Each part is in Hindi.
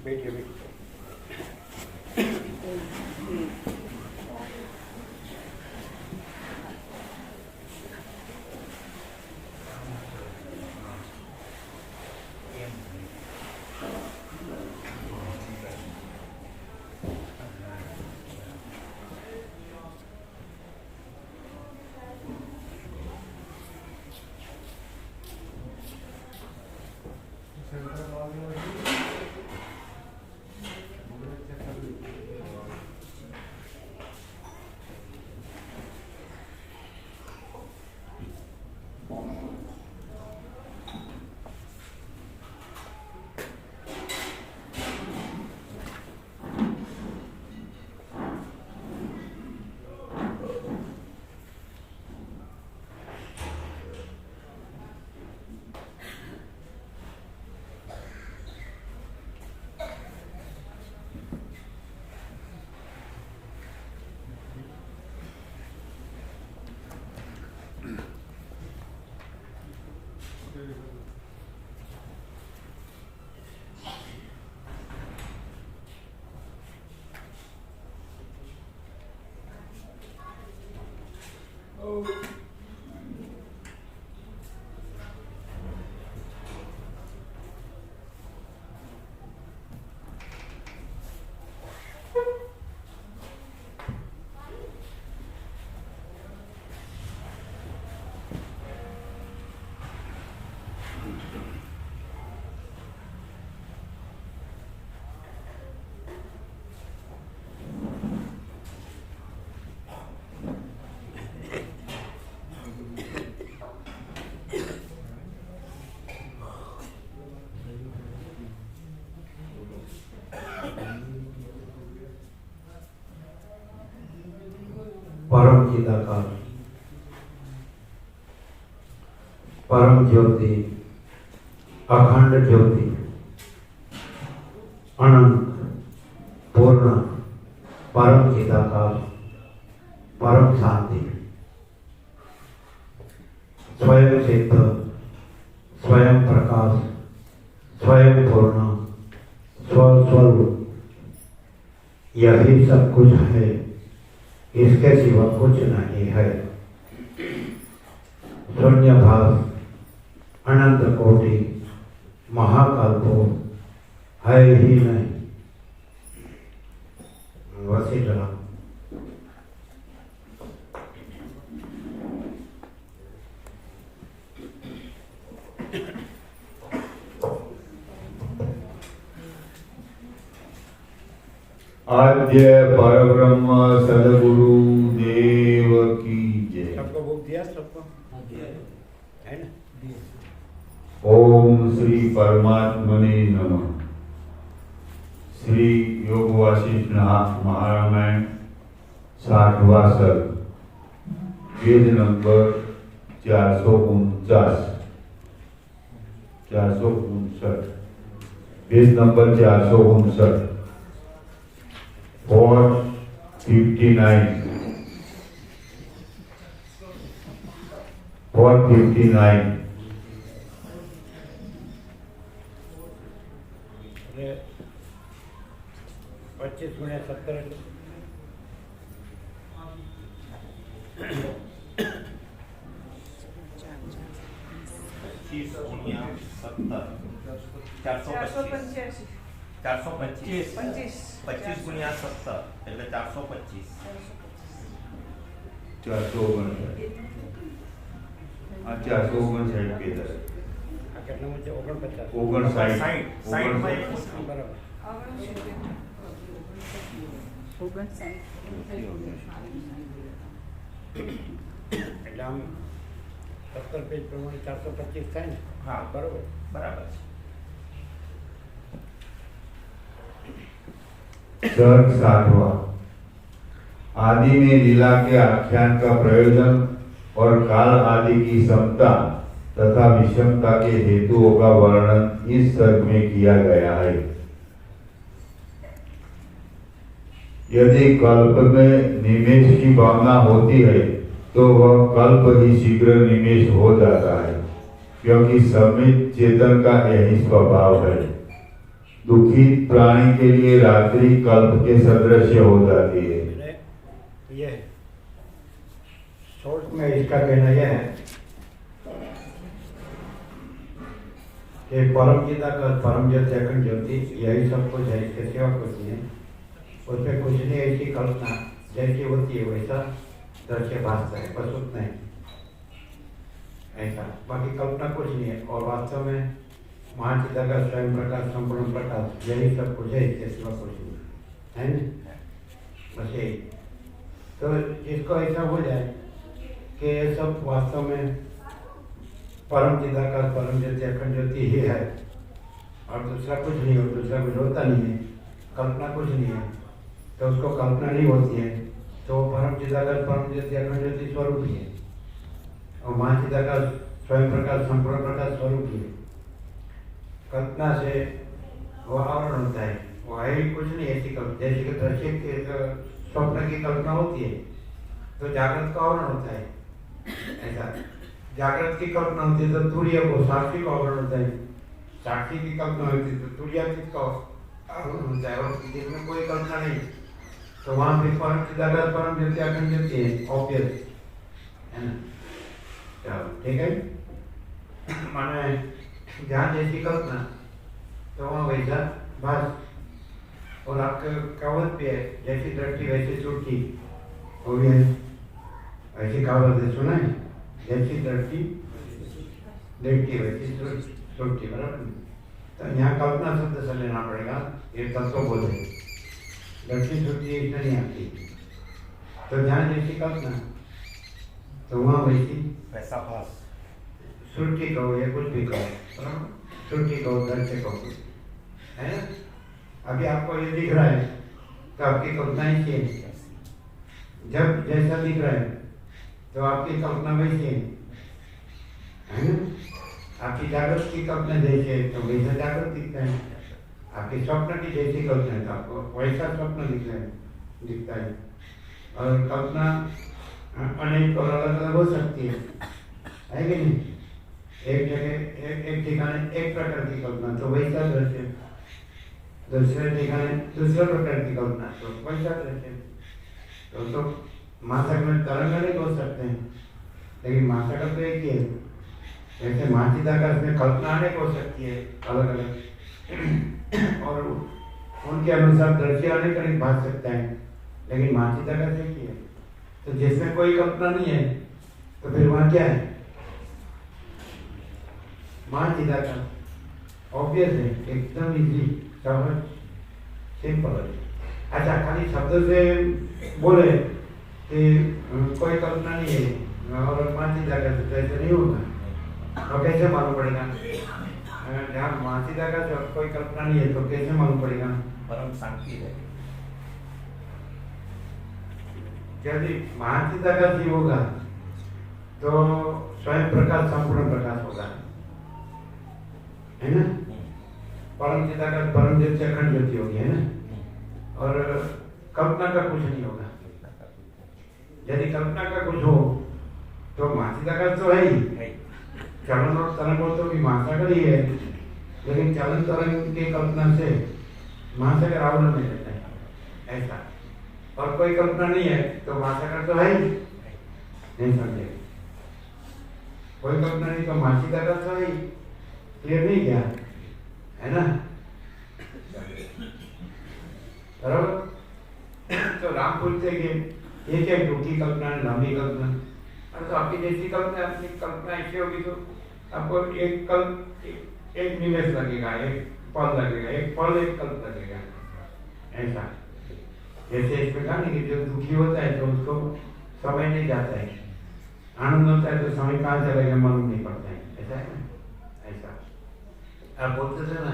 बैठिए बैठिए। परम चिदाकार, परम ज्योति, अखंड ज्योति, अनंत, पूर्ण, परम चिदाकार, परम शांति, स्वयं सिद्ध, स्वयं प्रकाश, स्वयं पूर्ण, स्वस्वरूप, यही सब कुछ है, इसके सिवा कुछ नहीं है। शून्यभास, अनंत कोटि, महाकल्पो है ही नहीं। वसीठा आद्य परब्रह्म सदगुरु देव की जय। सबको भोग दिया? सबको है ना? ओम श्री परमात्मने नमः। श्री योग वासिष्ठ महारामायण 60वां सर्ग, पेज नंबर 459, पेज नंबर 459, 459, 459। 25 गुणिया 70 425 25 गुणिया 70 એટલે 425 459 પેજ હશે। આ કેટલામાં છે? 49 59 બરાબર। એટલે આમ 70 પેજ પ્રમાણે 425 થાય ને? હા બરાબર બરાબર છે। सर्ग 60वां। आदि में लीला के आख्यान का प्रयोजन और काल आदि की समता तथा विषमता के हेतुओं का वर्णन इस सर्ग में किया गया है। यदि कल्प में निमेष की भावना होती है तो वह कल्प ही शीघ्र निमेष हो जाता है, क्योंकि समित चेतन का यही स्वभाव है। दुखित प्राणी के लिए रात्रि कल्प के सदृश हो जाती है। ये शॉर्ट में इसका कहना यह है कि परम पिता का परम ज्योति अखंड ज्योति यही सब कुछ है, इसके सिवा कुछ नहीं है। उसमें कुछ नहीं, ऐसी कल्पना जैसी होती है वैसा दृश्य भासता है, बस उतना ही ऐसा, बाकी कल्पना कुछ नहीं है। और वास्तव में महाचिता का स्वयं प्रकाश, संपूर्ण प्रकाश, यही सब कुछ है, इसके सिवा कुछ नहीं है ना, बस यही। तो जिसको ऐसा हो जाए कि ये सब वास्तव में परम चिदाकाश, परम ज्योति, अखंड ज्योति ही है और दूसरा कुछ नहीं हो, दूसरा कुछ होता नहीं है, कल्पना कुछ नहीं है, तो उसको कल्पना नहीं होती है, तो परम चिदाकाश, परम ज्योति, अखंड ज्योति स्वरूप ही है। और महाचिदाकाश स्वयं प्रकाश, संपूर्ण प्रकाश स्वरूप ही है। कल्पना से वो आवरण होता है, वो है ही कुछ नहीं। ऐसी कल्पना जैसे कि दृश्य के स्वप्न की कल्पना होती है तो जागृत का आवरण होता है, ऐसा जागृत की कल्पना होती है तो तुरीय को साक्षी का आवरण होता है, साक्षी की कल्पना होती है तो तुरीयातीत का आवरण होता है, और जिसमें कोई कल्पना नहीं तो वहाँ पे परम चिदाकाश, परम ज्योति, अखंड ज्योति है, ऑब्वियस है ना। चलो ठीक है, माने जहाँ जैसी कल्पना तो वहाँ वैसा भास। और आपके कहावत पे है, जैसी दृष्टि वैसी सुर्खी, वो भी है, ऐसी कहावत है, सुना है, जैसी दृष्टि देखती वैसी सुर्खी, बराबर। तो यहाँ कल्पना शब्द से लेना पड़ेगा, ये तत्व बोल है, दृष्टि सुर्खी इसमें नहीं आती। तो जहाँ जैसी कल्पना तो वहाँ वैसी वैसा भास, सुर्खी कहो या कुछ भी कहो, सुर्खी कहो, दृश्य कहो, है ना। अभी आपको ये दिख रहा है तो आपकी कल्पना ही है, जब जैसा दिख रहा है तो आपकी कल्पना वैसी है ना। आपकी जागृत की कल्पना जैसी है तो वैसा जागृत दिखता है, आपकी स्वप्न की जैसी कल्पना है तो आपको वैसा स्वप्न दिखता है। और कल्पना अनेक और अलग अलग हो सकती है कि नहीं। एक जगह एक ठिकाने एक प्रकार की कल्पना तो वैसा दृश्य, दूसरे ठिकाने दूसरे प्रकार की कल्पना तो वैसा दृश्य। तो महासागर में तरंग अनेक हो सकते हैं, लेकिन महासागर तो एक ही है। जैसे महाचिदाकाश में कल्पना अनेक हो सकती है, अलग अलग, और उनके अनुसार दृश्य अनेक अनेक भाग सकता है, लेकिन महाचिदाकाश एक ही है। तो जिसमें कोई कल्पना नहीं है तो फिर वहाँ क्या है, महाचिदाकाश ऑब्वियस है, एकदम इजी, सहज, सिंपल है। अच्छा, खाली शब्द से बोले कि कोई कल्पना नहीं है और महाचिदाकाश तो ऐसे नहीं होता, तो कैसे मालूम पड़ेगा। जहाँ महाचिदाकाश और कोई कल्पना नहीं है तो कैसे मालूम पड़ेगा, परम शांति है। यदि महाचिदाकाश ही होगा तो स्वयं प्रकाश, संपूर्ण प्रकाश होगा, है ना। परम चिदाकाश, परम ज्योति, अखंड ज्योति होगी, है ना। और कल्पना का कुछ नहीं होगा। यदि कल्पना का कुछ हो तो महाचिदाकाश तो है ही, चलन और तरंग हो तो भी महासागर ही है, लेकिन चलन तरंग की कल्पना से महासागर आवरण में रहता है, ऐसा। और कोई कल्पना नहीं है तो महासागर तो है ही नहीं, समझे। कोई कल्पना नहीं तो महाचिदाकाश तो है ही, क्लियर नहीं क्या, है ना। बराबर। तो राम पूछते कि ये क्या टूटी कल्पना है, लंबी कल्पना। अरे तो आपकी जैसी कल्पना, अपनी कल्पना ऐसी होगी तो आपको एक निमेष लगेगा, एक पल लगेगा, एक पल एक कल्प लगेगा, ऐसा। जैसे इसमें कहा नहीं कि जो दुखी होता है तो उसको समय नहीं जाता है, आनंद होता है तो समय कहाँ चलेगा मालूम नहीं पड़ता है, ऐसा है ना, ऐसा। आप बोलते थे ना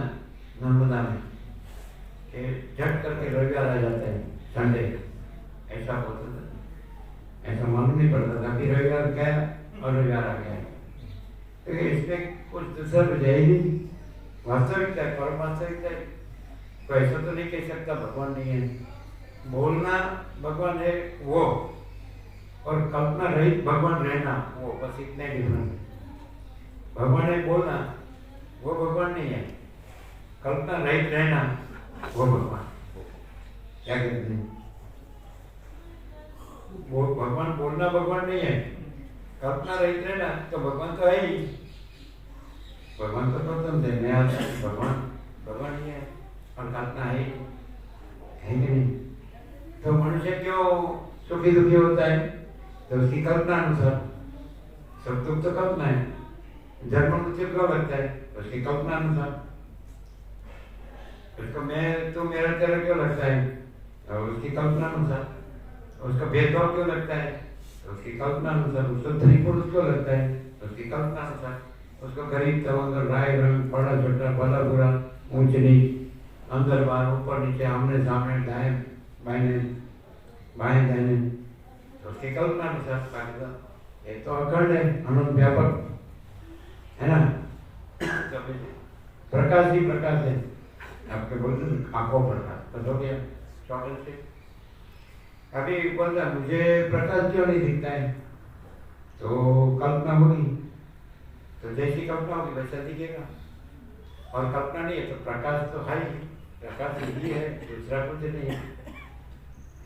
नर्मदा में कि झट करके रविवार आ जाता है, संडे, ऐसा बोलते थे, ऐसा मालूम नहीं पड़ता था कि रविवार गया और रविवार आ गया। तो इसमें कुछ दूसरा कुछ है ही नहीं, वास्तविकता है, परम वास्तविकता है। तो ऐसा तो नहीं कह सकता भगवान नहीं है, बोलना भगवान है वो, और कल्पना रहित भगवान रहना वो, बस इतने डिफरेंस। भगवान है बोलना, वो भगवान नहीं है, कल्पना रहित रहना वो भगवान। क्या कहते हैं? वो भगवान बोलना भगवान नहीं है, कल्पना रहित रहना तो भगवान तो है ही। भगवान तो प्रथम थे, मैं आता भगवान ही है और कल्पना है कि नहीं? तो मनुष्य क्यों सुखी दुखी होता है? तो उसकी कल्पना अनुसार। सब दुख तो कल्पना है। जन्म मृत्यु क्यों लगता है? उसकी कल्पना अनुसार। उसको मैं तो मेरा तेरा क्यों लगता है? और उसकी कल्पना अनुसार। उसका भेदभाव क्यों लगता है? उसकी कल्पना अनुसार। उसको स्त्री पुरुष क्यों लगता है? उसकी कल्पना अनुसार। उसको गरीब तवंगर राय रंग बड़ा छोटा भला बुरा ऊंच नीच अंदर बाहर ऊपर नीचे आमने सामने दाएं बाएं दाएं उसकी कल्पना अनुसार। ये तो अखंड है, अनंत व्यापक है ना। प्रकाश ही प्रकाश है। आपके बोलते आंखों प्रकाश बस हो गया चॉकलेट से। अभी बोलता मुझे प्रकाश क्यों नहीं दिखता है? तो कल्पना होगी, तो जैसी कल्पना होगी वैसा दिखेगा। और कल्पना नहीं है तो प्रकाश तो है ही, प्रकाश ही है, दूसरा कुछ नहीं है।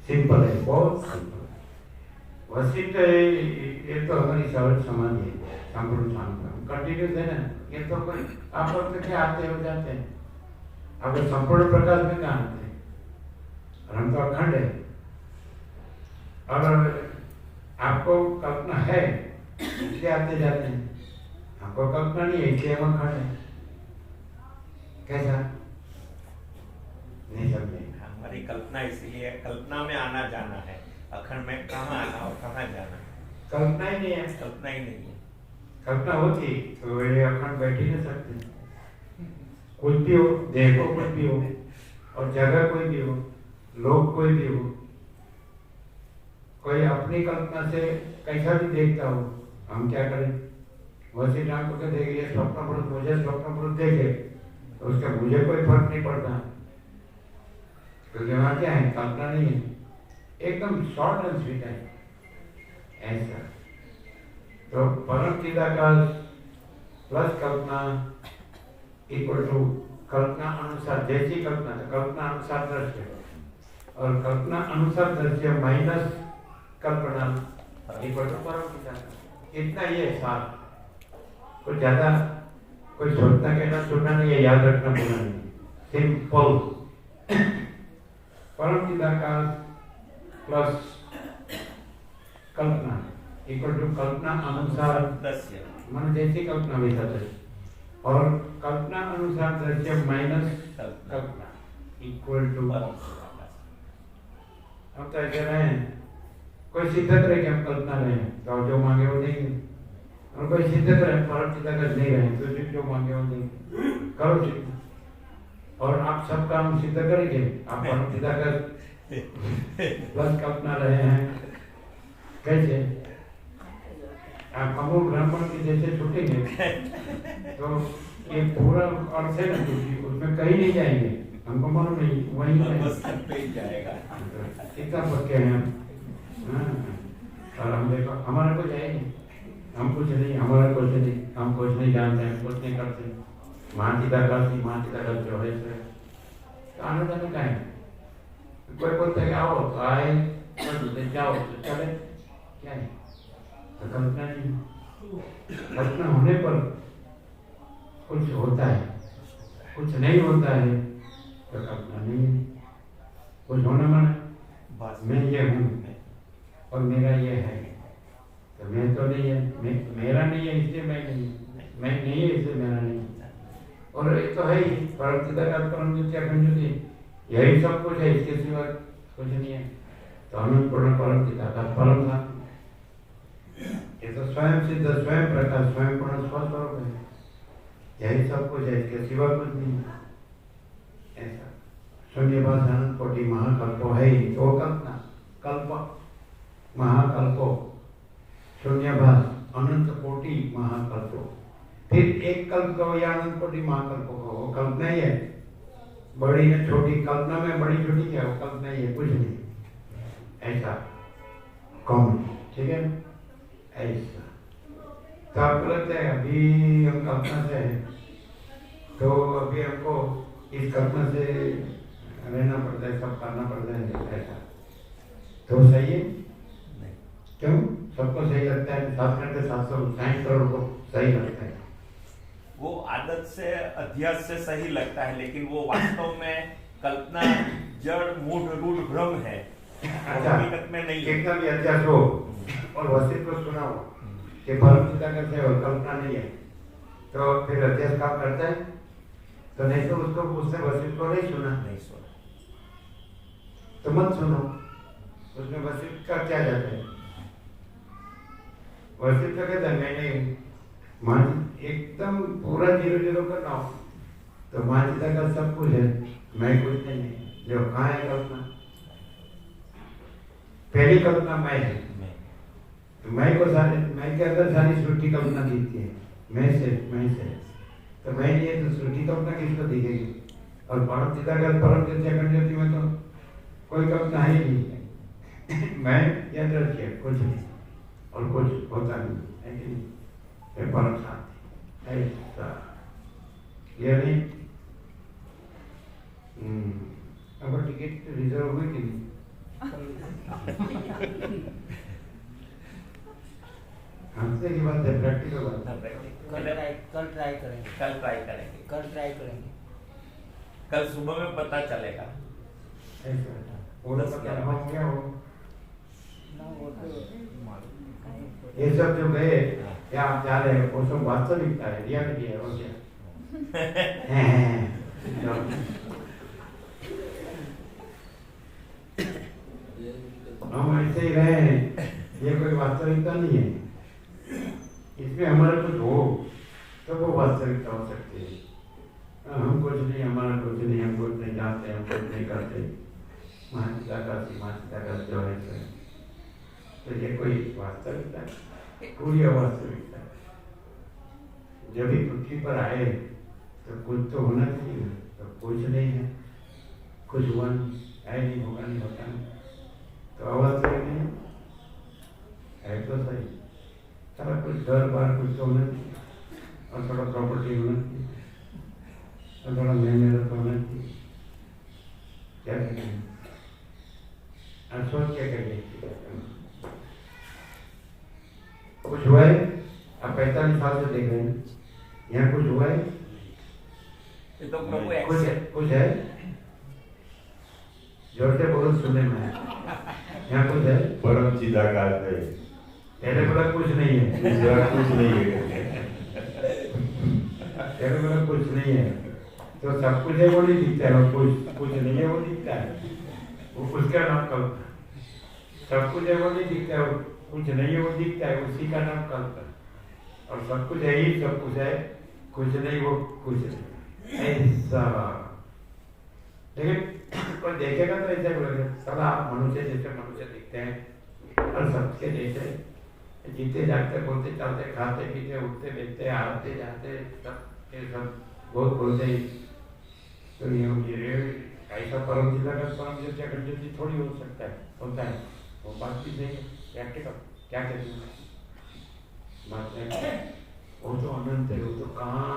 सिंपल है, बहुत सिंपल। वसिष्ठ ये तो हमारी सहज समाधि है, संपूर्ण शांत कंटिन्यूस है ना। ये तो कोई आप लोग तो क्या आते हो जाते हैं, आप संपूर्ण प्रकाश में कहाँ आते हैं? और हम तो अखंड है। और आपको कल्पना है इसलिए आते जाते हैं, हमको कल्पना नहीं है इसलिए हम अखंड है। कैसा? नहीं समझे? हमारी कल्पना इसीलिए कल्पना में आना जाना है, अखंड में कहाँ आना और कहाँ जाना है? कल्पना ही नहीं है। कल्पना ही नहीं है। कल्पना होती तो ये अखंड बैठ ही नहीं सकते। कुछ भी हो, देखो कुछ भी हो, और जगह कोई भी हो, लोग कोई भी हो, कोई अपनी कल्पना से कैसा भी देखता हो, हम क्या करें? वैसे नाम को देख लिया स्वप्न पुरुष, मुझे स्वप्न पुरुष देखे तो उसका मुझे कोई फर्क नहीं पड़ता, क्योंकि वहाँ क्या है? कल्पना नहीं है, एकदम शॉर्ट एंड स्वीट है ऐसा। तो परम चिदाकाश प्लस कल्पना इक्वल टू कल्पना अनुसार, जैसी कल्पना तो कल्पना अनुसार दृश्य, और कल्पना अनुसार दृश्य माइनस कल्पना इक्वल टू परम चिदाकाश। इतना ही है सार, कुछ ज्यादा कोई सोचना कहना सुनना नहीं है, याद रखना बोलना नहीं, सिंपल। परम चिदाकाश प्लस कल्पना इक्वल टू कल्पना अनुसार दृश्य, मन जैसी कल्पना वैसा दृश्य, और कल्पना अनुसार दृश्य माइनस कल्पना इक्वल टू। हम तो ऐसे रहे हैं, कोई सिद्ध करे कि हम कल्पना रहे हैं तो जो मांगे वो देंगे, और कोई सिद्ध करे परम चिदाकाश नहीं रहे तो जो मांगे वो देंगे। करो सिद्ध, और आप सब काम सिद्ध करेंगे, आप परम चिदाकाश प्लस कल्पना रहे हैं। कैसे? आप अमूल ब्राह्मण के जैसे छूटेंगे तो ये पूरा अर्थ है ना, उसमें कहीं नहीं जाएंगे, हमको मालूम नहीं, वहीं जाएगा। कितना पक्के हैं हम। और हम देखो हमारा कुछ है नहीं, हम कुछ नहीं, हमारा कुछ नहीं, हम कुछ नहीं जानते हैं, कुछ नहीं करते। माँ चिदाकाश जो है तो आने जाने का है। कोई बोलते हैं आओ तो आए, जाओ तो चले, क्या है? तो कल्पना नहीं। कल्पना होने पर कुछ होता है, कुछ नहीं होता है तो कल्पना नहीं है। कुछ होना माना मैं ये हूँ और मेरा ये है, तो मैं तो नहीं है, मेरा नहीं है इसलिए मैं नहीं, मैं नहीं है इसलिए मेरा नहीं। और ये तो है ही परम चिदाकाश परम ज्योति अखंड ज्योति, यही सब कुछ है, इसके सिवा कुछ नहीं है। तो अनंत पूर्ण परम चिदाकाश परम था, ये तो स्वयं सिद्ध स्वयं प्रकाश स्वयं पूर्ण स्वस्वरूप है, यही सब कुछ है, इसके सिवा कुछ नहीं है। ऐसा शून्यवास अनंत कोटि महाकल्पो है ही, तो कल्पना कल्प महाकल्पो, शून्यवास अनंत कोटि महाकल्पो, फिर एक कल्प कहो या अनंत कोटि महाकल्पो कहो, वो कल्पना ही है। बड़ी या छोटी कल्पना में बड़ी छोटी क्या हो? कल्पना ही है, कुछ नहीं ऐसा कौन, ठीक है ऐसा। तो आपको लगता है अभी हम कल्पना से हैं, तो अभी हमको इस कल्पना से रहना पड़ता है, सब करना पड़ता है, ऐसा तो सही है? नहीं। क्यों? सबको सही लगता है, 760 करोड़ को सही लगता है। वो आदत से, अध्यास से सही लगता है, लेकिन वो वास्तव में कल्पना जड़ मूढ़ रूढ़ भ्रम है, अच्छा, हकीकत में नहीं है। कितना भी अध्यास हो और वसीयत को सुना हो कि परम पिता का सेवा कल्पना नहीं है, तो फिर अध्यास काम करता है? तो नहीं तो उसको, उसने वसीयत को नहीं सुना, नहीं सुना तो मत सुनो। उसमें वसीयत का क्या जाता है? वसीयत का कहता है मैंने मान एकदम पूरा 0-0 करना हो तो मान्यता का सब कुछ है, मैं कुछ नहीं है। जो कहाँ है कल्पना? पहली कल्पना मैं है, तो मैं को सारे, मैं के अंदर सारी सृष्टि कल्पना दिखती है, मैं से तो मैं नहीं है तो सृष्टि कल्पना किसको दिखेगी? और परम पिता का परम ज्योति में तो कोई कल्पना है ही नहीं। मैं या दृश्य कुछ नहीं और कुछ होता नहीं है कि नहीं? ये परम शांति ऐसा ये नहीं। अब टिकट रिजर्व हुई कि नहीं? हमसे की बात है, प्रैक्टिकल बात है। कल ट्राई करेंगे। कल सुबह में पता चलेगा। ऐसा वो लोग का हो क्या हो? ना वो तो ये सब जो गए क्या आप जा रहे हैं वो सब वास्तविकता है, रियलिटी है, और क्या? हम ऐसे ही रहे हैं, ये कोई वास्तविकता नहीं है। इसमें हमारा कुछ हो तो वो वास्तविकता हो सकती है। हम कुछ नहीं, हमारा कुछ नहीं, हम कुछ नहीं जानते, हम कुछ नहीं करते, मानसिकता का जो है तो ये कोई वास्तविकता है? पूरी अवास्तविकता है। जब भी पृथ्वी पर आए तो कुछ तो होना चाहिए ना, तो कुछ नहीं है, कुछ हुआ नहीं, है नहीं, होगा नहीं, होता नहीं, तो अवास्तविक नहीं है तो सही। सारा कुछ घर बार कुछ तो होना चाहिए, और थोड़ा प्रॉपर्टी होना चाहिए, और थोड़ा मेहनत होना चाहिए। क्या करें? सोच क्या करिए? कुछ हुआ है? आप 45 साल से देख रहे हैं, यहाँ कुछ हुआ है? ये तो प्रभु कुछ है? जोर से बोलो, सुनने में यहाँ कुछ है? परम चिदाकाश है, पहले बोला कुछ नहीं है, दूसरा कुछ नहीं है। पहले बोला कुछ नहीं है, तो सब कुछ है वो नहीं दिखता है, और कुछ नहीं है वो दिखता है, वो उसका नाम कल्पना। सब कुछ है वो नहीं दिखता है, कुछ नहीं है वो दिखता है, उसी का नाम कल्पना। और सब कुछ है ही, सब कुछ है, कुछ नहीं वो कुछ नहीं, ऐसा। लेकिन कोई देखेगा तो ऐसा बोलेगा साला आप मनुष्य जैसे मनुष्य दिखते हैं, और सबके जैसे जीते जागते बोलते चलते खाते पीते उठते बैठते आते जाते सब ये सब बहुत बोलते ही, तो ये ऐसा परम ज्योति थोड़ी हो सकता है, होता है वो बात भी सही है। प्रैक्टिकल क्या कहते हैं बात है, वो तो अनंत है, वो तो कहाँ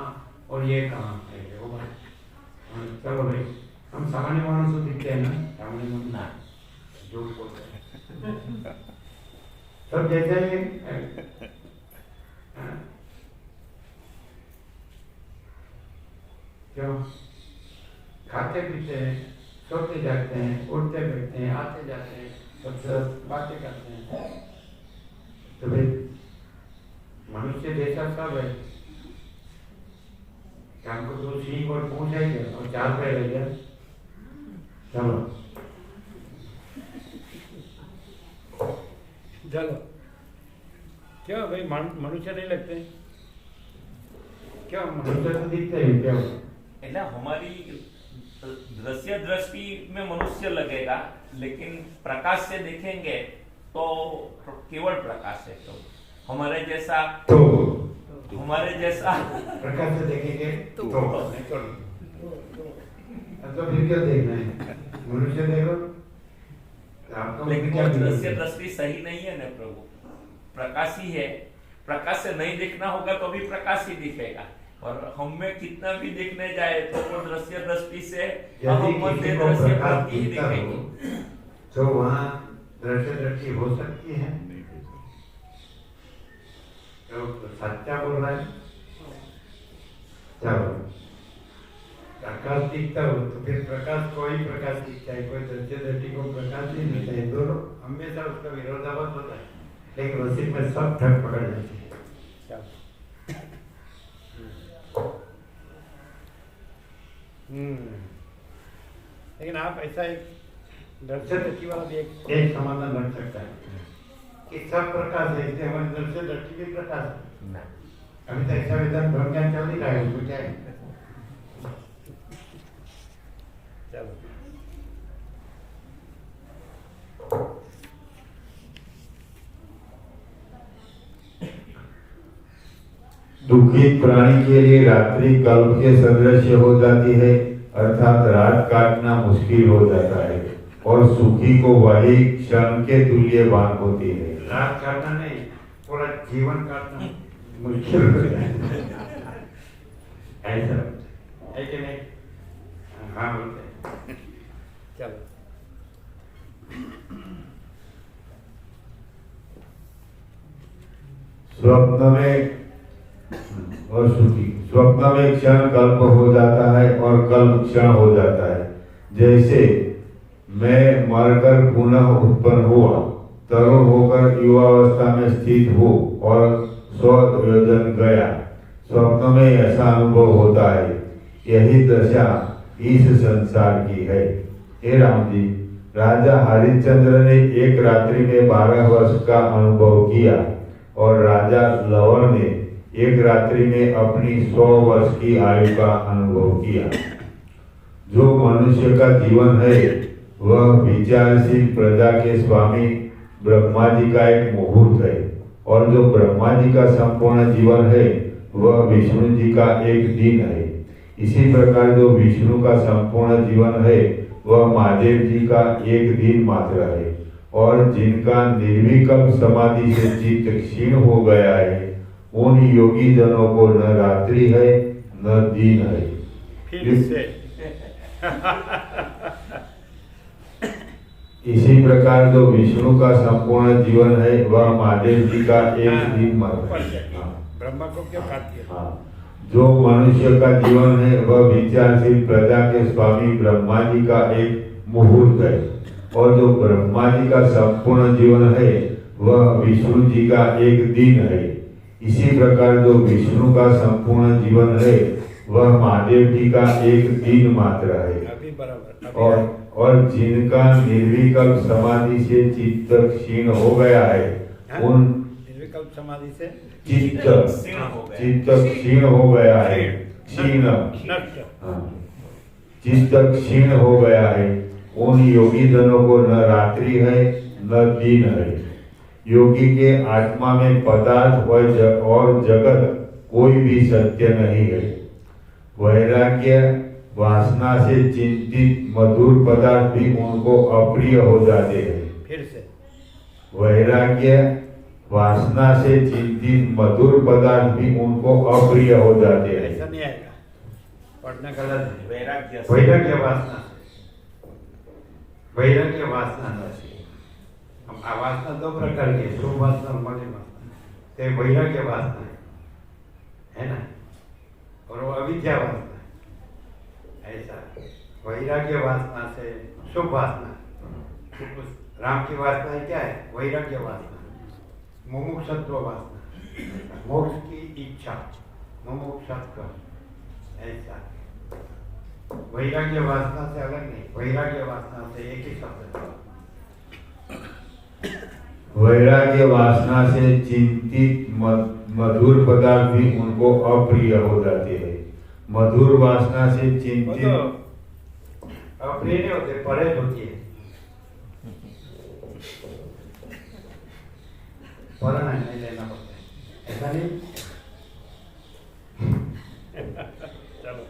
और ये कहाँ है वो बात। चलो भाई, हम सामान्य मानव से दिखते हैं ना, सामान्य मानव ना झूठ बोलते हैं सब जैसे ही। क्यों? खाते पीते हैं, सोते जाते हैं, उठते बैठते हैं, आते जाते हैं, सबसे बातें करते हैं, तो भाई मनुष्य जैसा सब है। हमको तो सीख और पूछ है क्या, और 4 पैर है क्या? चलो चलो क्या भाई मनुष्य नहीं लगते? क्या मनुष्य तो दिखते हैं क्या? એટલે हमारी दृश्य दृष्टि में मनुष्य लगेगा, लेकिन प्रकाश से देखेंगे तो केवल प्रकाश है। तो हमारे जैसा प्रकाश से देखेंगे तो फिर क्या देखना है? मनुष्य देखो, आपको लेकिन क्या वो दृश्य दृष्टि सही नहीं है ना प्रभु, प्रकाश ही है। प्रकाश से नहीं दिखना होगा तो भी प्रकाश ही दिखेगा, और हम में कितना भी देखने जाए तो वो दृश्य दृष्टि से यदि हम मन किसी से को दृश्य प्रकाश दृष्टि ही दिखता दिखेगी। हो तो वहाँ दृश्य दृष्टि हो सकती है। तो सच्चा बोल रहा है। चलो प्रकाश दिखता हो तो फिर प्रकाश कोई प्रकाश दिखता है, कोई दृश्य दृष्टि को प्रकाश नहीं दिखता है। दोनों हमेशा उसका विरोधाभास होता है, लेकिन उसी में सब ठग पकड़ जाती है। लेकिन आप ऐसा एक दृश्य दृष्टि वाला भी एक समाधान बन सकता है कि सब प्रकाश है, इसलिए हमारे दृश्य दृष्टि भी प्रकाश है। अभी तक ऐसा विधान भ्रम ज्ञान चल नहीं रहा है, उसको क्या है? चलो दुखित प्राणी के लिए रात्रि कल्प के सदृश हो जाती है, अर्थात रात काटना मुश्किल हो जाता है, और सुखी को वही क्षण के तुल्य भान होती है। रात काटना नहीं, पूरा जीवन काटना मुश्किल हो जाता है। ऐसा है कि नहीं? हाँ बोलते हैं। चलो स्वप्न में और सुखी, स्वप्न में क्षण कल्प हो जाता है और कल्प क्षण हो जाता है। जैसे मैं मरकर पुनः उत्पन्न हुआ, तरुण होकर युवावस्था में स्थित हो और 100 योजन गया। स्वप्न में ऐसा अनुभव होता है। यही दशा इस संसार की है। हे राम जी, राजा हरिश्चंद्र ने एक रात्रि में 12 वर्ष का अनुभव किया और राजा लवण ने एक रात्रि में अपनी 100 वर्ष की आयु का अनुभव किया। जो मनुष्य का जीवन है वह विचारशील प्रजा के स्वामी ब्रह्मा जी का एक मुहूर्त है, और जो ब्रह्मा जी का संपूर्ण जीवन है वह विष्णु जी का एक दिन है। इसी प्रकार जो विष्णु का संपूर्ण जीवन है वह महादेव जी का एक दिन मात्र है, और जिनका निर्विकल्प समाधि से चित्त क्षीण हो गया है उन योगी जनों को न रात्रि है न दिन है। फिर से इसी प्रकार जो विष्णु का संपूर्ण जीवन है वह महादेव जी का एक दिन मात्र है। ब्रह्मा को क्यों काटती है? हाँ, जो मनुष्य का जीवन है वह विचारशील प्रजा के स्वामी ब्रह्मा जी का एक मुहूर्त है, और जो ब्रह्मा जी का संपूर्ण जीवन है वह विष्णु जी का एक दिन है। इसी प्रकार जो विष्णु का संपूर्ण जीवन है वह महादेव जी का एक दिन मात्र है। अभी बराबर और जिनका निर्विकल्प समाधि से चित्त क्षीण हो गया है उन निर्विकल्प समाधि से चित्त क्षीण हो गया है, क्षीण, नष्ट हाँ, चित्त क्षीण हो गया है उन योगी जनों को न रात्रि है न दिन है। योगी के आत्मा में पदार्थ और जगत कोई भी सत्य नहीं है। वैराग्य वासना से चिंतित मधुर पदार्थ भी उनको अप्रिय हो जाते हैं। फिर से वैराग्य वासना से चिंतित मधुर पदार्थ भी उनको अप्रिय हो जाते हैं। ऐसा नहीं आएगा, पढ़ना गलत है। वैराग्य वैराग्य वासना, वैराग्य वासना से वासना दो प्रकार की, शुभ वासना और मलिन वासना। तो वैराग्य वासना है ना, और वो अविद्या वासना है। ऐसा वैराग्य वासना से शुभ वासना, राम की वासना क्या है? वैराग्य वासना, मुमुक्षत्व वासना, मोक्ष की इच्छा, मुमुक्षत्व। ऐसा वैराग्य वासना से अलग नहीं, वैराग्य वासना से एक ही शब्द है। वैराग्य वासना से चिंतित मधुर पदार्थ भी उनको अप्रिय हो जाते हैं। मधुर वासना से चिंतित अप्रिय नहीं होते, परहेज होती है। पढ़ना नहीं लेना पड़ता है, ऐसा नहीं। चलो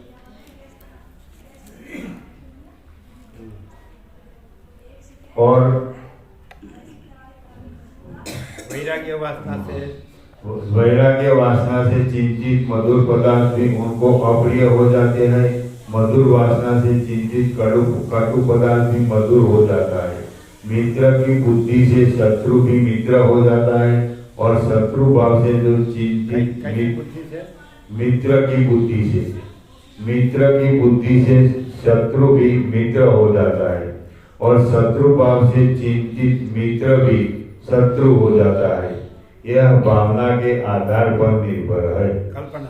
और वैराग्य वासना से वैराग्य वासना से चिंतित मधुर पदार्थ भी उनको अप्रिय हो जाते हैं। मधुर वासना से चिंतित कटु पदार्थ भी मधुर हो जाता है। मित्र की बुद्धि से शत्रु भी मित्र हो जाता है और शत्रु भाव से जो चिंतित मित्र की बुद्धि से शत्रु भी मित्र हो जाता है और शत्रु भाव से चिंतित मित्र भी शत्रु हो जाता है। यह भावना के आधार पर निर्भर है। कल्पना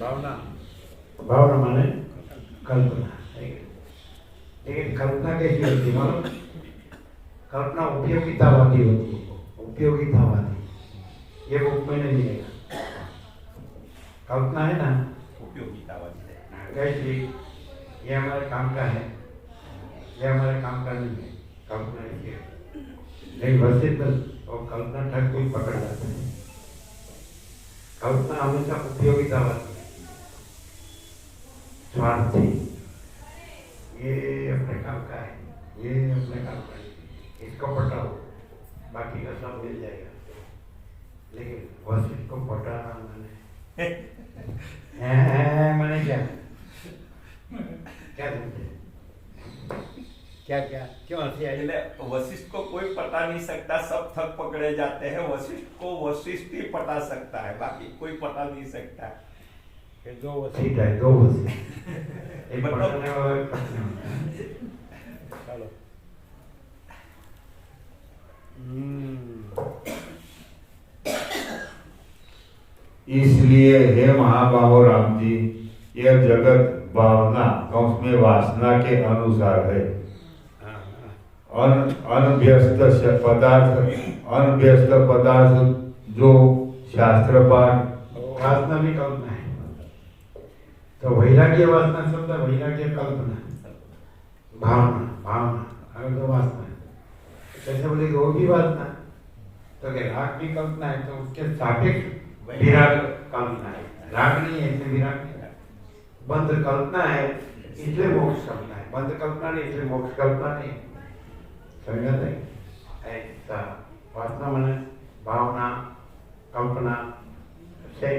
भावना भावना माने कल्पना। लेकिन कल्पना कैसी होती है मालूम? कल्पना उपयोगितावादी होती है। उपयोगितावादी ये बुक में नहीं मिलेगा। कल्पना है ना उपयोगितावादी कैसी? ये हमारे काम का है, ये हमारे काम का नहीं है। कल्पना है लेकिन वैसे और कल्पना ठग कोई पकड़ जाता है। कल्पना हमेशा उपयोगितावादी है, स्वार्थी। ये अपने काम का है, ये अपने काम का है, इसको पटाओ बाकी का सब मिल जाएगा। लेकिन वशिष्ठ को पटाना मैंने क्या समझे? क्या क्या क्यों हंसी आई? वशिष्ठ को कोई पटा नहीं सकता, सब ठग पकड़े जाते हैं। वशिष्ठ को वशिष्ठ ही पटा सकता है, बाकी कोई पटा नहीं सकता। दो ठीक है, दो वशिष्ठ एक पटाने वाला चलो। इसलिए हे महाबाहो राम जी, यह जगत भावना उसमें वासना के अनुसार है। अनभ्यस्त पदार्थ जो शास्त्र पाठ वासना भी कल्पना है। तो वैराग्य वासना शब्द वैराग्य कल्पना, भावना भावना अगर तो वासना है। कैसे बोले वो भी वासना, तो क्या राग भी कल्पना है? तो उसके सापेक्ष विराग कल्पना है। राग नहीं है इसलिए विराग नहीं है। बंध कल्पना है इसलिए मोक्ष कल्पना है। बंध कल्पना नहीं इसलिए मोक्ष कल्पना नहीं। समझा नहीं? ऐसा वासना माने भावना कल्पना से।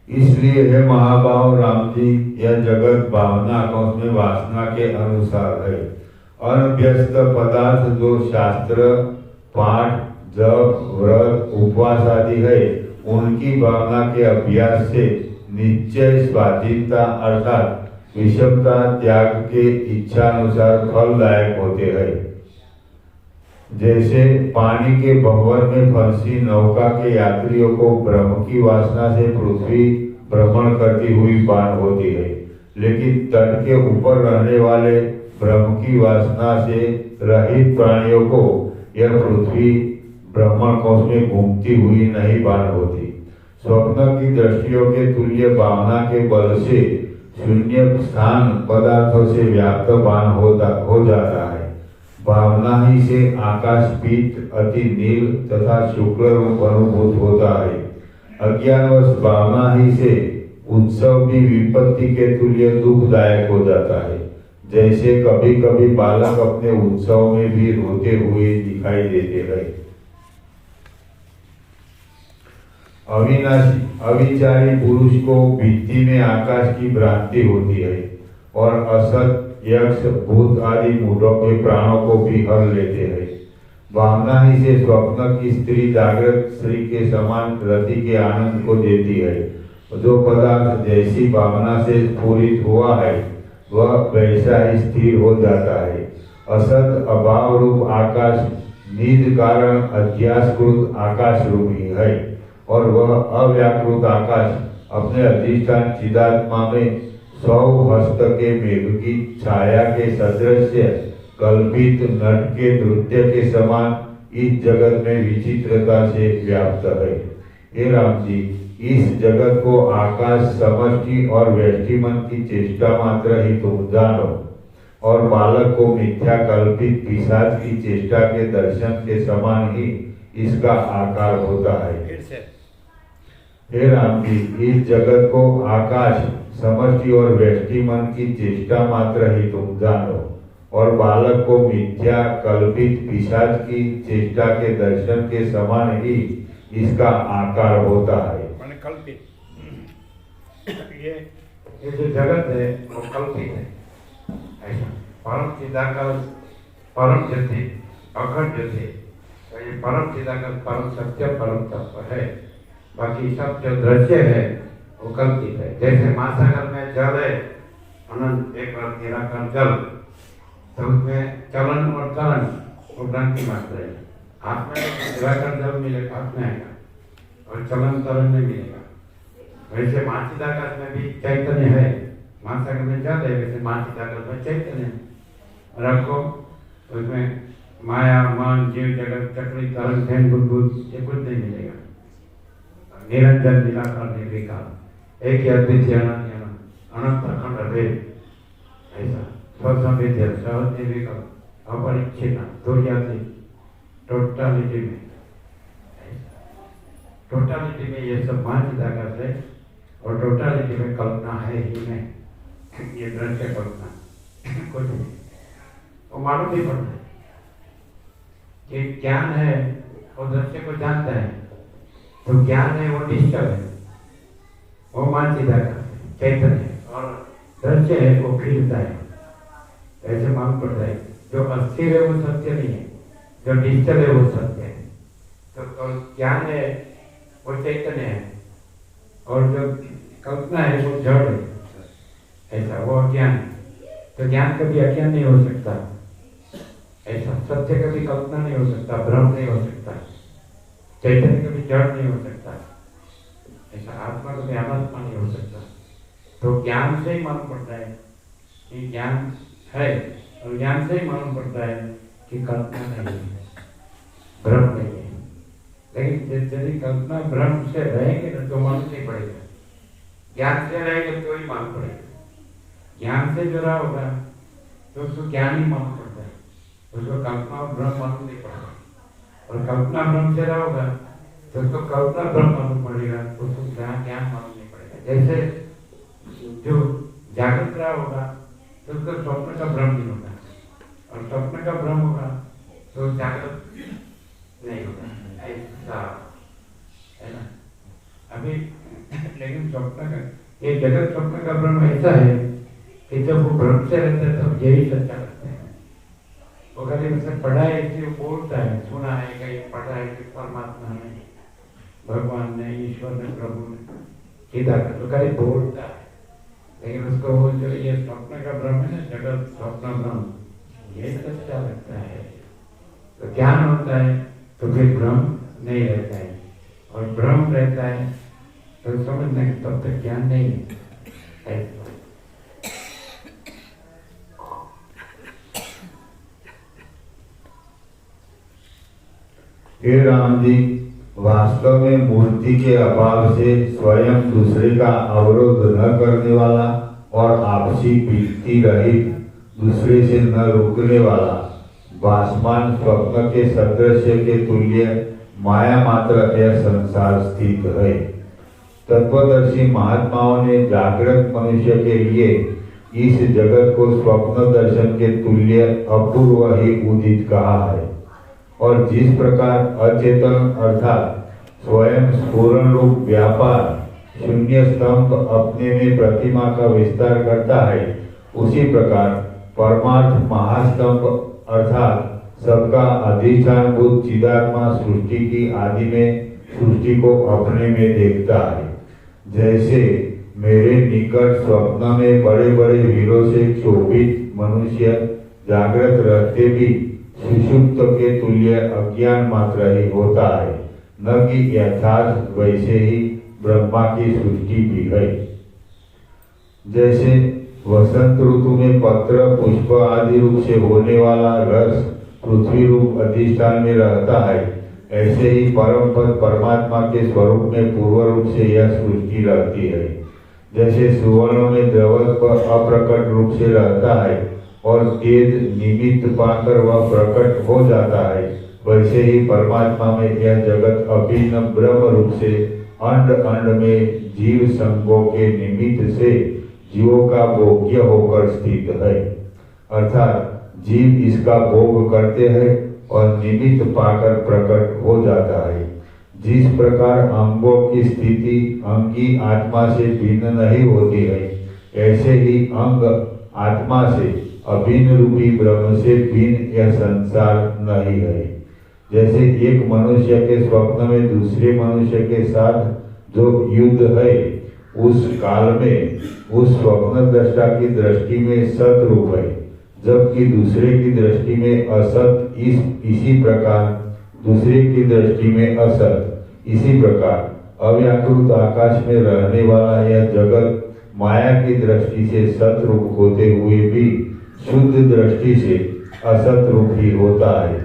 इसलिए हे महाबाहो राम जी, यह जगत भावना उसमें वासना के अनुसार है। अनभ्यस्त पदार्थ जो शास्त्र पाठ जप व्रत उपवास आदि है, उनकी भावना के अभ्यास से निश्चय स्वाधीनता अर्थात विषमता त्याग के इच्छा अनुसार फलदायक होते हैं। जैसे पानी के भंवर में फंसी नौका के यात्रियों को ब्रह्म की वासना से पृथ्वी भ्रमण करती हुई बाण होती है, लेकिन तट के ऊपर रहने वाले ब्रह्म की वासना से रहित प्राणियों को यह पृथ्वी ब्रह्मण कोश में घूमती हुई नहीं बाण होती। स्वप्न की दृष्टियों के तुल्य भावना के बल से शून्य स्थान पदार्थों से व्याप्त बाण हो जाता है। भावना ही से आकाश पीत अति नील तथा शुक्ल रूप अनुभूत होता है। अज्ञानवश भावना ही से उत्सव भी विपत्ति के तुल्य दुखदायक हो जाता है। जैसे कभी कभी बालक अपने उत्सव में भी रोते हुए दिखाई देते हैं। अविनाशी अविचारी पुरुष को भित्ति में आकाश की भ्रांति होती है और असत यक्ष भूत आदि मूढ़ों के प्राणों को भी हर लेते हैं। भावना ही से स्वप्न की स्त्री जागृत स्त्री के समान रति के आनंद को देती है। जो पदार्थ जैसी भावना से पूरित हुआ है वह वैसा ही स्थिर हो जाता है। असत अभाव रूप आकाश निज कारण अध्यासकृत आकाश रूपी है और वह अव्याकृत आकाश अपने अधिष्ठान चिदात्मा में 100 हस्त के मेघ की छाया के सदृश कल्पित नट के नृत्य के समान इस जगत में विचित्रता से व्याप्त है। हे राम जी, इस जगत को आकाश समष्टि और व्यष्टि मन की चेष्टा मात्र ही तुम जानो और बालक को मिथ्या कल्पित पिशाच की चेष्टा के दर्शन के समान ही इसका आकार होता है। हे राम जी, इस जगत को आकाश समष्टि और व्यष्टि मन की चेष्टा मात्र ही तुम जानो और बालक को मिथ्या कल्पित पिशाच की चेष्टा के दर्शन के समान ही इसका आकार होता है। मैंने कल्पित ये जो जगत है वो कल्पित है, ऐसा परम चिदाकाश परम ज्योति अखंड ज्योति, तो ये परम चिदाकाश परम सत्य परम तत्व है। बाकी सब जो दृश्य है वो कल्पित है। जैसे महासागर में जल है अनंत एक निराकार जल, तो उसमें चलन और चलन वो भ्रांति मात्र है। हाथ में निराकार जल मिलेगा, हाथ में आएगा और चलन चलन नहीं मिलेगा। वैसे महाचिदाकाश में भी चैतन्य है, महासागर में जल है, वैसे महाचिदाकाश में चैतन्य है। रखो उसमें माया मन जीव जगत चक्री तरंग धैन बुद्ध ये कुछ नहीं मिलेगा। निरंजन निराकार निर्विकार एक ही अद्वितीय अनंत अखंड अभेद, ऐसा स्वसंवेद्य सहज निर्विकार अपरिच्छिन्न तुर्याति टोटालिटी में, टोटालिटी में ये सब महाचिदाकाश है और टोटालिटी में कल्पना है ही नहीं। ये दृश्य कल्पना कुछ नहीं, वो मालूम नहीं पड़ता है कि ज्ञान है वो दृश्य को जानता है, तो ज्ञान है वो निश्चल है, वो महाचिदाकाश है चैतन्य है, और दृश्य है वो खिलता है। ऐसे मालूम पड़ता है जो अस्थिर है वो सत्य नहीं है, जो निश्चल है वो सत्य है। तो ज्ञान है वो चैतन्य है और जो कल्पना है वो जड़ है, ऐसा वो अज्ञान है। तो ज्ञान कभी अज्ञान नहीं हो सकता, ऐसा सत्य कभी कल्पना नहीं हो सकता, भ्रम नहीं हो सकता, चैतन्य कभी जड़ नहीं हो सकता, ऐसा आत्मा कभी अनात्मा नहीं हो सकता। तो ज्ञान से ही मालूम पड़ता है कि ज्ञान है, और ज्ञान से ही मालूम पड़ता है कि कल्पना नहीं है, भ्रम नहीं है। लेकिन यदि कल्पना भ्रम से रहेंगे ना तो मालूम नहीं पड़ेगा, ज्ञान से रहेंगे तो ही मालूम पड़ेगा। ज्ञान से जुड़ा होगा तो उसको ज्ञान ही मालूम पड़ता है, उसको कल्पना और भ्रम मालूम नहीं पड़ेगा। और कल्पना भ्रम से रहा होगा तो उसको कल्पना भ्रम मालूम पड़ेगा, उसको ज्ञान मालूम नहीं पड़ेगा। जैसे जो जागृत रहा होगा तो उसको स्वप्न का भ्रम नहीं होगा, और स्वप्न का भ्रम होगा तो जागृत नहीं होगा, ऐसा है ना। अभी लेकिन स्वप्न का ये जगत स्वप्न का भ्रम ऐसा है कि जब वो भ्रम से रहता है तब यही सच्चा लगता है। वो कभी मतलब पढ़ा है इसलिए बोलता है, सुना है कहीं पढ़ा है कि परमात्मा ने भगवान ने ईश्वर ने प्रभु ने सीधा कर तो कहीं बोलता है, लेकिन उसको वो जो ये स्वप्न का भ्रम है ना, जगत स्वप्न भ्रम ये सच्चा लगता है। तो ज्ञान होता है तो फिर भ्रम नहीं रहता है, और भ्रम रहता है तो समझने के तब तक ज्ञान नहीं है। हे राम जी, वास्तव में मूर्ति के अभाव से स्वयं दूसरे का अवरोध न करने वाला और आपसी प्रीति रहित दूसरे से न रोकने वाला भासमान स्वप्न के सदृश्य के तुल्य माया मात्र यह संसार स्थित है। तत्वदर्शी महात्माओं ने जागृत मनुष्य के लिए इस जगत को स्वप्न दर्शन के तुल्य अपूर्व ही उदित कहा है। और जिस प्रकार अचेतन अर्थात स्वयं स्फुरण रूप व्यापार शून्य स्तंभ अपने में प्रतिमा का विस्तार करता है, उसी प्रकार परमार्थ महास्तंभ अर्थात सबका अधिष्ठानभूत चिदात्मा सृष्टि की आदि में सृष्टि को अपने में देखता है। जैसे मेरे निकट स्वप्न में बड़े बड़े वीरों से शोभित मनुष्य जागृत रहते भी सुषुप्त के तुल्य अज्ञान मात्र ही होता है, न कि यथार्थ वैसे ही ब्रह्मा की सृष्टि भी है। जैसे वसंत ऋतु में पत्र पुष्प आदि रूप से होने वाला रस पृथ्वी रूप अधिष्ठान में रहता है, ऐसे ही परम पद परमात्मा के स्वरूप में पूर्व रूप से यह सृष्टि रहती है। जैसे सुवर्ण में द्रवत्व अप्रकट रूप से रहता है और तेज निमित्त पाकर वह प्रकट हो जाता है, वैसे ही परमात्मा में यह जगत अभिन्न ब्रह्म रूप से अंड अंड में जीव संगों के निमित्त से जीवों का भोग्य होकर स्थित है। अर्थात जीव इसका भोग करते हैं और निमित्त पाकर प्रकट हो जाता है। जिस प्रकार अंगों की स्थिति अंगी आत्मा से भिन्न नहीं होती है, ऐसे ही अंग आत्मा से अभिन्न रूपी ब्रह्म से भिन्न यह संसार नहीं है। जैसे एक मनुष्य के स्वप्न में दूसरे मनुष्य के साथ जो युद्ध है, उस काल में उस स्वप्न दृष्टा की दृष्टि में सत रूप है, जबकि दूसरे की दृष्टि में असत। इसी प्रकार दूसरे की दृष्टि में असत। इसी प्रकार अव्याकृत आकाश में रहने वाला यह जगत माया की दृष्टि से सत रूप होते हुए भी शुद्ध दृष्टि से असत रूप ही होता है,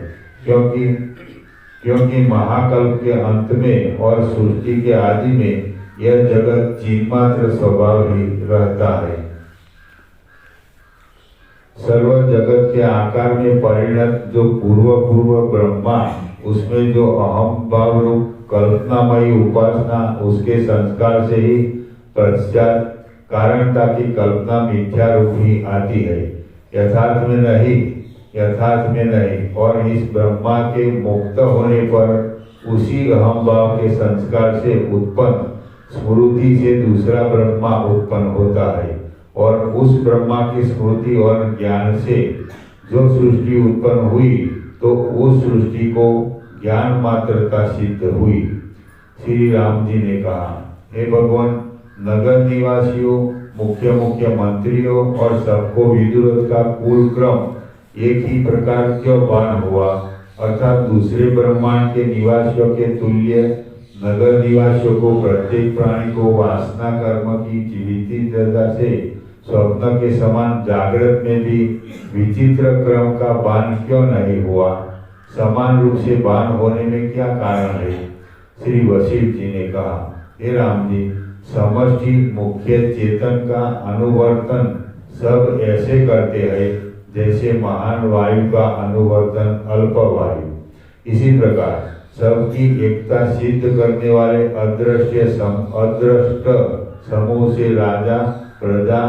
क्योंकि महाकल्प के अंत में और सृष्टि के आदि में यह जगत चिन्मात्र स्वभाव ही रहता है। सर्व जगत के आकार में परिणत जो पूर्व ब्रह्मा, उसमें जो अहम भाव रूप कल्पनामयी उपासना उसके संस्कार से ही पश्चात कारणता की कल्पना मिथ्या रूप ही आती है, यथार्थ में नहीं। और इस ब्रह्मा के मुक्त होने पर उसी अहम भाव के संस्कार से उत्पन्न स्मृति से दूसरा ब्रह्मा उत्पन्न होता है, और उस ब्रह्मा की स्मृति और ज्ञान से जो सृष्टि उत्पन्न हुई, तो उस सृष्टि को ज्ञान मात्रता सिद्ध हुई। श्री राम जी ने कहा, हे भगवान, नगर निवासियों, मुख्य मंत्रियों और सबको विदुरथ का कुल क्रम एक ही प्रकार क्यों बान हुआ, अर्थात दूसरे ब्रह्मांड के निवासियों के तुल्य नगर निवासियों को प्रत्येक प्राणी को वासना कर्म की विचित्रता से स्वप्न के समान जागृत में भी विचित्र क्रम का बान क्यों नहीं हुआ? समान रूप से बान होने में क्या कारण है? श्री वशिष्ठ जी ने कहा, हे राम जी, समष्टि मुख्य चेतन का अनुवर्तन सब ऐसे करते हैं जैसे महान वायु का अनुवर्तन अल्प वायु। इसी प्रकार सबकी एकता सिद्ध करने वाले अदृष्ट समूह से राजा, प्रजा,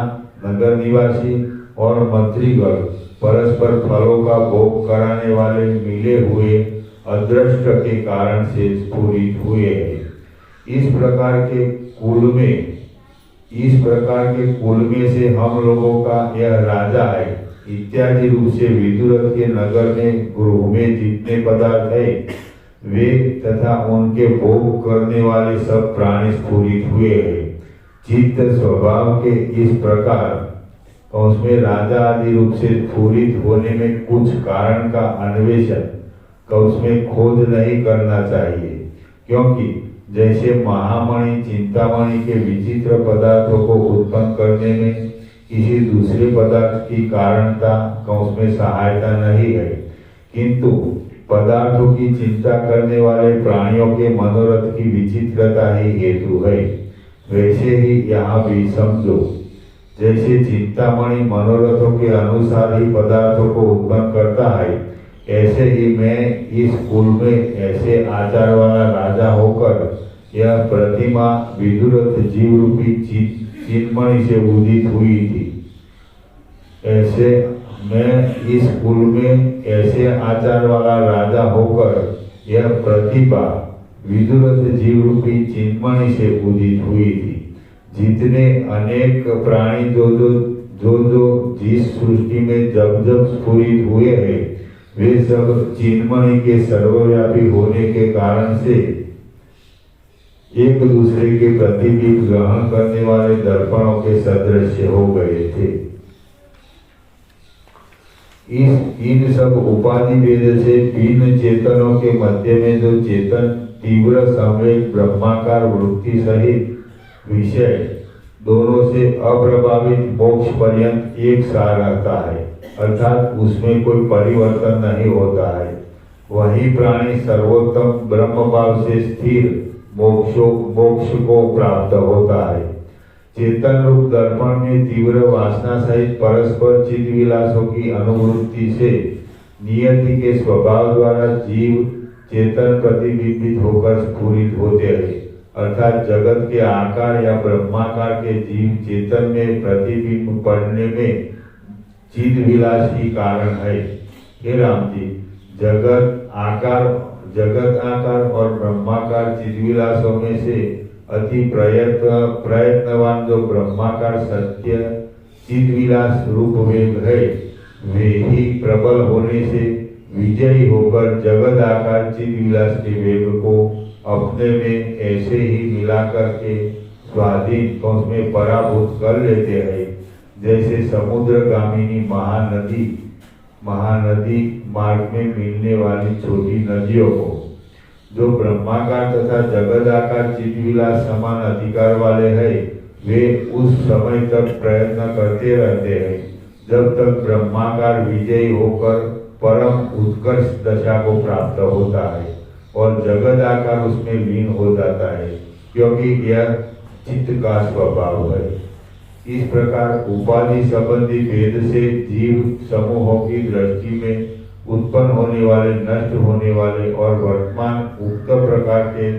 नगर निवासी और मंत्रीगण परस्पर फलों का भोग कराने वाले मिले हुए अदृष्ट के कारण से स्फुरित हुए हैं। इस प्रकार के कुल में से हम लोगों का यह राजा है इत्यादि रूप से विदुरथ के नगर में गृह में जितने पदार्थ है वे तथा उनके भोग करने वाले सब प्राणी स्फुरित हुए हैं। चित्त स्वभाव के इस प्रकार उसमें राजा आदि रूप से स्फुरित होने में कुछ कारण का अन्वेषण उसमें खोज नहीं करना चाहिए, क्योंकि जैसे महामणि चिंतामणि के विचित्र पदार्थों को उत्पन्न करने में किसी दूसरे पदार्थ की कारणता उसमें सहायता नहीं है, किंतु पदार्थों की चिंता करने वाले प्राणियों के मनोरथ की विचित्रता ही हेतु है। वैसे ही यहाँ भी समझो, जैसे चिंतामणि मनोरथों के अनुसार ही पदार्थों को उत्पन्न करता है, ऐसे ही मैं इस कुल में ऐसे आचार वाला राजा होकर यह प्रतिमा विदुरथ जीव रूपी चिन्मणि से उदित हुई थी। ऐसे मैं इस कुल में ऐसे आचार वाला राजा होकर यह प्रतिभा विदुरथ जीव रूपी चिन्मणि से उदित हुई थी। जितने अनेक प्राणी जो जिस सृष्टि में जब स्फुरित हुए हैं, वे सब चिन्मणि के सर्वव्यापी होने के कारण से एक दूसरे के प्रतिबिंब ग्रहण करने वाले दर्पणों के सदृश हो गए थे। इन सब उपाधि भेद से भिन्न चेतनों के मध्य में जो चेतन तीव्र संवेग ब्रह्माकार वृत्ति सहित विषय दोनों से अप्रभावित मोक्ष पर्यंत एक सा रहता है, अर्थात उसमें कोई परिवर्तन नहीं होता है। वही प्राणी सर्वोत्तम ब्रह्म भाव से स्थिर मोक्ष को प्राप्त होता है। चेतन रूप दर्पण में तीव्र वासना सहित परस्पर चिद विलासों की अनुवृत्ति से नियति के स्वभाव द्वारा जीव चेतन प्रतिबिंबित होकर स्फुरित होते हैं, अर्थात जगत के आकार या ब्रह्माकार के जीव चेतन में प्रतिबिंब पड़ने में चिद विलास ही कारण है। हे राम जी, जगत आकार और ब्रह्माकार चिदविलासों में से अति प्रयत्नवान जो ब्रह्माकार सत्य चिदविलास रूप वेग है, वे ही प्रबल होने से विजयी होकर जगत आकार चिदविलास के वेग को अपने में ऐसे ही मिलाकर के स्वाधीन तो उसमें पराभूत कर लेते हैं, जैसे समुद्रगामिनी महानदी मार्ग में मिलने वाली छोटी नदियों को। जो ब्रह्माकार तथा जगदाकार चिदविलास समान अधिकार वाले हैं, वे उस समय तक प्रयत्न करते रहते हैं जब तक ब्रह्माकार विजयी होकर परम उत्कर्ष दशा को प्राप्त होता है और जगदाकार उसमें लीन हो जाता है, क्योंकि यह चित्त का स्वभाव है। इस प्रकार उपाधि संबंधी भेद से जीव समूहों की दृष्टि में उत्पन्न होने वाले, नष्ट होने वाले और वर्तमान उक्त प्रकार के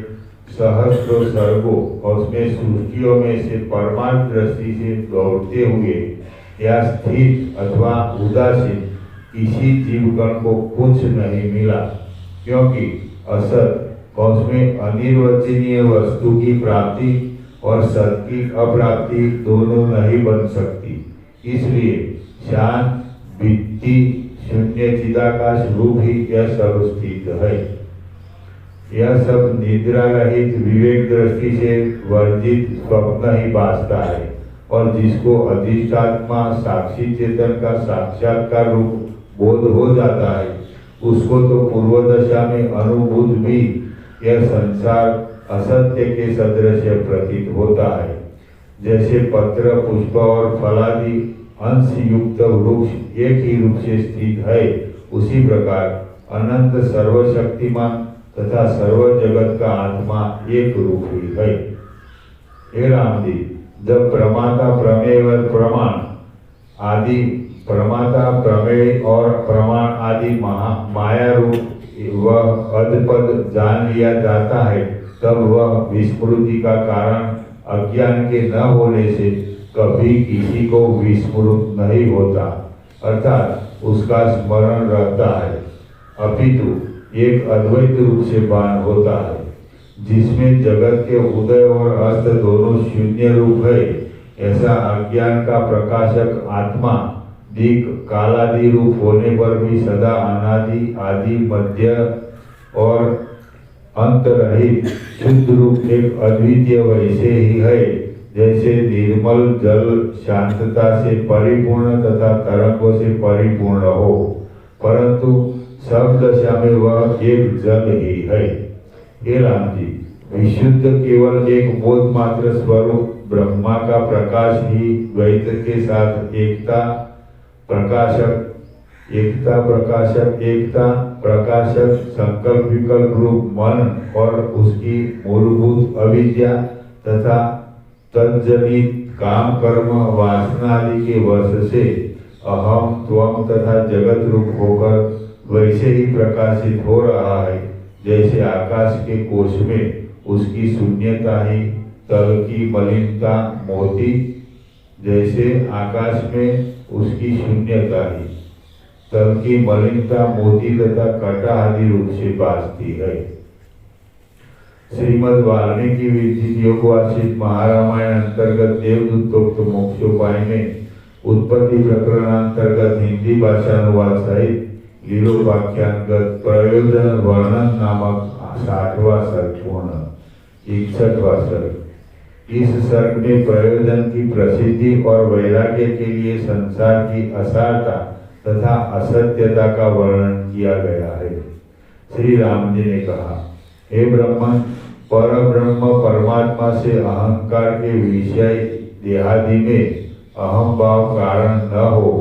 सहस्त्रों सर्गों और उसमें सृष्टियों में से परमार्थ दृष्टि से दौड़ते हुए या स्थिर अथवा उदासीन किसी जीवगण को कुछ नहीं मिला, क्योंकि असत उसमें अनिर्वचनीय वस्तु की प्राप्ति और सत की अप्राप्ति दोनों नहीं बन सकती। इसलिए शांत वृत्ति शून्य चिदाकाश रूप ही यह सब स्थित है। यह सब निद्रा रहित विवेक दृष्टि से वर्जित स्वप्न ही भासता है, और जिसको अधिष्ठात्मा साक्षी चेतन का साक्षात्कार रूप बोध हो जाता है, उसको तो पूर्व दशा में अनुभूत भी यह संसार असत्य के सदृश प्रतीत होता है। जैसे पत्र, पुष्प और फलादि अंश युक्त वृक्ष एक ही रूप से स्थित है, उसी प्रकार अनंत सर्वशक्तिमान तथा सर्व जगत का आत्मा एक रूप ही है। हे राम जी, जब प्रमाता प्रमेय व प्रमाण आदि प्रमाता प्रमेय और प्रमाण आदि माया रूप वह अधपद जान लिया जाता है, तब वह विस्मृति का कारण अज्ञान के न होने से कभी किसी को विस्मृत नहीं होता, अर्थात उसका स्मरण रहता है, अपितु एक अद्वैत रूप से भान होता है, जिसमें जगत के उदय और अस्त दोनों शून्य रूप है। ऐसा अज्ञान का प्रकाशक आत्मा दिक कालादि रूप होने पर भी सदा अनादि आदि मध्य और अंत रहित शुद्ध रूप एक अद्वितीय वैसे ही है, जैसे निर्मल जल शांतता से परिपूर्ण तथा तरंगों से परिपूर्ण हो, परंतु सब दशा में वह एक जल ही है। हे राम जी, विशुद्ध केवल एक बोध मात्र स्वरूप ब्रह्मा का प्रकाश ही द्वैत के साथ एकता प्रकाशक संकल्प विकल्प रूप मन और उसकी मूलभूत अविद्या तथा तज्जनित काम कर्म वासना आदि के वश से अहम त्वम तथा जगत रूप होकर वैसे ही प्रकाशित हो रहा है, जैसे आकाश के कोश में उसकी शून्यता ही तल की मलिनता मोती, जैसे आकाश में उसकी शून्यता ही तल की मलिनता मोती तथा कटा आदि रूप से भासती है। श्रीमद् वाल्मीकि विरचित योगवासित महारामायण अंतर्गत देवदूतोक्त मोक्षोपाय में उत्पत्ति प्रकरणांतर्गत हिंदी भाषा अनुवाद सहित लीलोपाख्यानगत प्रयोजन वर्णन नामक 60वां सर्ग पूर्ण। 61वां सर्ग। इस सर्ग में प्रयोजन की प्रसिद्धि और वैराग्य के लिए संसार की असारता तथा असत्यता का वर्णन किया गया है। श्री राम जी ने कहा, हे ब्रह्मन, पर ब्रह्म परमात्मा से अहंकार के विषय देहादि में अहम भाव कारण न हो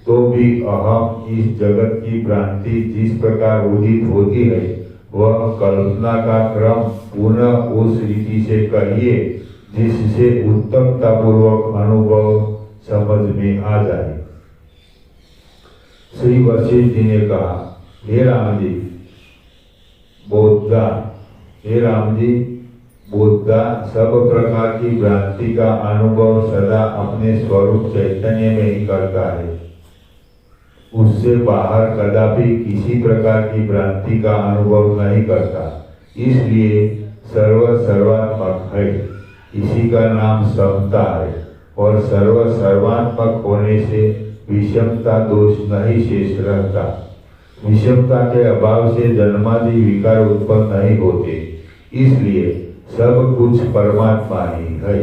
तो भी अहम इस जगत की भ्रांति जिस प्रकार उदित होती है, वह कल्पना का क्रम पुनः उस रीति से कहिए जिससे उत्तमता पूर्वक अनुभव समझ में आ जाए। श्री वशिष्ठ जी ने कहा, हे राम जी बोधा सब प्रकार की भ्रांति का अनुभव सदा अपने स्वरूप चैतन्य में ही करता है। उससे बाहर कदापि किसी प्रकार की भ्रांति का अनुभव नहीं करता, इसलिए सर्वात्मक है। इसी का नाम समता है। और सर्वात्मक होने से विषमता दोष नहीं शेष रहता। विषमता के अभाव से जन्मादि विकार उत्पन्न नहीं होते, इसलिए सब कुछ परमात्मा ही है।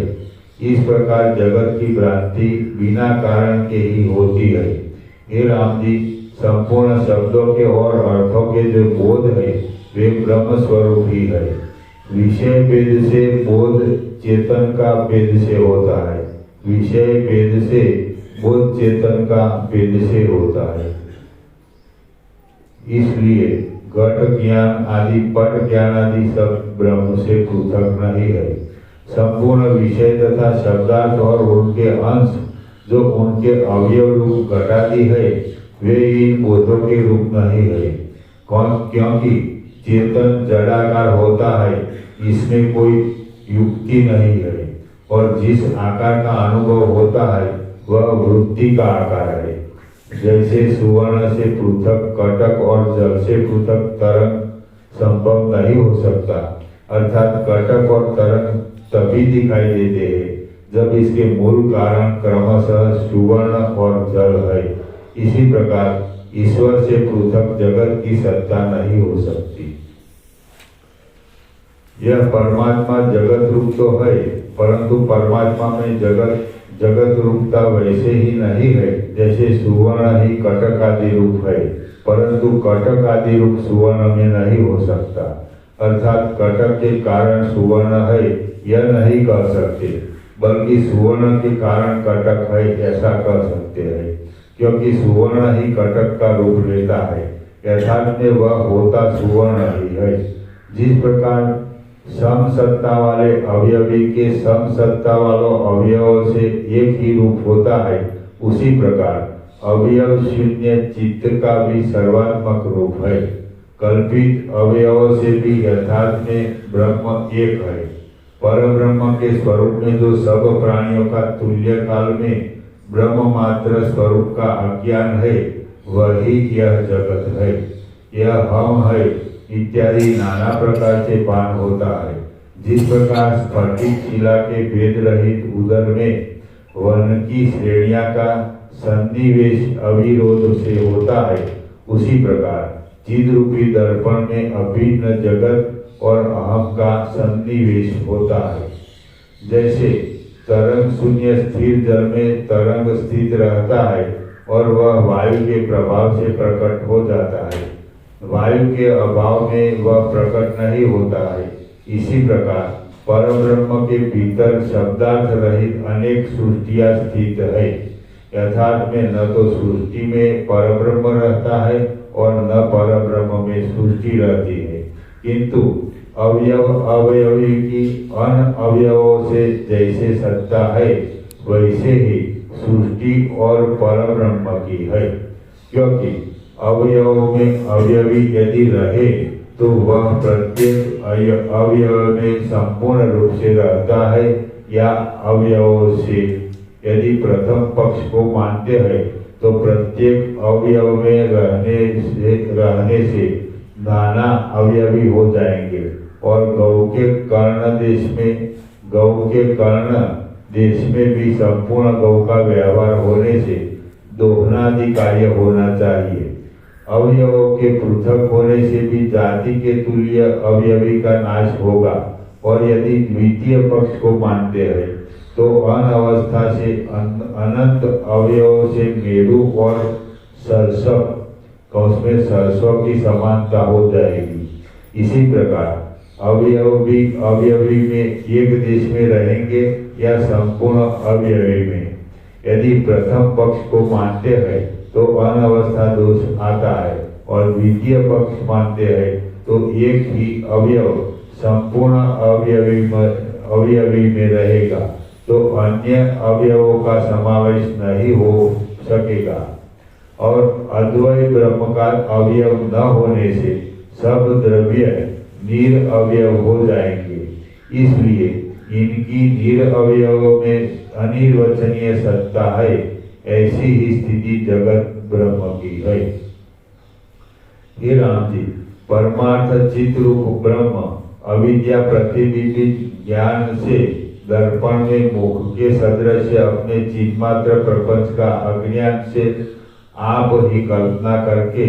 इस प्रकार जगत की भ्रांति बिना कारण के ही होती है। हे राम जी, संपूर्ण शब्दों के और अर्थों के जो बोध है वे ब्रह्म स्वरूप ही है। विषय भेद से बोध चेतन का भेद से होता है, विषय भेद से बोध चेतन का भेद से होता है। इसलिए घट ज्ञान आदि पट ज्ञान आदि सब ब्रह्म से पृथक नहीं है। संपूर्ण विषय तथा शब्दार्थ और उनके अंश जो उनके अवयव रूप घटाती है वे इन बोधों के रूप नहीं है। क्योंकि चेतन जड़ाकार होता है, इसमें कोई युक्ति नहीं है। और जिस आकार का अनुभव होता है वह वृत्ति का आकार है। जैसे सुवर्ण से पृथक कटक और जल से पृथक तरंग संभव नहीं हो सकता, अर्थात कटक और तरंग तभी दिखाई देते हैं जब इसके मूल कारण क्रमशः सुवर्ण और जल है। इसी प्रकार ईश्वर से पृथक जगत की सत्ता नहीं हो सकती। यह परमात्मा जगत रूप तो है, परंतु परमात्मा में जगत रूपता वैसे ही नहीं है जैसे सुवर्ण ही कटक आदि रूप है, परंतु कटक आदि रूप सुवर्ण में नहीं हो सकता। अर्थात कटक के कारण सुवर्ण है यह नहीं कह सकते, बल्कि सुवर्ण के कारण कटक है ऐसा कह सकते हैं, क्योंकि सुवर्ण ही कटक का रूप लेता है। यथार्थ में वह होता सुवर्ण ही है। जिस प्रकार समसत्ता वाले अवयवी के समसत्ता वालों अवयवों से एक ही रूप होता है, उसी प्रकार अवयव शून्य चित्त का भी सर्वात्मक रूप है। कल्पित अवयवों से भी यथार्थ में ब्रह्म एक है। परब्रह्म के स्वरूप में जो सब प्राणियों का तुल्य काल में ब्रह्म मात्र स्वरूप का अज्ञान है, वही यह जगत है। यह हम है इत्यादि नाना प्रकार से पान होता है। जिस प्रकार स्फटिक शिला के भेद रहित उदर में वर्ण की श्रेणियां का सन्निवेश अविरोध से होता है, उसी प्रकार चिद रूपी दर्पण में अभिन्न जगत और अहम का सन्निवेश होता है। जैसे तरंग शून्य स्थिर जल में तरंग स्थित रहता है और वह वायु के प्रभाव से प्रकट हो जाता है, वायु के अभाव में वह प्रकट नहीं होता है। इसी प्रकार परब्रह्म के भीतर शब्दार्थ रहित अनेक सृष्टियां स्थित है। यथार्थ में न तो सृष्टि में परब्रह्म रहता है और न परब्रह्म में सृष्टि रहती है, किंतु अवयवी की अन अवयवों से जैसे सत्ता है वैसे ही सृष्टि और परब्रह्म की है। क्योंकि अवयवों में अवयवी यदि रहे तो वह प्रत्येक अवयव में संपूर्ण रूप से रहता है, या अवयवों से यदि प्रथम पक्ष को मानते हैं तो प्रत्येक अवयव में रहने से नाना अवयवी हो जाएंगे। और गौ के कर्ण देश में भी संपूर्ण गौ का व्यवहार होने से दोहनादि कार्य होना चाहिए। अवयवों के पृथक होने से भी जाति के तुल्य अवयवी का नाश होगा। और यदि द्वितीय पक्ष को मानते हैं तो अनवस्था से अनंत अवयवों से मेरु और सरसव में सरसों की समानता हो जाएगी। इसी प्रकार अवयवी में एक देश में रहेंगे या संपूर्ण अवयवी में। यदि प्रथम पक्ष को मानते हैं तो अनवस्था दोष आता है, और द्वितीय पक्ष मानते हैं तो एक ही अवयव संपूर्ण अवयवी में रहेगा, तो अन्य अवयवों का समावेश नहीं हो सकेगा। और अद्वैत ब्रह्म का अवयव न होने से सब द्रव्य निरअवयव हो जाएंगे। इसलिए इनकी निरअवयवों में अनिर्वचनीय सत्ता है। ऐसी ही स्थिति जगत ब्रह्म की है। हे राम जी, परमार्थ चित रूप ब्रह्म अविद्या प्रतिबिंबित ज्ञान से दर्पण में मुख के सदृश अपने चिन्मात्र प्रपंच का अज्ञान से आप ही कल्पना करके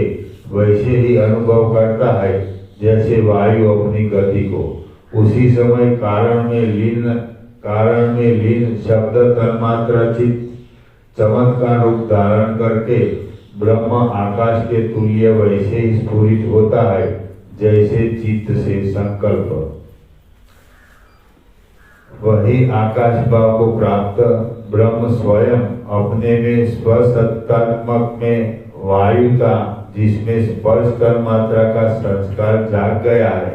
वैसे ही अनुभव करता है जैसे वायु अपनी गति को। उसी समय कारण में लीन शब्द तन्मात्र चित्त चमत्कार रूप धारण करके ब्रह्म आकाश के तुल्य वैसे ही स्फुरित होता है जैसे चित्त से संकल्प। वही आकाश भाव को प्राप्त ब्रह्म स्वयं अपने में स्वसत्तात्मक में वायुता जिसमें स्पर्श तन्मात्रा का संस्कार जाग गया है,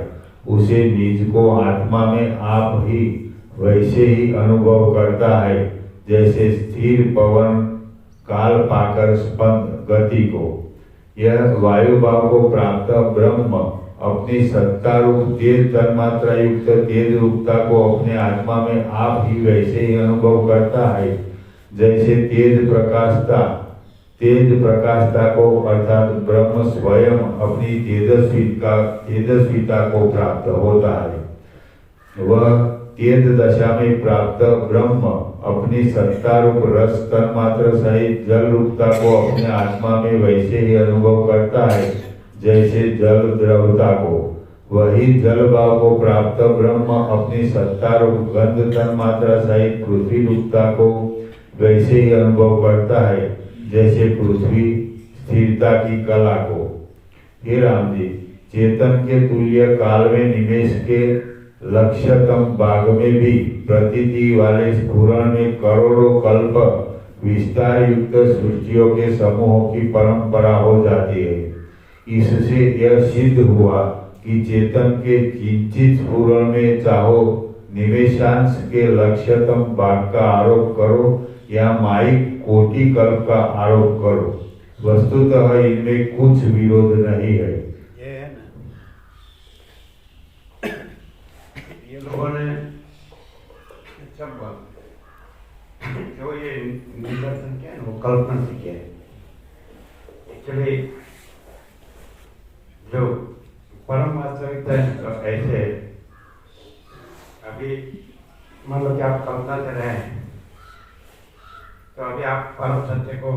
उसे निज को आत्मा में आप ही वैसे ही अनुभव करता है जैसे स्थिर पवन काल पाकर स्पंद गति को। यह वायु भाव को प्राप्त ब्रह्म अपनी सत्ता रूप तेज तन्मात्रा युक्त तेज रूपता को अपने आत्मा में आप ही वैसे ही अनुभव करता है जैसे तेज प्रकाशता को अर्थात ब्रह्म स्वयं अपनी तेजस्विता को प्राप्त होता है। वह तेज दशा में प्राप्त ब्रह्म अपनी सत्ता रूप रस तन्मात्र सहित जल रूपता को अपने आत्मा में वैसे ही अनुभव करता है जैसे जल द्रवता को। वही जल भाव को प्राप्त ब्रह्म अपनी सत्ता रूप गंध तन्मात्रा सहित पृथ्वी रूपता को वैसे ही अनुभव करता है जैसे पृथ्वी स्थिरता की कला को। हे राम जी, चेतन के तुल्य काल में निमेष के लक्ष्यतम भाग में भी प्रतीति वाले स्फुरण में करोड़ों कल्प विस्तार युक्त सृष्टियों के समूहों की परंपरा हो जाती है। इससे यह सिद्ध हुआ कि चेतन के किंचित स्फुरण में चाहो निमेषांश के लक्ष्यतम भाग का आरोप करो या माइक कोटि कल्प का आरोप करो, वस्तुतः इनमें कुछ विरोध नहीं है। ये है ना, ये लोगों ने सब जो ये निदर्शन किया ना वो कल्पना से किया है। एक्चुअली जो परम वास्तविकता है तो ऐसे अभी मान लो कि आप कल्पना से रहे हैं तो अभी आप परम सत्य को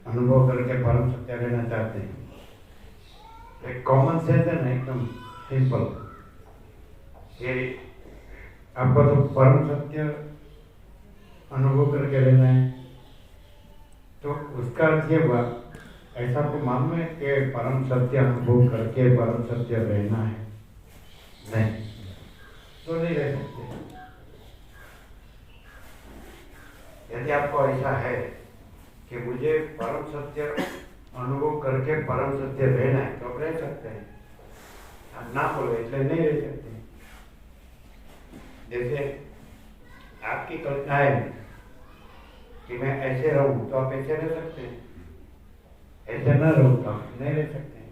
अनुभव करके परम सत्य लेना चाहते हैं। एक कॉमन सेंस है ना, एकदम सिंपल, ये आपको तो परम सत्य अनुभव करके लेना है। तो उसका अर्थ ये हुआ, ऐसा आपको मालूम है कि परम सत्य अनुभव करके परम सत्य रहना है? नहीं, तो नहीं रह सकते। यदि आपको ऐसा है कि मुझे परम सत्य अनुभव करके परम सत्य रहना है तो आप रह सकते हैं। आप ना बोलो इसलिए नहीं रह सकते। जैसे आपकी कल्पना है कि मैं ऐसे रहूं तो आप ऐसे रह सकते हैं, ऐसे न रहूं तो आप नहीं रह सकते हैं।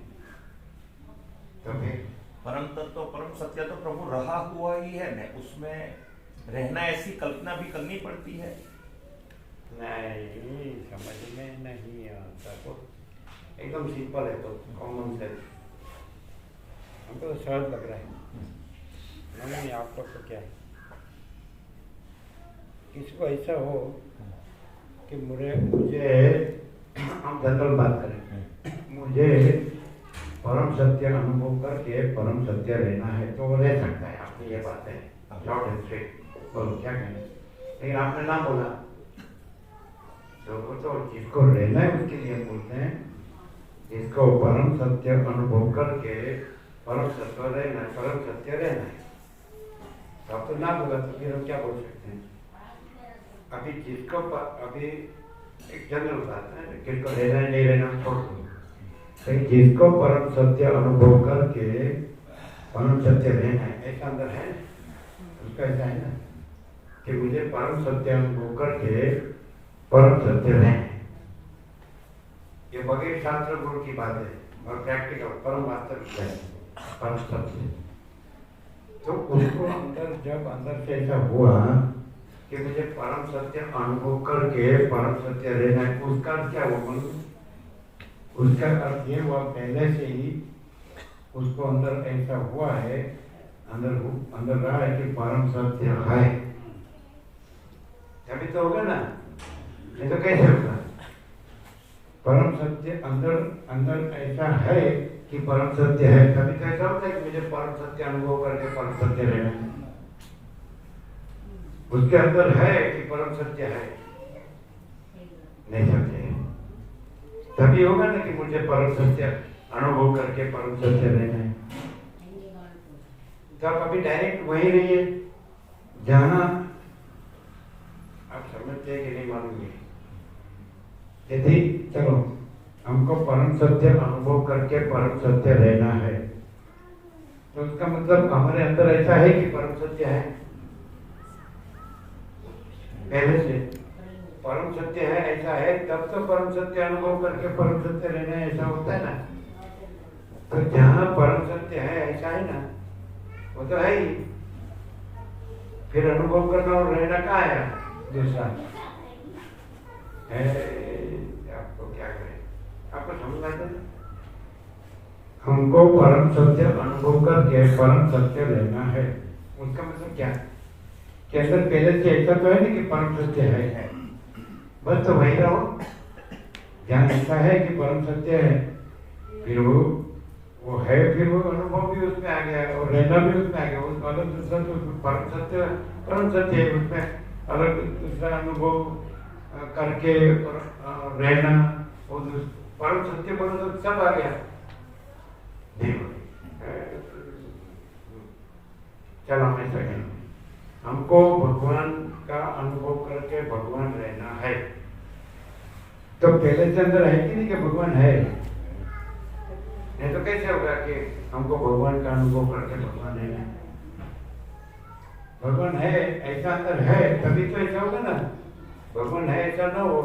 तो फिर परम तत्व परम सत्य तो प्रभु रहा हुआ ही है ना, उसमें रहना ऐसी कल्पना भी करनी पड़ती है। नहीं, समझ में नहीं आता। तो एकदम सिंपल है, तो कॉमन सेंस हमको तो सहज लग रहा है। नहीं, आप लोग तो क्या है, किसको ऐसा हो कि मुझे हम जनरल बात करें, मुझे परम सत्य अनुभव करके परम सत्य रहना है तो वो रह सकता है। आपने ये बात है शॉर्ट एंड स्ट्रेट, बोलो क्या कहना। लेकिन आपने ना बोला तो जिसको रहना है उसके लिए बोलते हैं, जिसको परम सत्य अनुभव करके परम सत्य रहना है, परम सत्य रहना है। तो आप तो ना बोला तो फिर हम क्या बोल सकते हैं? अभी जिसको अभी एक जनरल बात है, किसको रहना है नहीं रहना छोड़ दो। जिसको परम सत्य अनुभव करके परम सत्य रहना है, ऐसा अंदर है उसका, ऐसा है ना कि मुझे परम सत्य अनुभव करके परम सत्य रहना है। ये बगैर शास्त्र गुरु की बात है और प्रैक्टिकल परम वास्तविक है परम सत्य। तो उसको अंदर जब अंदर से ऐसा हुआ कि मुझे परम सत्य अनुभव करके परम सत्य रहना है, उसका क्या हुआ मालूम? उसका अर्थ ये हुआ पहले से ही उसको अंदर ऐसा हुआ है, अंदर रहा है कि परम सत्य है, तभी तो होगा ना, नहीं तो कैसे होगा? परम सत्य अंदर ऐसा है कि परम सत्य है, तभी तो ऐसा होता है कि मुझे परम सत्य अनुभव करके परम सत्य रहना है। उसके अंदर है कि परम सत्य है, नहीं सत्य है, तभी होगा ना कि मुझे परम सत्य अनुभव करके परम सत्य रहना है। तो आप अभी डायरेक्ट वही रहिए जहां आप समझते हैं कि नहीं मालूम है। यदि चलो हमको परम सत्य अनुभव करके परम सत्य रहना है, तो उसका मतलब हमारे अंदर ऐसा है कि परम सत्य है, पहले से परम सत्य है, ऐसा है, तब तो परम सत्य अनुभव करके परम सत्य रहना है, ऐसा होता है ना। तो जहां परम सत्य है ऐसा है ना, वो तो है ही, फिर अनुभव करना और रहना कहाँ है दूसरा है। आपको क्या करें, आपको समझ आता है? हमको परम सत्य अनुभव करके परम सत्य रहना है, उसका मतलब क्या कि अंदर पहले से ऐसा तो है ना कि परम सत्य है, बस तो वही रहो जहाँ ऐसा है कि परम सत्य है, फिर वो है, फिर वो अनुभव भी उसमें आ गया और रहना भी उसमें आ गया। उस अलग दूसरा तो परम सत्य है, उसमें अलग दूसरा अनुभव करके रहना, और परम सत्य बोलो तो सब आ गया। नहीं, चलो हम ऐसा कहें, हमको भगवान का अनुभव करके भगवान रहना है, तो पहले से अंदर है कि नहीं कि भगवान है? नहीं तो कैसे होगा कि हमको भगवान का अनुभव करके भगवान रहना है? भगवान है ऐसा अंदर है, तभी तो ऐसा होगा ना। भगवान है ऐसा ना हो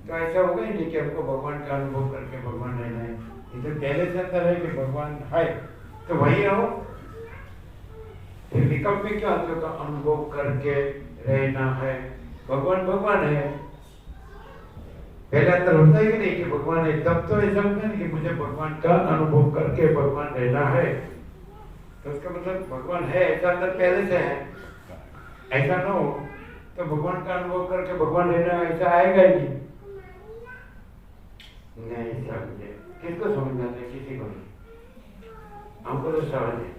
तो ऐसा होगा ही नहीं कि हमको भगवान का अनुभव करके भगवान रहना है। ये तो पहले से अंदर है कि भगवान है, तो वही रहो, फिर विकल्प में क्या होता है? अनुभव करके रहना है, भगवान है, पहले अंदर होता है कि नहीं कि भगवान है, तब तो ऐसा होता है कि मुझे भगवान का अनुभव करके भगवान रहना है। तो उसका मतलब भगवान है ऐसा अंदर पहले से है, ऐसा ना हो तो भगवान का अनुभव करके भगवान रहना ऐसा आएगा ही नहीं समझे। किसको समझ आता है? किसी को नहीं, हमको तो समझ है।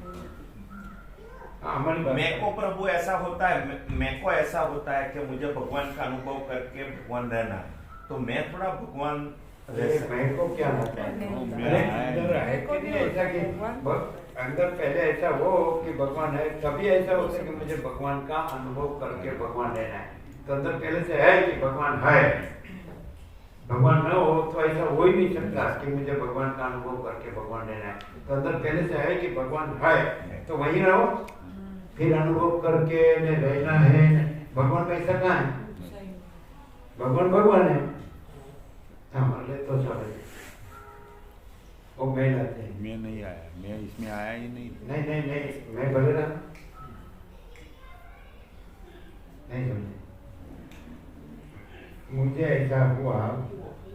मैं को प्रभु ऐसा होता है, मैं को ऐसा होता है कि मुझे भगवान का अनुभव करके भगवान रहना है, तो मैं थोड़ा भगवान मैं को क्या लगता है? अंदर है कि नहीं ऐसा कि अंदर पहले ऐसा हो कि भगवान है, तभी ऐसा होता है कि मुझे भगवान का अनुभव करके भगवान रहना है। तो अंदर पहले से है कि भगवान है, भगवान न हो तो ऐसा हो ही नहीं सकता कि मुझे भगवान का अनुभव करके भगवान रहना है। तो अंदर पहले से है कि भगवान है, तो वही रहो, फिर अनुभव करके रहना है। भगवान का ऐसा कहाँ है? भगवान है, हमारे लिए तो सब वो मैं लाते हैं। मैं नहीं आया, मैं इसमें आया ही नहीं। नहीं मैं बोले रहा नहीं समझे। मुझे ऐसा हुआ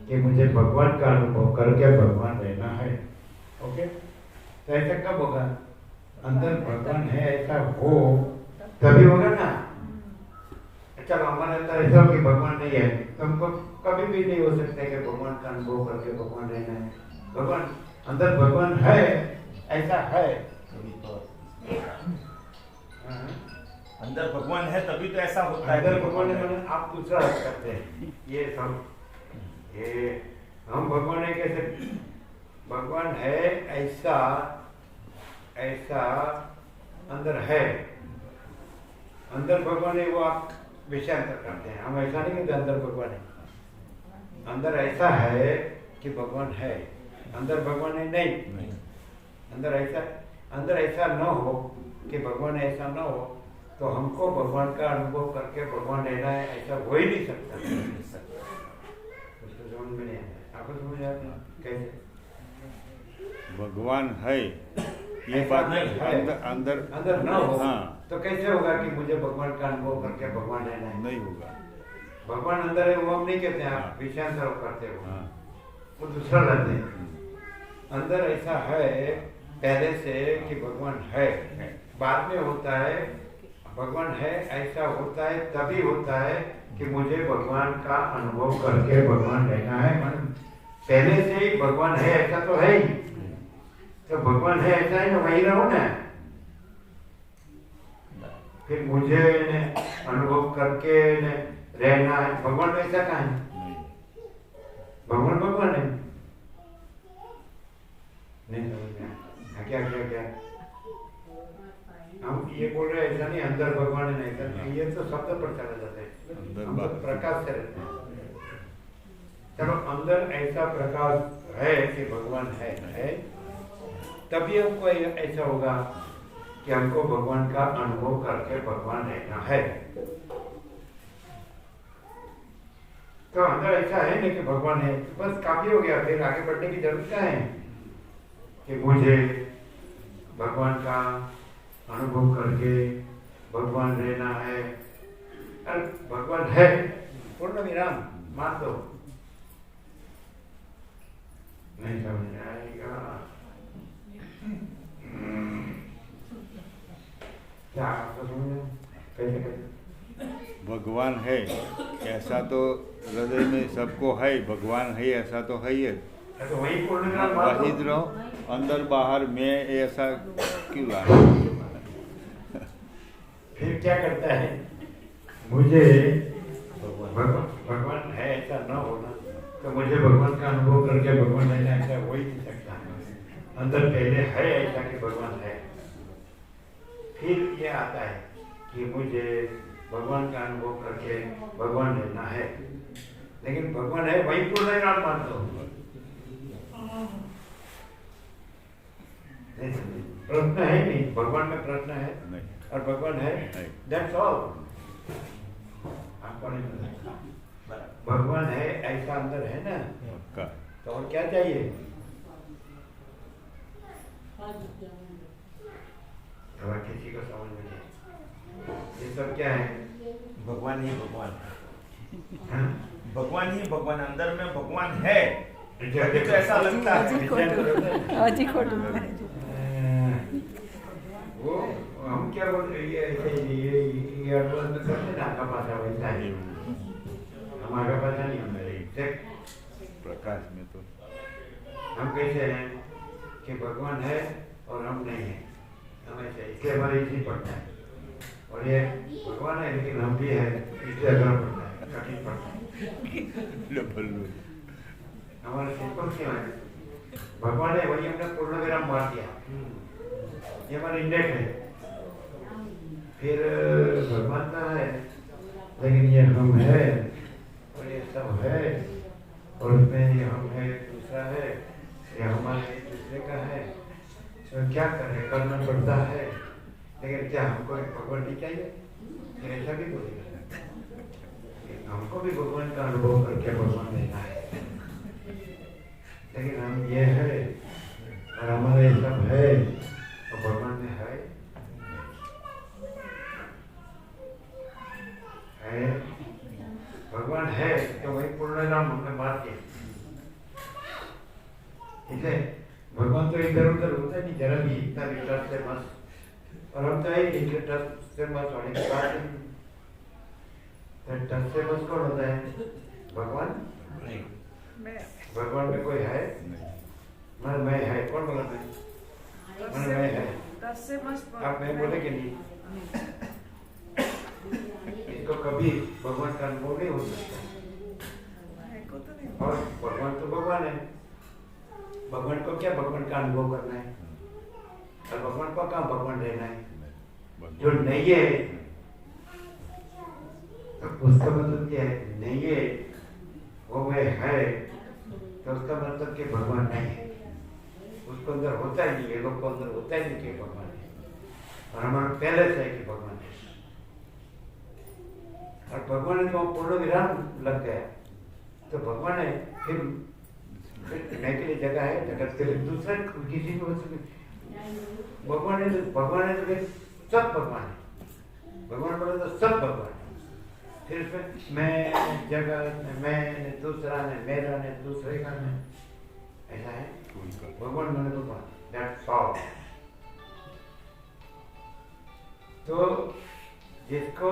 कि मुझे भगवान का अनुभव करके भगवान रहना है, ओके? तो ऐसा कब होगा? अंदर भगवान है ऐसा हो तभी होगा ना। चलो हमारे अंदर ऐसा हो कि भगवान नहीं है, तो हमको कभी भी नहीं हो सकता कि भगवान का अनुभव करके भगवान रहना है। भगवान अंदर भगवान है ऐसा है, अंदर भगवान है तभी तो ऐसा होता है। अंदर भगवान है, आप दूसरा करते हैं ये सब, ये हम भगवान है कैसे? भगवान है ऐसा अंदर है, अंदर भगवान है, वो आप विषयांतर करते हैं। हम ऐसा नहीं कहते अंदर भगवान है, अंदर ऐसा है कि भगवान है, अंदर भगवान है नहीं। अंदर ऐसा न हो कि भगवान ऐसा न हो तो हमको भगवान का अनुभव करके भगवान रहना है, ऐसा हो ही नहीं सकता। उसको समझ में नहीं आता, आपको समझ आता है कैसे? भगवान है ये बात अंदर न हो, हाँ, तो कैसे होगा कि मुझे भगवान का अनुभव करके भगवान रहना है? नहीं होगा। भगवान अंदर है वो हम नहीं कहते हैं, आप विषयांतर करते हो। हाँ, वो दूसरा लफ्ज है। अंदर ऐसा है पहले से कि भगवान है, बाद में होता है भगवान है, ऐसा होता है तभी होता है कि मुझे भगवान का अनुभव करके भगवान रहना है। मन पहले से ही भगवान है ऐसा तो है ही, तो भगवान है ऐसा है ना, वही रहो ना। फिर मुझे अनुभव करके रहना है, भगवान ऐसा कहाँ है? भगवान भगवान है, नहीं समझ में आया क्या क्या क्या? हम ये बोल रहे हैं ऐसा नहीं अंदर भगवान है, नहीं ऐसा, ये तो शब्द पर चला जाता है, हम तो प्रकाश से रहते हैं। चलो अंदर ऐसा प्रकाश है कि भगवान है तभी हमको ऐसा होगा कि हमको भगवान का अनुभव करके भगवान रहना है। तो अंदर ऐसा है नहीं कि भगवान है, तो बस काफी हो गया, फिर आगे बढ़ने की जरूरत क्या है कि मुझे भगवान का अनुभव करके भगवान रहना है। अरे भगवान है, पूर्ण विराम मान दो, नहीं समझ आएगा क्या आपको समझ? कैसे कैसे भगवान है ऐसा तो हृदय में सबको है, भगवान है ऐसा तो है ही है, तो वही पूर्ण विराम मान वही दो। रहो, अंदर बाहर मैं ऐसा क्यों लाना? फिर क्या करता है? मुझे भगवान है ऐसा न होना, तो मुझे भगवान का अनुभव करके भगवान रहना ऐसा हो ही नहीं सकता। अंदर पहले है ऐसा कि भगवान है, फिर ये आता है कि मुझे भगवान का अनुभव करके भगवान रहना है। लेकिन भगवान है वही पूर्ण विराम मान दो। प्रश्न है नहीं, भगवान में प्रश्न है नहीं, और भगवान है, नहीं। That's all. आपको नहीं पता भगवान है ऐसा अंदर है ना, पक्का तो और क्या चाहिए? अगर किसी को समझ में नहीं, ये सब क्या है? भगवान ही भगवान, हाँ? भगवान ही भगवान, अंदर में भगवान है, विचार अभी तो ऐसा लगता है। विचार करो। हजी खोटू वो हम क्या बोलते हैं, ये अडवांस में करते हैं ना, आगा पासा वैसा है, हम आगा पासा नहीं, हमारे एग्जैक्ट प्रकाश में तो हम कैसे हैं कि भगवान है और हम नहीं हैं, हम ऐसे, इसलिए हमारे इसी पड़ता है। और ये भगवान है लेकिन हम भी है, इसलिए अगर पड़ता है, कठिन पड़ता है। हमारा सिंपल क्यों है? भगवान है वही हमने पूर्ण विराम मार दिया, ये हमारा इंडेक्स है। फिर भगवान का है लेकिन ये हम है और ये सब है, और उसमें ये हम है दूसरा है, ये हमारे दूसरे का है, तो क्या करें, करना पड़ता है। लेकिन क्या हमको भगवान नहीं चाहिए? फिर ऐसा भी बोलेगा, हमको भी भगवान का अनुभव करके भगवान लेना है, लेकिन हम ये है और हमारे सब है और भगवान में है भगवान है तो वही पूर्ण नाम हमने बात की। इसलिए भगवान तो इधर उधर होता नहीं, जरा भी इतना भी टच से मस्त, और हम तो है टच से मस्त होने की बात नहीं। टच से मस्त कौन होता है? भगवान नहीं, भगवान में कोई है? मन में है, कौन बोला मैं? मन में है, आप मैं बोले कि नहीं? इसको कभी भगवान का अनुभव नहीं हो सकता, और भगवान तो भगवान है, भगवान को क्या भगवान का अनुभव करना है, और भगवान को कहाँ भगवान रहना है? जो नहीं है तो उसका मतलब क्या है? नहीं है वो मैं है, तो उसका मतलब कि भगवान नहीं है, उसको अंदर होता ही नहीं, ये लोग को अंदर होता ही नहीं कि भगवान है, और हमारा पहले से है कि भगवान है। और भगवान है तो पूर्ण विराम लग गया, तो भगवान है, फिर रहने के लिए जगह है, जगत के लिए दूसरा किसी को भगवान है, तो भगवान है तो फिर सब भगवान है, भगवान बोले तो सब भगवान है। फिर उसमें मैं, जगत, मैं, दूसरा ने, मेरा ने, दूसरे का ने, ऐसा है भगवान माने भगवान, दैट्स ऑल। तो जिसको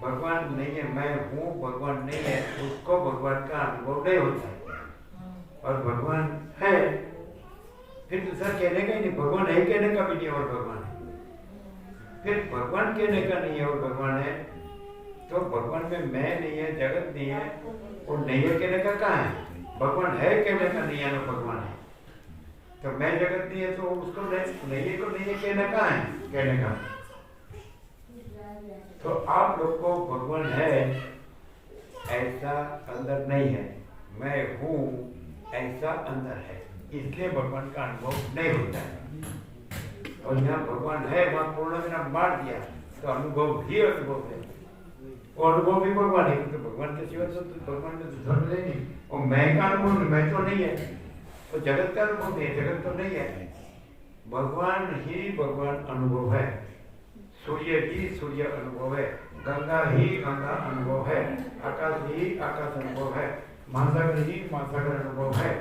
भगवान नहीं है, मैं हूँ भगवान नहीं है, उसको भगवान का अनुभव नहीं होता है। और भगवान है फिर दूसरा कहने का ही नहीं, भगवान है कहने का भी नहीं और भगवान है, फिर भगवान कहने का नहीं है और भगवान है, तो भगवान में मैं नहीं है, जगत नहीं है, और नहीं है कहने का कहाँ है? भगवान है कहने का नहीं है ना भगवान है, तो मैं जगत नहीं है तो उसको नहीं है को नहीं है कहने कहाँ है? कहने का। तो आप लोग को भगवान है ऐसा अंदर नहीं है, मैं हूँ ऐसा अंदर है, इसलिए भगवान का अनुभव नहीं होता है। और जहाँ भगवान है वहाँ पूर्ण विराम मार दिया तो अनुभव ही अनुभव है, वो अनुभव भी भगवान है, क्योंकि भगवान के सिवा तो भगवान में दूसरा मिले नहीं। और मैं का अनुभव मैं तो नहीं है, तो जगत का अनुभव नहीं है, जगत तो नहीं है, भगवान ही भगवान अनुभव है, सूर्य ही सूर्य अनुभव है, गंगा ही गंगा अनुभव है, आकाश ही आकाश अनुभव है, महासागर ही महासागर अनुभव है,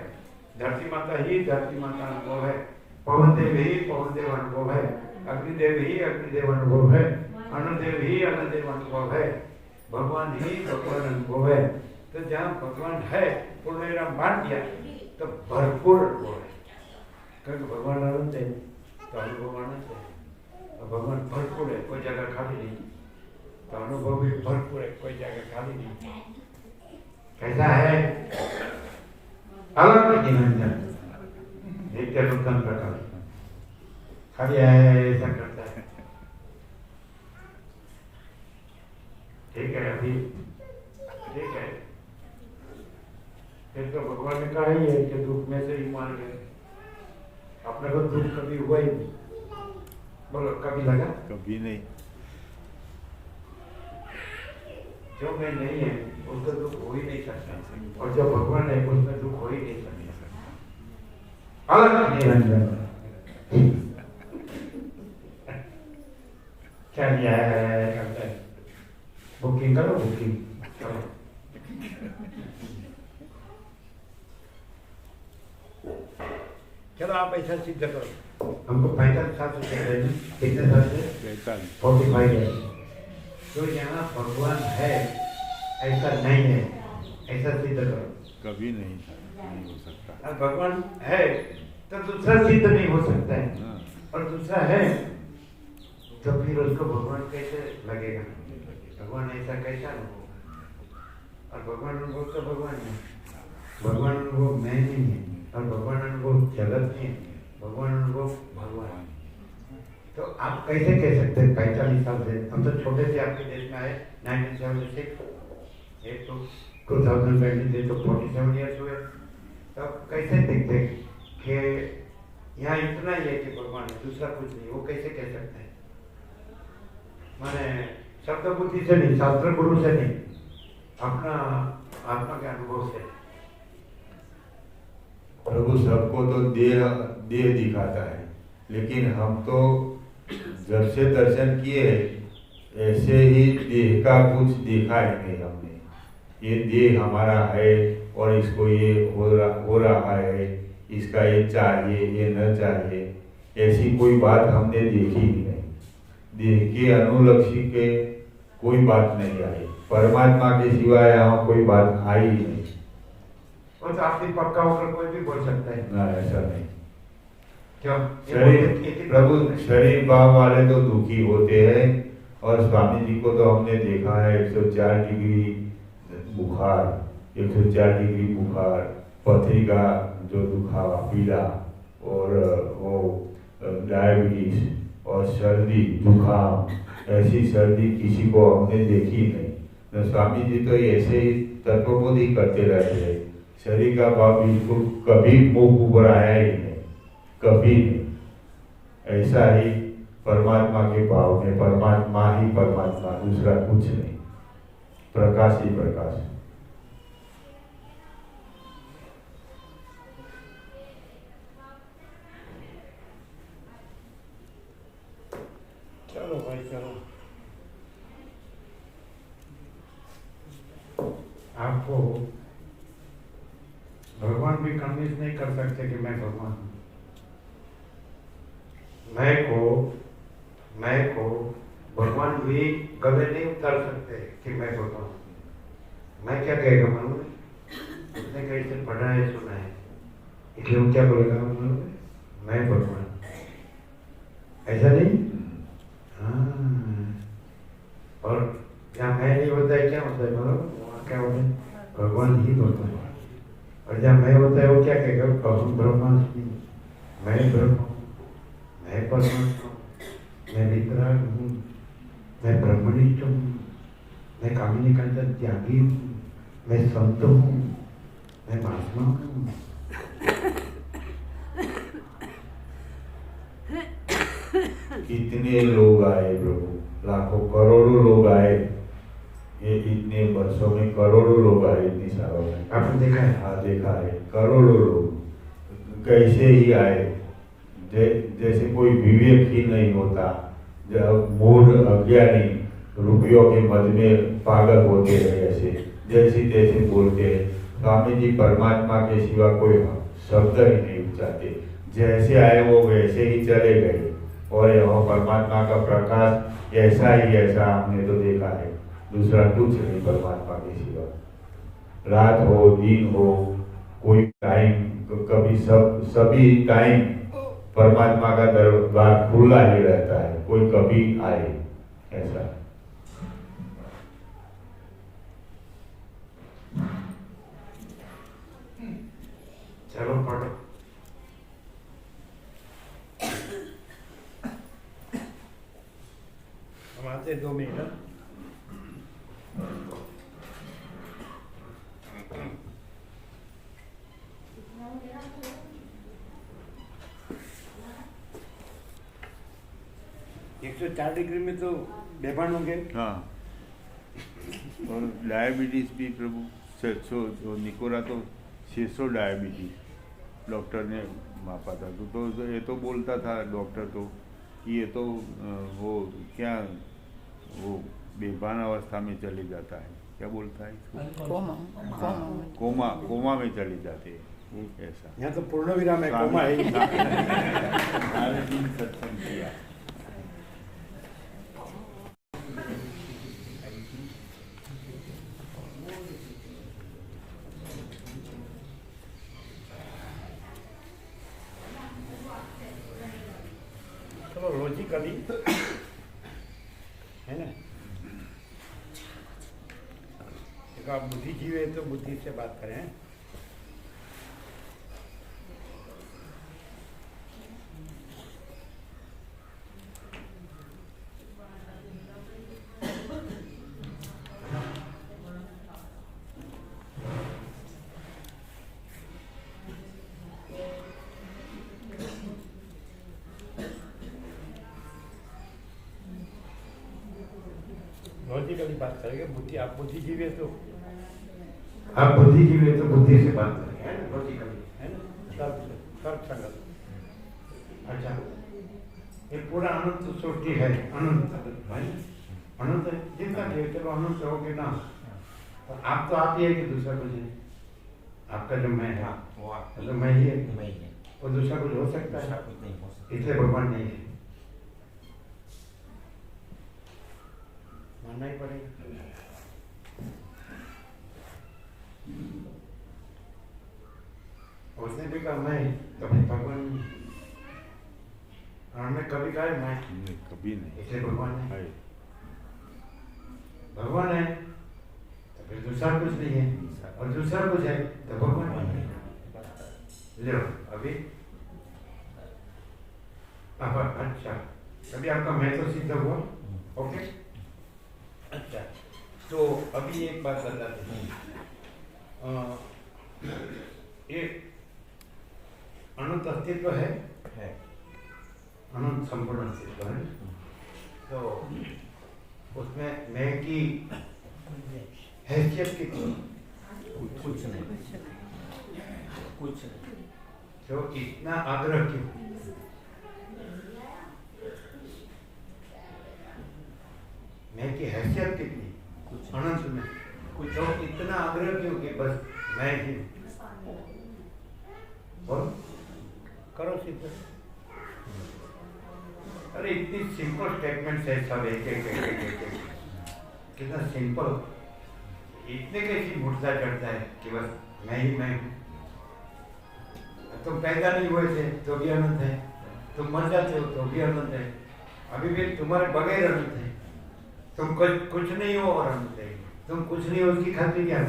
धरती माता ही धरती माता अनुभव है, पवन देव ही पवन देव अनुभव है, अग्निदेव ही अग्निदेव अनुभव है, अनुदेव ही अनुदेव अनुभव है, भगवान ही भगवान अनुभव है। तो जहाँ भगवान है पूर्ण विराम बांट दिया तो भरपूर अनुभव है, क्योंकि भगवान अनंत है तो अनुभव अनंत है, और भगवान भरपूर है, कोई जगह खाली नहीं, तो अनुभव भी भरपूर है, कोई जगह खाली नहीं। कैसा है? अलग निरंजन नित्य नूतन प्रकाश, खाली है ऐसा करता है। ठीक है, अभी ठीक है, फिर तो भगवान ने कहा ही है कि दुख में से ही मान गए, अपने को दुख कभी हुआ ही नहीं, बोलो कभी लगा? कभी नहीं। जो मैं नहीं है उसको दुख हो ही नहीं सकता, और जो भगवान है उसमें दुख हो ही नहीं सकता। अलग निरंजन क्या लिया है करते हैं, बुकिंग करो, बुकिंग चलो। चलो आप ऐसा सिद्ध करो, हमको 45 साल से कह रहे हैं, कितने साल से? 45 ईयर्स। तो यहाँ भगवान है ऐसा नहीं है, ऐसा सिद्ध करो। कभी नहीं हो सकता। भगवान है तो दूसरा सिद्ध नहीं हो सकता है, और दूसरा है तो फिर उसको भगवान कैसे लगेगा? भगवान ऐसा कैसा अनुभव? और भगवान अनुभव तो भगवान है, भगवान अनुभव मैं नहीं है, और भगवान अनुभव जगत नहीं है, भगवान अनुभव भगवान। तो आप कैसे कह सकते हैं 45 साल से? हम तो छोटे से आपके देश में आए 1976, एक तो 2020 तो 47 ईयर्स हुए, तो कैसे देखते कि यहाँ इतना ही है कि भगवान है, दूसरा कुछ नहीं, वो कैसे कह सकते हैं? माने शब्द बुद्धि से नहीं, शास्त्र गुरु से नहीं, अपना आत्मा के अनुभव से। प्रभु सबको तो देह दिखाता है, लेकिन हम तो जब से दर्शन किए ऐसे ही देह का कुछ देखा ही नहीं हमने। ये देह हमारा है और इसको ये हो रहा है, इसका ये चाहिए ये न चाहिए, ऐसी कोई बात हमने देखी ही नहीं। देह के अनुलक्षी के कोई बात नहीं आई, परमात्मा के सिवाय यहाँ कोई बात आई ही नहीं। और तो आपसे पक्का होकर कोई भी बोल सकता है ना, ऐसा नहीं। क्यों? शरीर प्रभु शरीर भाव वाले तो दुखी होते हैं, और स्वामी जी को तो हमने देखा है 104 डिग्री बुखार, 104 डिग्री बुखार, पथरी का जो दुखावा पीला, और वो डायबिटीज और सर्दी जुकाम, ऐसी सर्दी किसी को हमने देखी नहीं। तो स्वामी जी तो ऐसे ही तत्वबोधि करते रहते हैं, शरीर का भाव बिल्कुल कभी मुख ऊपर आया ही नहीं, कभी नहीं। ऐसा ही परमात्मा के भाव में परमात्मा ही परमात्मा, दूसरा कुछ नहीं, प्रकाश ही प्रकाश। चलो भाई चलो, आपको भगवान भी भी कन्विंस नहीं कर सकते कि मैं भगवान हूँ। मैं को भगवान भी गले नहीं उतार सकते कि मैं भगवान हूँ। मैं क्या कहेगा मालूम है? उसने कैसे पढ़ा है सुना है, इसलिए वो क्या बोलेगा मालूम है? मैं भगवान। ऐसा नहीं? हाँ। और जहाँ मैं नहीं होता है क्या होता है मालूम? वहाँ क्या होता है? भगवान ही भगवान है। और जहाँ मैं होता है वो क्या कहेगा? अहम ब्रह्मास्मि, मैं ब्रह्म हूँ, मैं परमात्मा हूँ, मैं वितराग हूँ, मैं ब्रह्मनिष्ठ हूँ, मैं कामिनी कांचन त्यागी हूँ, मैं संत हूँ, मैं महात्मा हूँ। कितने लोग आए प्रभु, लाखों करोड़ों लोग आए, ये इतने वर्षों में करोड़ों लोग आए, इतनी सालों में आपने देखा है? हाँ देखा है, करोड़ों लोग कैसे ही आए, जैसे कोई विवेक ही नहीं होता, जब मूढ़ अज्ञानी रुपयों के मद में पागल होते हैं, ऐसे जैसे तैसे बोलते हैं। स्वामी जी परमात्मा के सिवा कोई शब्द ही नहीं उच्चारते, जैसे आए वो वैसे ही चले गए। और यह परमात्मा का प्रकाश ऐसा ही ऐसा हमने तो देखा है, दूसरा कुछ नहीं परमात्मा के सिवा। रात हो दिन हो, कोई टाइम कभी सभी टाइम परमात्मा का दरबार खुला ही रहता है, कोई कभी आए ऐसा। चलो पढ़ो। हम आते 2 मिनट। एक 104 डिग्री में तो बेभान होंगे। हाँ, और डायबिटीज भी प्रभु 600, निकोरा तो 600 डायबिटीज डॉक्टर ने मापा था। तो ये तो बोलता था डॉक्टर तो कि ये तो वो क्या वो बेभान अवस्था में चले जाता है, क्या बोलता है इसको? कोमा में चले जाते हैं ऐसा। यहाँ तो पूर्ण विराम है, कोमा है। सारे दिन सत्संग किया। चलो लॉजिकली है ना, एक आप बुद्धिजीवी है तो बुद्धि से बात करें। लॉजिकली बात करेंगे। बुद्धि, आप बुद्धिजीवी है तो आप बुद्धिजीवी है तो बुद्धि से बात करेंगे, है ना, लॉजिकली, है ना, तर्क संगत। अच्छा, ये पूरा अनंत सृष्टि है, अनंत भाई, अनंत है, जितना भी चलो अनंत होगे ना, तो आप तो आप ही है कि दूसरा कुछ है? आपका जो मैं है तो मैं ही है, और दूसरा कुछ हो सकता है? इसलिए भगवान नहीं है, मानना ही पड़ेगा। उसने भी कहा मैं, कभी भगवान नहीं, हमने कभी कहा है मैं? कभी नहीं। इसलिए भगवान है। है। भगवान है तो फिर दूसरा कुछ नहीं है, और दूसरा कुछ है तो भगवान नहीं है। लो अभी अच्छा, अभी आपका मैं तो सिद्ध हुआ। ओके, अच्छा, तो अभी एक बात बताते हैं। ये अनंत अस्तित्व है, अनंत संपूर्ण अस्तित्व है, तो उसमें मैं की हैसियत कितनी? कुछ नहीं। तो इतना आग्रह क्यों? मैं की हैसियत कितनी? अनंत में कुछ, तो इतना आग्रह क्यों कि बस मैं ही हूँ? इतनी सिंपल स्टेटमेंट है सब एक एक एक एक एक एक। कितना सिंपल, इतने कैसी मुर्दा चढ़ता है कि बस मैं ही मैं हूँ। तुम पैदा नहीं हुए थे तो भी अनंत है, तुम मर जाते हो तो भी अनंत है, अभी भी तुम्हारे बगैर अनंत है। तुम कुछ नहीं हो और अनंत है, तुम कुछ नहीं हो उसकी खातिर क्या,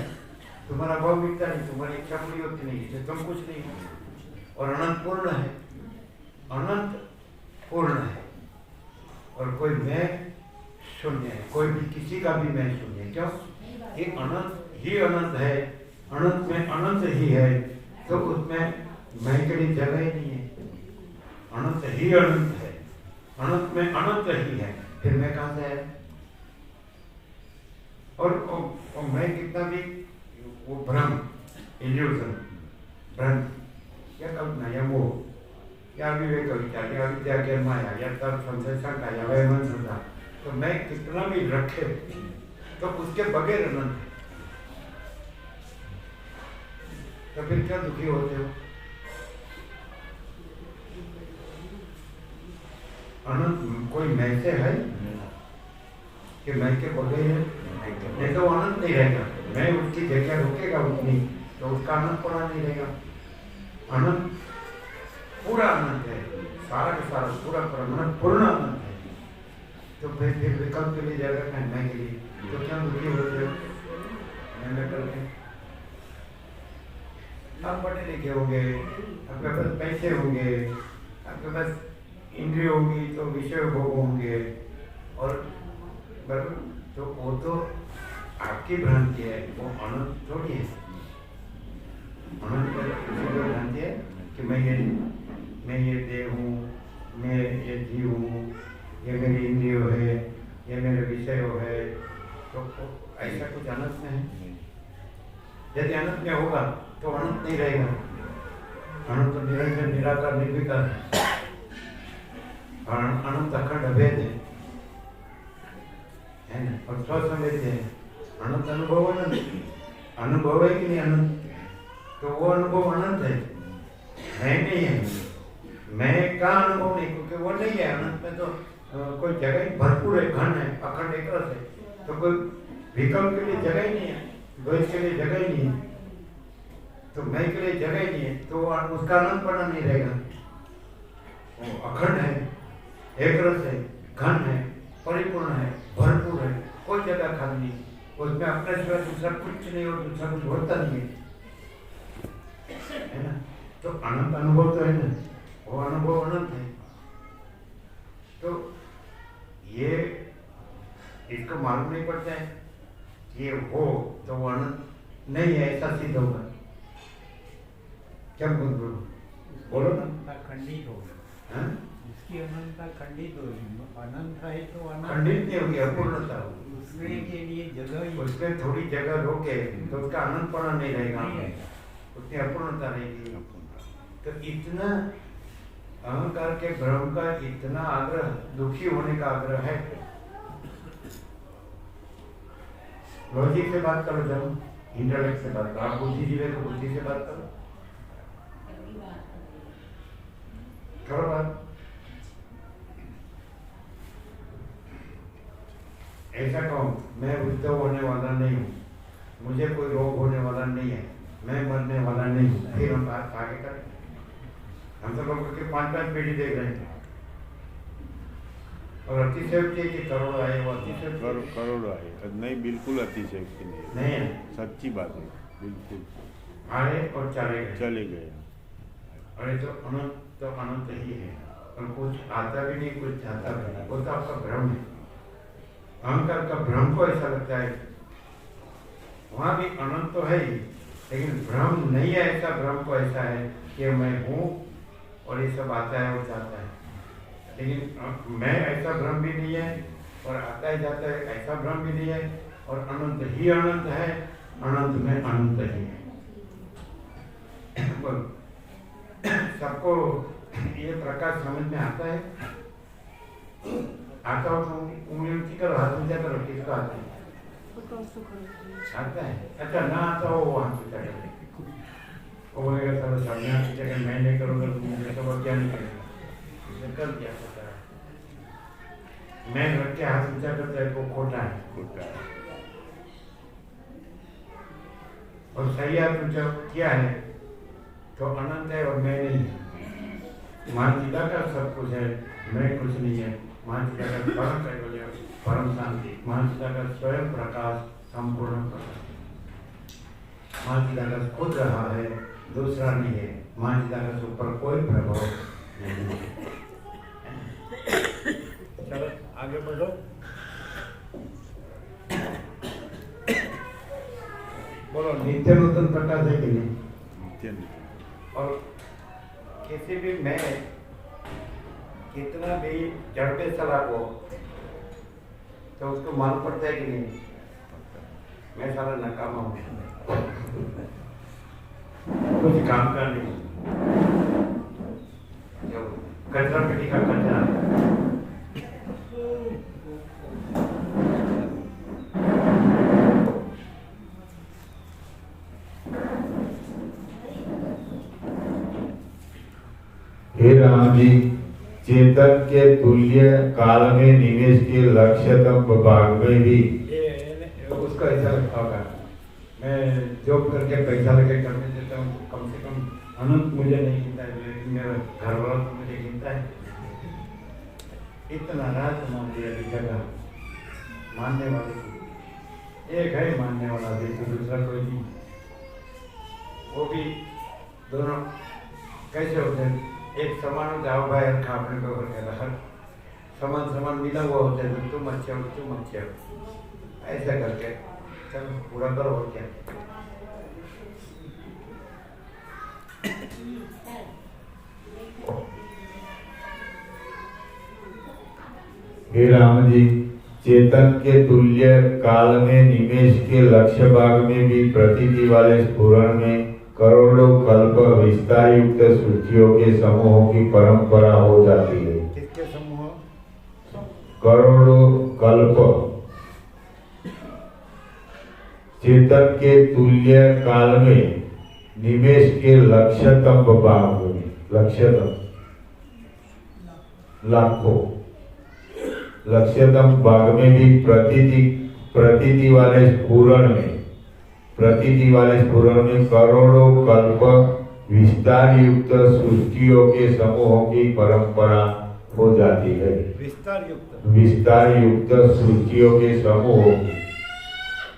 तुम्हारा भाव मिटता नहीं, तुम्हारी इच्छा पूरी होती नहीं है, तुम कुछ नहीं हो और अनंत पूर्ण है, अनंत पूर्ण है। और कोई मैं शून्य है, कोई भी किसी का भी मैं शून्य है। क्यों? ये अनंत ही अनंत है, अनंत में अनंत ही है, तो उसमें मैं के लिए जगह ही नहीं है। अनंत ही अनंत है, अनंत में अनंत ही है, फिर मैं कहाँ से आया? और मैं कितना भी वो भ्रम, इल्यूजन, भ्रम या कल्पना या वो या विवेक विचार या विद्या ज्ञान माया या तर्क संशय शंका या वैमन श्रद्धा, तो मैं कितना भी रखे तो उसके बगैर अनंत है। तो फिर क्या दुखी होते हो? अनंत कोई मैं से है कि मैं के बगैर है, नहीं तो अनंत नहीं रहेगा। मैं उसकी जगह रुकेगा उतनी तो उसका अनंत पूरा नहीं रहेगा। अनंत पूरा अनंत है, सारा का सारा पूरा अनंत पूर्ण अनंत है। तो फिर विकल्प के लिए जगह है मैं के लिए, तो क्या दुखी होते हो? मैं करके आप पढ़े लिखे होंगे, आपके पास पैसे होंगे, आपके पास इंद्रिय होगी तो विषय भोग होंगे, और बराबर तो वो तो आपकी भ्रांति है, वो अनंत थोड़ी है। अनंत भ्रांति है कि मैं ये देह हूँ, मैं ये जीव हूँ, ये मेरी इंद्रिय है, ये मेरे विषय है, तो ऐसा कुछ अनंत में है। यदि अनंत में होगा तो अनंत नहीं रहेगा। अनंत तो निरंजन निराकार निर्विकार है, अनंत अखंड अभेद है ना, और स्वसंवेद है। अनंत अनुभव अनुभव है कि नहीं अनंत, तो वो अनुभव अनंत है, मैं नहीं है। मैं का अनुभव नहीं, क्योंकि वो नहीं है। अनंत में तो कोई जगह भरपूर है, घन है, अखंड एक रस है, तो कोई विकल्प के लिए जगह ही नहीं है, द्वैत के लिए जगह ही नहीं है, तो मैं के लिए जगह ही नहीं है, तो उसका अनंतपना नहीं रहेगा। वो अखंड है, एक रस है, घन है, परिपूर्ण है, भरपूर है, कोई जगह खाली नहीं, उसमें अपने सिवा दूसरा कुछ नहीं और दूसरा कुछ होता नहीं है ना। तो अनंत अनुभव तो है ना, वो अनुभव अनंत है। तो ये इसको मालूम नहीं पड़ता है कि ये हो तो वो अनंत नहीं है, ऐसा सिद्ध होगा। क्या बोलो ना, खंडित हो गया, हाँ? इसकी अनंतता खंडित हो गई। अनंत है तो अनंत खंडित नहीं होगी, अपूर्णता होगी। उसमें के लिए जगह ही उसमें थोड़ी जगह रोके तो उसका अनंतपना नहीं रहेगा, नहीं रहेगा। उसकी अपूर्णता रहेगी। तो इतना अहंकार के भ्रम का इतना आग्रह, दुखी होने का आग्रह है। लॉजिक से बात करो, जब इंटेलेक्ट से बात करो, आप बुद्धिजीवी है तो बुद्धि से बात करो, करो बात। ऐसा कहो मैं वृद्ध होने वाला नहीं हूँ, मुझे कोई रोग होने वाला नहीं है, मैं मरने वाला नहीं हूँ, फिर हम बात आगे करें। हम तो लोगों के 5-5 पीढ़ी देख रहे हैं, और अतिशयोक्ति की करोड़ आए, वो अतिशयोक्ति करोड़ आए नहीं, बिल्कुल अतिशयोक्ति नहीं है, सच्ची बात है, बिल्कुल आए और चले गए। अरे तो अनंत ही है, और कुछ आता भी नहीं, कुछ जाता भी नहीं, वो तो आपका भ्रम है। अहंकार का भ्रम को ऐसा लगता है, वहां भी अनंत तो है ही, लेकिन भ्रम नहीं है। ऐसा भ्रम को ऐसा है कि मैं हूँ और ये सब आता है और जाता है, लेकिन मैं ऐसा भ्रम भी नहीं है, और आता है जाता है ऐसा भ्रम भी नहीं है, और अनंत ही अनंत है, अनंत में अनंत ही है। सबको ये प्रकाश समझ में आता है? आता हो तो उंगली ऊंची करो, हाथ ऊंचा करो, किसको आता है? आता है? अच्छा, ना आता हो वो हाथ ऊंचा करो, वो बोलेगा चलो सामने हाथ ऊंचा कर, मैं नहीं करूँगा तो मुझे सब क्या नहीं करेगा, कर दिया पता है। मैं रख के हाथ ऊंचा करता है वो खोटा है, खोटा है। और सही हाथ ऊंचा किया है तो अनंत है और मैं नहीं। मां चिदा का सब कुछ है, मैं कुछ नहीं है। मां चिदा का परम कैवल्य, परम शांति, मां चिदा का स्वयं प्रकाश, संपूर्ण प्रकाश। मां चिदा का खुद रहा है, दूसरा नहीं है। मां चिदा का ऊपर कोई प्रभाव नहीं है। चलो आगे बढ़ो। बोलो, नित्य नूतन प्रकाश है कि नहीं? नित्य नित्य। और किसी भी मैं कितना भी जड़ पे चला हो तो उसको मालूम पड़ता है कि नहीं मैं सारा नकामा हूँ, कुछ काम का नहीं। जो कचरा पेटी का कचरा, हे राम जी, चेतन के तुल्य काल में निवेश के लक्ष्यतम भाग में भी उसको ऐसा लगता होगा मैं जॉब करके पैसा लेके करने देता हूँ, कम से कम अनंत मुझे नहीं गिनता है, लेकिन मेरा घर वाला तो मुझे गिनता है। इतना राज मान लिया जगह मानने वाले एक है, मानने वाला देखो दूसरा कोई नहीं। वो भी दोनों कैसे होते हैं? एक समान जाओ भाई रखा अपने को हर समान समान मिला हुआ होता है, तो तुम अच्छे हो तुम अच्छे हो, ऐसा करके चलो पूरा करो। और क्या हे राम जी, चेतन के तुल्य काल में निवेश के लक्ष्य भाग में भी प्रतीति वाले स्फुरण में करोड़ों कल्प विस्तार युक्त सूचियों के समूहों की परंपरा हो जाती है। किसके समूह? करोड़ों कल्प चेतन के तुल्य काल में निवेश के लक्ष्यतम भाग में, लक्ष्यतम लाखों लक्ष्यतम भाग में भी प्रतीति वाले स्फुरण में करोड़ों कल्प विस्तार युक्त सृष्टियों के समूहों की परंपरा हो जाती है। विस्तार युक्त सृष्टियों के समूहों की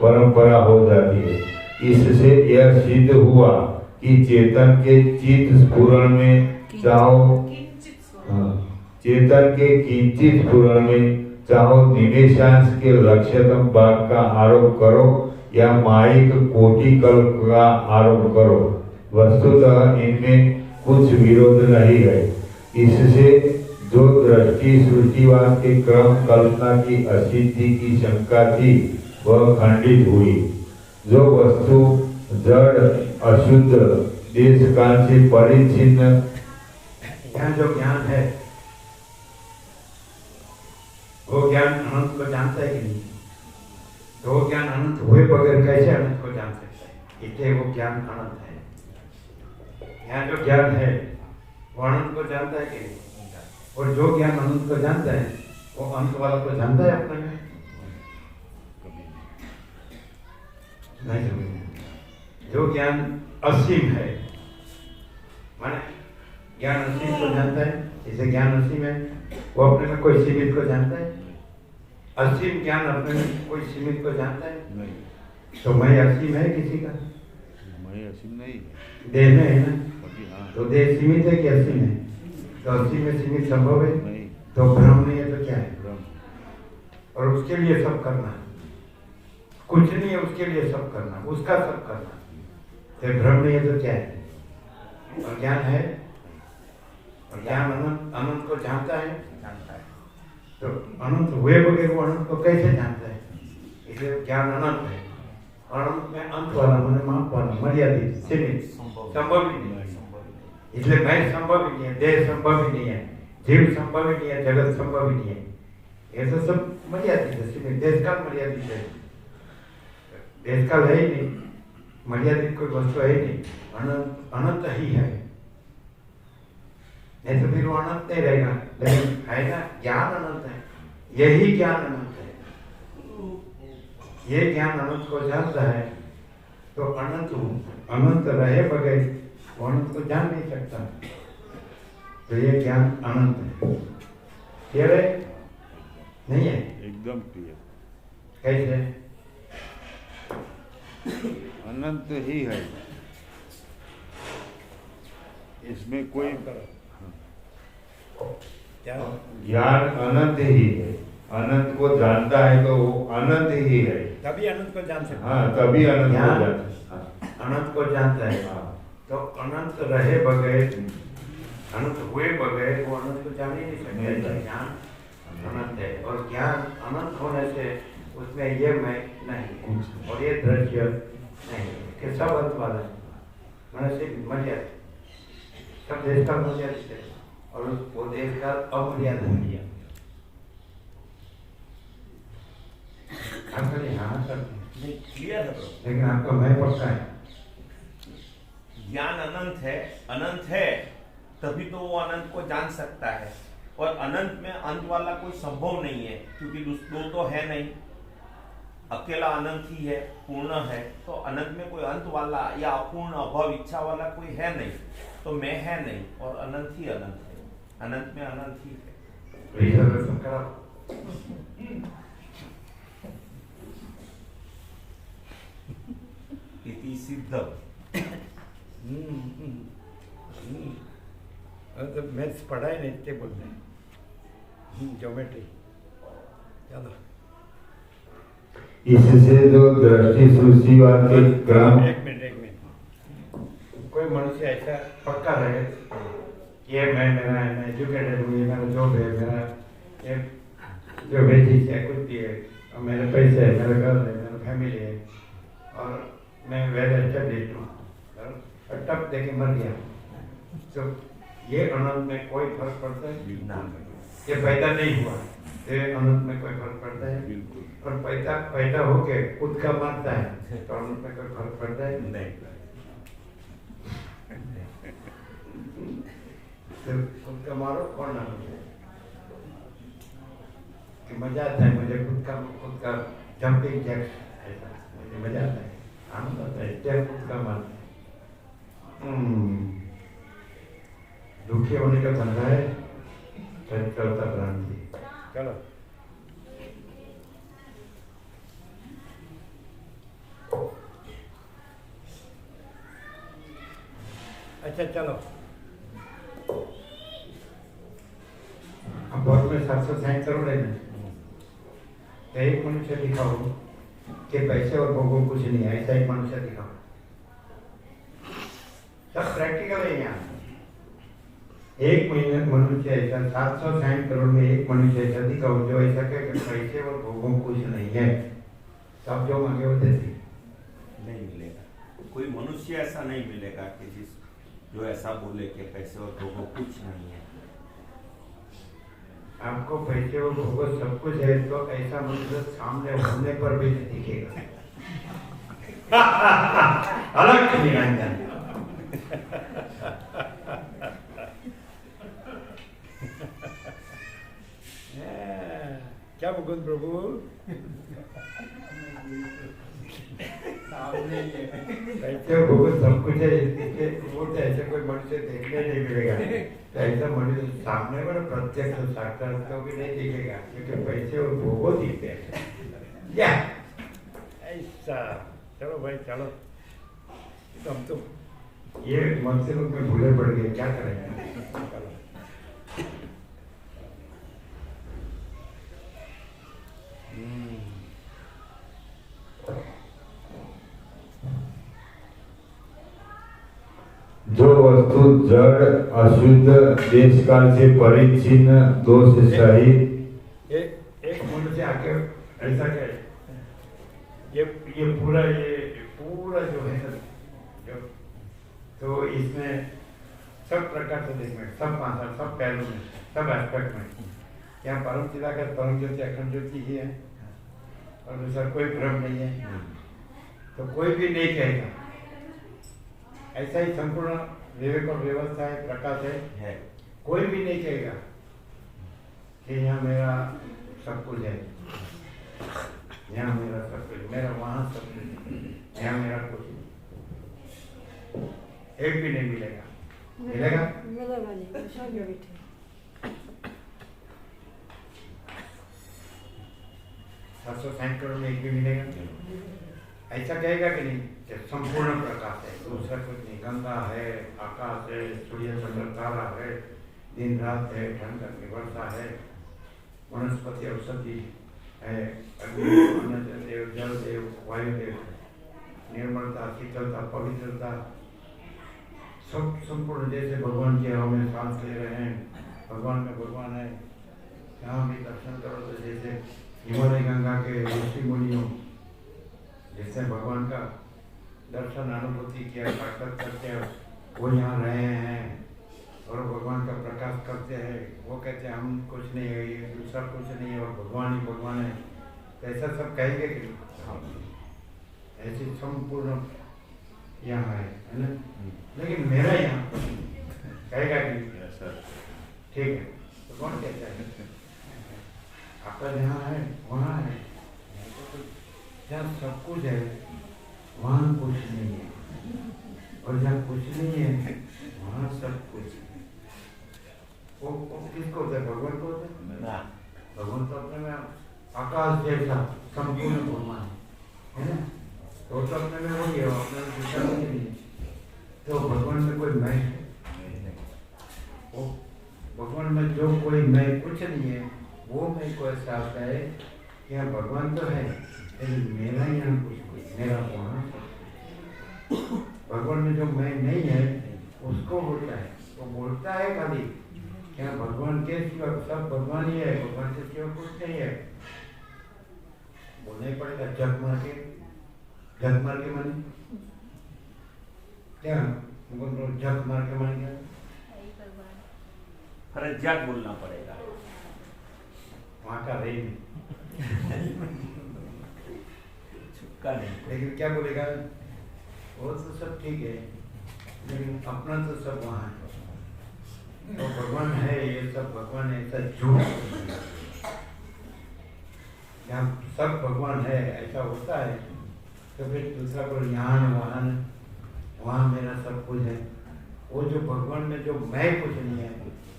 परंपरा हो जाती है। इससे यह सिद्ध हुआ कि चेतन के चित्त स्फुरण में चाहो चेतन के किंचित स्फुरण में चाहो निवेशांश के लक्ष्यतम भाग का आरोप करो या माइक कोटि कल्प का आरोप करो, वस्तुतः इनमें कुछ विरोध नहीं है। इससे जो दृष्टि सृष्टिवाद के क्रम कल्पना की असिद्धि की शंका थी वह खंडित हुई। जो वस्तु जड़ अशुद्ध देश काल से परिच्छिन्न, यहाँ जो ज्ञान है वो ज्ञान अनंत को जानता है कि नहीं? तो वो ज्ञान अनंत हुए बगैर कैसे अनंत को जान सकता है? इसलिए वो ज्ञान अनंत है। यहाँ जो ज्ञान है वो अनंत को जानता है कि नहीं? और जो ज्ञान अनंत को जानता है वो अंत वाला को जानता है अपने में? नहीं समझे। जो ज्ञान असीम है, माने ज्ञान असीम को जानता है, इसे ज्ञान असीम है, वो अपने में कोई सीमित को जानता है? असीम ज्ञान अपने में कोई सीमित को जानता है? नहीं। तो मैं असीम है किसी का? मैं असीम नहीं है। देह में है ना? हाँ। तो देह सीमित है कि असीम है? तो असीम में सीमित संभव है? नहीं। तो भ्रम नहीं है तो क्या है? भ्रम। और उसके लिए सब करना, कुछ नहीं है उसके लिए सब करना, उसका सब करना, तो भ्रम नहीं है तो क्या है? और ज्ञान है, और ज्ञान अनंत को जानता है। तो अनंत हुए बगैर वो अनंत को कैसे जानता है? इसलिए ज्ञान अनंत है। और अनंत में अंत वाला मैंने माप वाला मर्यादित सीमित संभव ही नहीं है। इसलिए मैं संभव ही नहीं है, देह संभव ही नहीं है, जीव संभव ही नहीं है, जगत संभव ही नहीं है। ये तो सब मर्यादित है, सीमित। देश काल मर्यादित है, देश काल है ही नहीं, मर्यादित कोई वस्तु है ही नहीं, अनंत अनंत ही है। नहीं तो फिर वो अनंत नहीं रहेगा। लेकिन है ना, ज्ञान अनंत है। यही ज्ञान अनंत है। ये ज्ञान अनंत को जानता है तो अनंत रहे बगैर वो अनंत को जान नहीं सकता। तो ये ज्ञान अनंत है। क्लियर है? नहीं है? एकदम क्लियर। कैसे? अनंत ही है, इसमें कोई क्या? ज्ञान अनंत ही है। अनंत को जानता है तो वो अनंत ही है। तभी अनंत को जान सकता हाँ, तभी अनंत को ज्ञान जानता है। अनंत को जानता है। हाँ। तो अनंत रहे बगैर, अनंत हुए बगैर वो अनंत को जान ही नहीं सकता। ज्ञान अनंत है और ज्ञान अनंत होने से उसमें ये मैं नहीं और ये दृश्य नहीं कि सब अंत वाला है। मैंने सिर्फ मर्यादा, सब देश का मर्यादा है और वो देश का अमर्यादा है। आपका हाँ सर नहीं, क्लियर है bro। लेकिन आपका मैं पक्का है। ज्ञान अनंत है तभी तो वो अनंत को जान सकता है। और अनंत में अंत वाला कोई संभव नहीं है, क्योंकि दो तो है नहीं, अकेला अनंत ही है, पूर्ण है। तो अनंत में कोई अंत वाला या अपूर्ण अभाव इच्छा वाला कोई है नहीं, तो मैं है नहीं और अनंत ही अनंत है। अनंत में अनंत ही है। इति सिद्धम। तो मैथ्स पढ़ा ही नहीं थे बोलते हैं, ज्योमेट्री। चलो इससे जो दृष्टि सूचीवाद के क्रम एक मिनट। कोई मनुष्य ऐसा पक्का रहे ये मैं एजुकेटेड हूँ, ये मेरा जॉब है, मेरा ये जो बेसिस है कुछ भी है, और मेरे पैसे है, मेरा घर है, मेरा फैमिली है और मैं वेल एस्टेब्लिश्ड हूँ और तब देखे मर गया, तो ये अनंत में कोई फर्क पड़ता है? ये पैदा नहीं हुआ, ये अनंत में कोई फर्क पड़ता है? बिल्कुल। और पैदा होके खुद का मरता है तो अनंत में कोई फर्क पड़ता है? नहीं। तो खुद का मारो कौन ना मुझे कि मजा आता है, मुझे खुद का जंपिंग जैक्स ऐसा मुझे मजा आता है, आनंद आता है, क्या खुद का मार। दुखी होने का धंधा है चलता भ्रांति। चलो अच्छा चलो अब बहुत में 760 करोड़ है ना, तो एक मनुष्य दिखाओ कि पैसे और भोगों कुछ नहीं है, ऐसा एक मनुष्य दिखाओ। सब प्रैक्टिकल है यहाँ। एक महीने मनुष्य ऐसा 760 करोड़ में एक मनुष्य ऐसा दिखाओ जो ऐसा कहे कि पैसे और भोगों कुछ नहीं है, सब जो मांगे वो देते नहीं मिलेगा। कोई मनुष्य ऐसा नहीं मिलेगा कि जो ऐसा बोले कि पैसे और भोगों कुछ नहीं है। आपको पैसे और भोगों सब कुछ है तो ऐसा मनुष्य सामने होने पर भी नहीं दिखेगा। अलग नहीं क्या मुकुंद प्रभु ऐसे भगवत सब कुछ है, इसके वो तो ऐसे कोई मनुष्य देखने नहीं मिलेगा। तो ऐसा मनुष्य सामने में प्रत्यक्ष साक्षात को भी नहीं दिखेगा, क्योंकि पैसे और भोगो दिखते हैं। या ऐसा चलो भाई चलो, तो हम तो ये मनुष्य लोग में भूले पड़ गए, क्या करेंगे? चलो जो वस्तु जड़ अशुद्ध देश काल से परिच्छिन्न दोष सहित एक मनुष्य आके ऐसा कहे ये पूरा जो है ना, जो तो इसमें सब प्रकार से देखना, सब भाषा, सब पहलू में, सब एस्पेक्ट में, यहाँ परम चिदाकार परम ज्योति अखंड ज्योति ही है और दूसरा कोई भ्रम नहीं है, तो कोई भी नहीं कहेगा। ऐसा ही संपूर्ण विवेक और व्यवस्था है, प्रकाश है, कोई भी नहीं कहेगा कि यहाँ मेरा सब कुछ है, यहाँ मेरा सब कुछ, मेरा वहाँ सब कुछ, यहाँ मेरा कुछ नहीं, एक भी नहीं मिलेगा। मिलेगा? मिलेगा नहीं, सब बैठे। करोड़ में एक भी मिलेगा? ऐसा कहेगा कि नहीं कि संपूर्ण प्रकाश है, दूसरा कुछ नहीं, गंगा है, आकाश है, सूर्य चंद्र तारा है, दिन रात है, ठंड गर्मी वर्षा है, वनस्पति औषधि है, अग्नि अन्न देव, जल देव, वायु देव, निर्मलता, शीतलता, पवित्रता, सब संपूर्ण। जैसे भगवान की हवा में सांस ले रहे हैं, भगवान में भगवान है। यहाँ भी दर्शन करो तो जैसे हिमालय गंगा के ऋषि मुनियों जैसे भगवान का दर्शन अनुभूति किया, साक्षात करते हैं, वो यहाँ रहे हैं और भगवान का प्रकाश करते हैं। वो कहते हैं हम कुछ नहीं है, ये दूसरा कुछ नहीं है और भगवान ही भगवान है। तो ऐसा सब कहेंगे कि ऐसी संपूर्ण यहाँ है ना? लेकिन मेरा यहाँ कहेगा कि ठीक है, तो कौन कहता है आपका जहाँ है वहाँ है, जहाँ सब कुछ है वहाँ कुछ नहीं है, और जहाँ कुछ नहीं है वहाँ सब कुछ है। वो किसको होता है? भगवान को होता है? भगवान तो अपने में आकाश जैसा संपूर्ण भगवान है ना? तो अपने में वही है, अपने में दूसरा नहीं है। तो भगवान में कोई मैं है? वो भगवान में जो कोई मैं कुछ नहीं है, वो मैं को ऐसा आता है कि यहाँ भगवान तो है लेकिन मेरा यहाँ कुछ, मेरा वहाँ। भगवान में जो मैं नहीं है उसको बोलता है, वो बोलता है खाली क्या भगवान के सिवा सब भगवान ही है, भगवान के सिवा कुछ नहीं है। बोलना ही पड़ेगा, जग मार के माने क्या? जग मार के माने क्या? फर्जियात बोलना पड़ेगा, वहाँ का रही नहीं, छुपका नहीं। लेकिन क्या बोलेगा? वो तो सब ठीक है लेकिन अपना तो सब वहाँ है, तो भगवान है, ये सब भगवान है, ऐसा झूठ। यहाँ सब भगवान है ऐसा होता है तो फिर दूसरा को यहाँ वहाँ मेरा सब कुछ है। वो जो भगवान में जो मैं कुछ नहीं है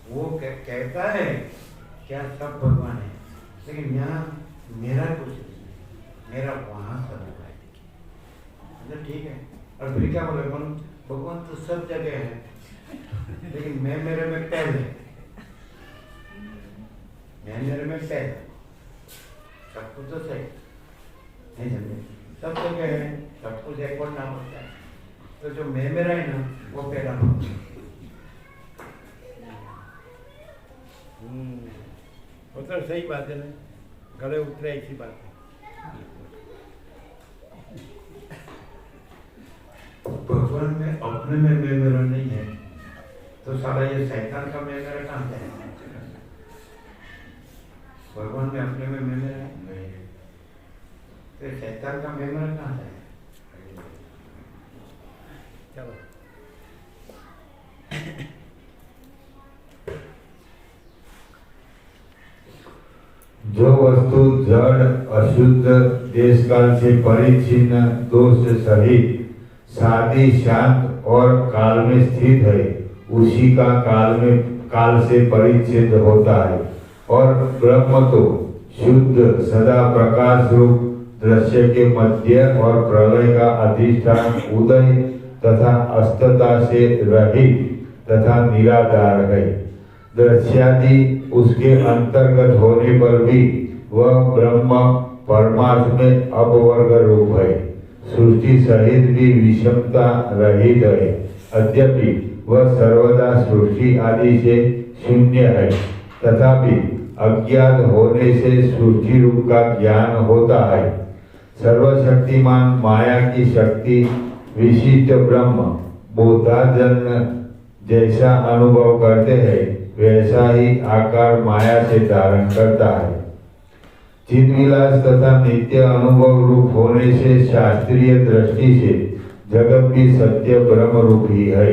वो कहता है क्या सब भगवान है, लेकिन यहाँ मेरा कुछ नहीं, मेरा वहाँ सब है। मतलब ठीक है। और फिर क्या बोले? भगवान तो सब जगह है लेकिन मैं मेरे में पहले, मैं मेरे में पहले, सब कुछ तो सही नहीं समझे, सब जगह है, सब कुछ एक और नाम होता है। तो जो मैं मेरा है ना वो पहला नाम होता है। वो तो सही बात है ना, गले उतरे ऐसी बात है। भगवान में अपने में मैं मेरा नहीं है तो साला ये शैतान का मैं मेरा कहाँ है? भगवान में अपने में मैं मेरा नहीं है तो शैतान का मैं मेरा कहाँ है? चलो जो वस्तु जड़ अशुद्ध देश काल से परिच्छिन्न दोष सहित सादी शांत और काल में स्थित है उसी का काल से परिच्छेद होता है। और ब्रह्म तो शुद्ध सदा प्रकाश रूप दृश्य के मध्य और प्रलय का अधिष्ठान उदय तथा अस्तता से रहित तथा निराधार है। दृश्यादि उसके अंतर्गत होने पर भी वह ब्रह्म परमार्थ में अपवर्ग रूप है, सृष्टि सहित भी विषमता रहित है। अद्यपि वह सर्वदा सृष्टि आदि से शून्य है, तथापि अज्ञात होने से सृष्टि रूप का ज्ञान होता है। सर्वशक्तिमान माया की शक्ति विशिष्ट ब्रह्म बोधाजन जैसा अनुभव करते हैं वैसा ही आकार माया से धारण करता है। चिन्विलास तथा नित्य अनुभव रूप होने से शास्त्रीय दृष्टि से जगत भी सत्य ब्रह्म रूप ही है।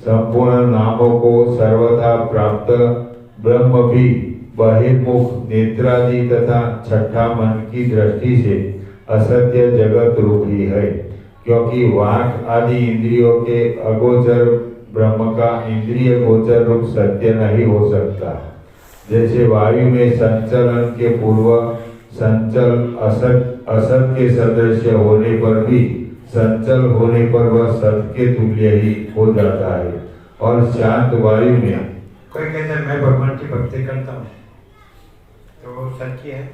संपूर्ण नामों को सर्वथा प्राप्त ब्रह्म भी बहिर्मुख नेत्रादि तथा छठा मन की दृष्टि से असत्य जगत रूप ही है, क्योंकि वाक आदि इंद्रियों के अगोचर ब्रह्म का इंद्रिय गोचर रूप सत्य नहीं हो सकता। जैसे वायु में संचलन के पूर्व संचल असत के सदृश होने पर भी संचल होने पर वह सत के तुल्य ही हो जाता है। और शांत वायु में कोई कहता है मैं भगवान की भक्ति करता हूँ, तो वो सच्ची है।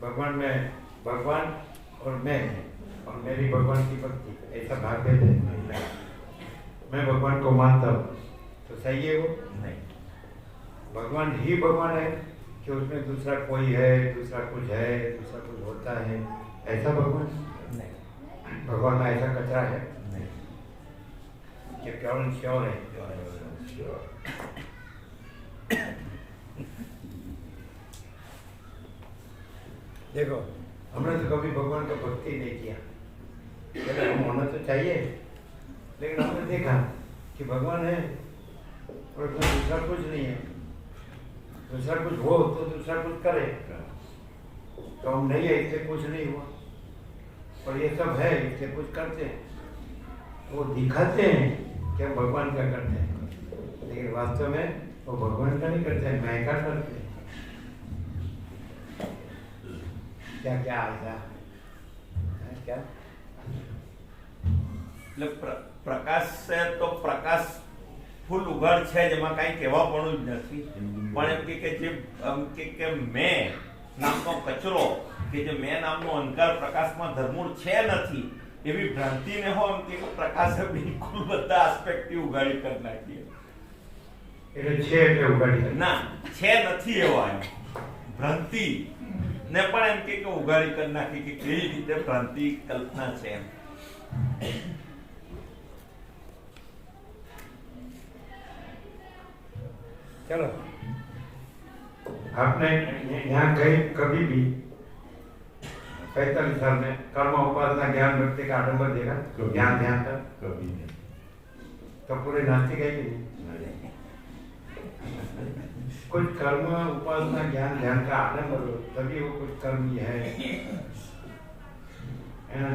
भगवान और मैं और मेरी भगवान की भक्ति, ऐसा भाग देते हैं। मैं भगवान को मानता हूँ तो सही है वो? नहीं। भगवान ही भगवान है कि उसमें दूसरा कोई है, दूसरा कुछ है, दूसरा कुछ होता है, ऐसा भगवान नहीं। भगवान में ऐसा कचरा है नहीं। कि केवल श्योर है। देखो हमने तो कभी भगवान का भक्ति नहीं किया, लेकिन हम होना तो चाहिए। लेकिन हमने देखा कि भगवान है और उसमें दूसरा कुछ नहीं है। दूसरा कुछ हो तो दूसरा कुछ करे, तो हम नहीं है इससे कुछ नहीं हुआ, और ये सब है इससे कुछ करते हैं। वो दिखाते हैं कि हम भगवान का करते हैं, लेकिन वास्तव में वो भगवान का नहीं करते हैं, मैं का करते हैं। क्या क्या ऐसा है क्या? પ્રકાશ છે તો પ્રકાશ ફૂલ ઉઘાડ છે, જેમાં કાંઈ કહેવાપણું જ નથી, પણ એમ કે જે કે મેં નામનો કચરો, કે જે મેં નામનો અહંકાર પ્રકાશમાં ધરમૂળ છે નથી, એવી ભ્રાંતિને હો એમ કે પ્રકાશે બિલકુલ બધા આસ્પેક્ટથી ઉઘાડી કરી નાખી. એટલે છે એટલે ઉગાડી નાખી. ના, છે નથી એવા એમ ભ્રાંતિ ને પણ એમ કે ઉઘાડી કરી નાખી કે કેવી રીતે ભ્રાંતિ કલ્પના છે એમ. चलो आपने यहाँ कहीं कभी भी 45 साल में कर्म उपासना ज्ञान भक्ति का आडंबर देखा? ध्यान ध्यान का कभी नहीं। तो पूरे नास्तिक है कि नहीं? कुछ कर्म उपासना ज्ञान ध्यान का आडंबर हो तभी वो कुछ कर्मी है ना?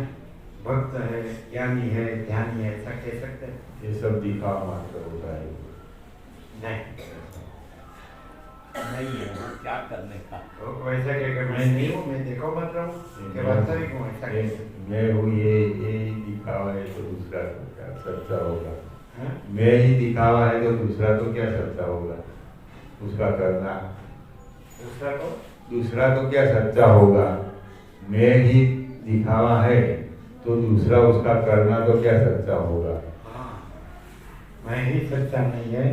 भक्त है, ज्ञानी है, ध्यानी है, ऐसा कह सकते हैं? ये सब दिखावा मात्र होता है। नहीं नहीं है वो क्या करने का. तो वैसा क्या मैं नहीं हूँ, मैं देखो मत रहा हूँ कि वास्तविक हूँ, ऐसा कैसे? मैं हूँ ये ही दिखावा है तो दूसरा तो क्या सच्चा होगा? हाँ? मैं ही दिखावा है तो दूसरा तो क्या सच्चा होगा? उसका करना दूसरा तो क्या सच्चा होगा? मैं ही दिखावा है तो दूसरा उसका करना तो क्या सच्चा होगा? हाँ, मैं ही सच्चा नहीं है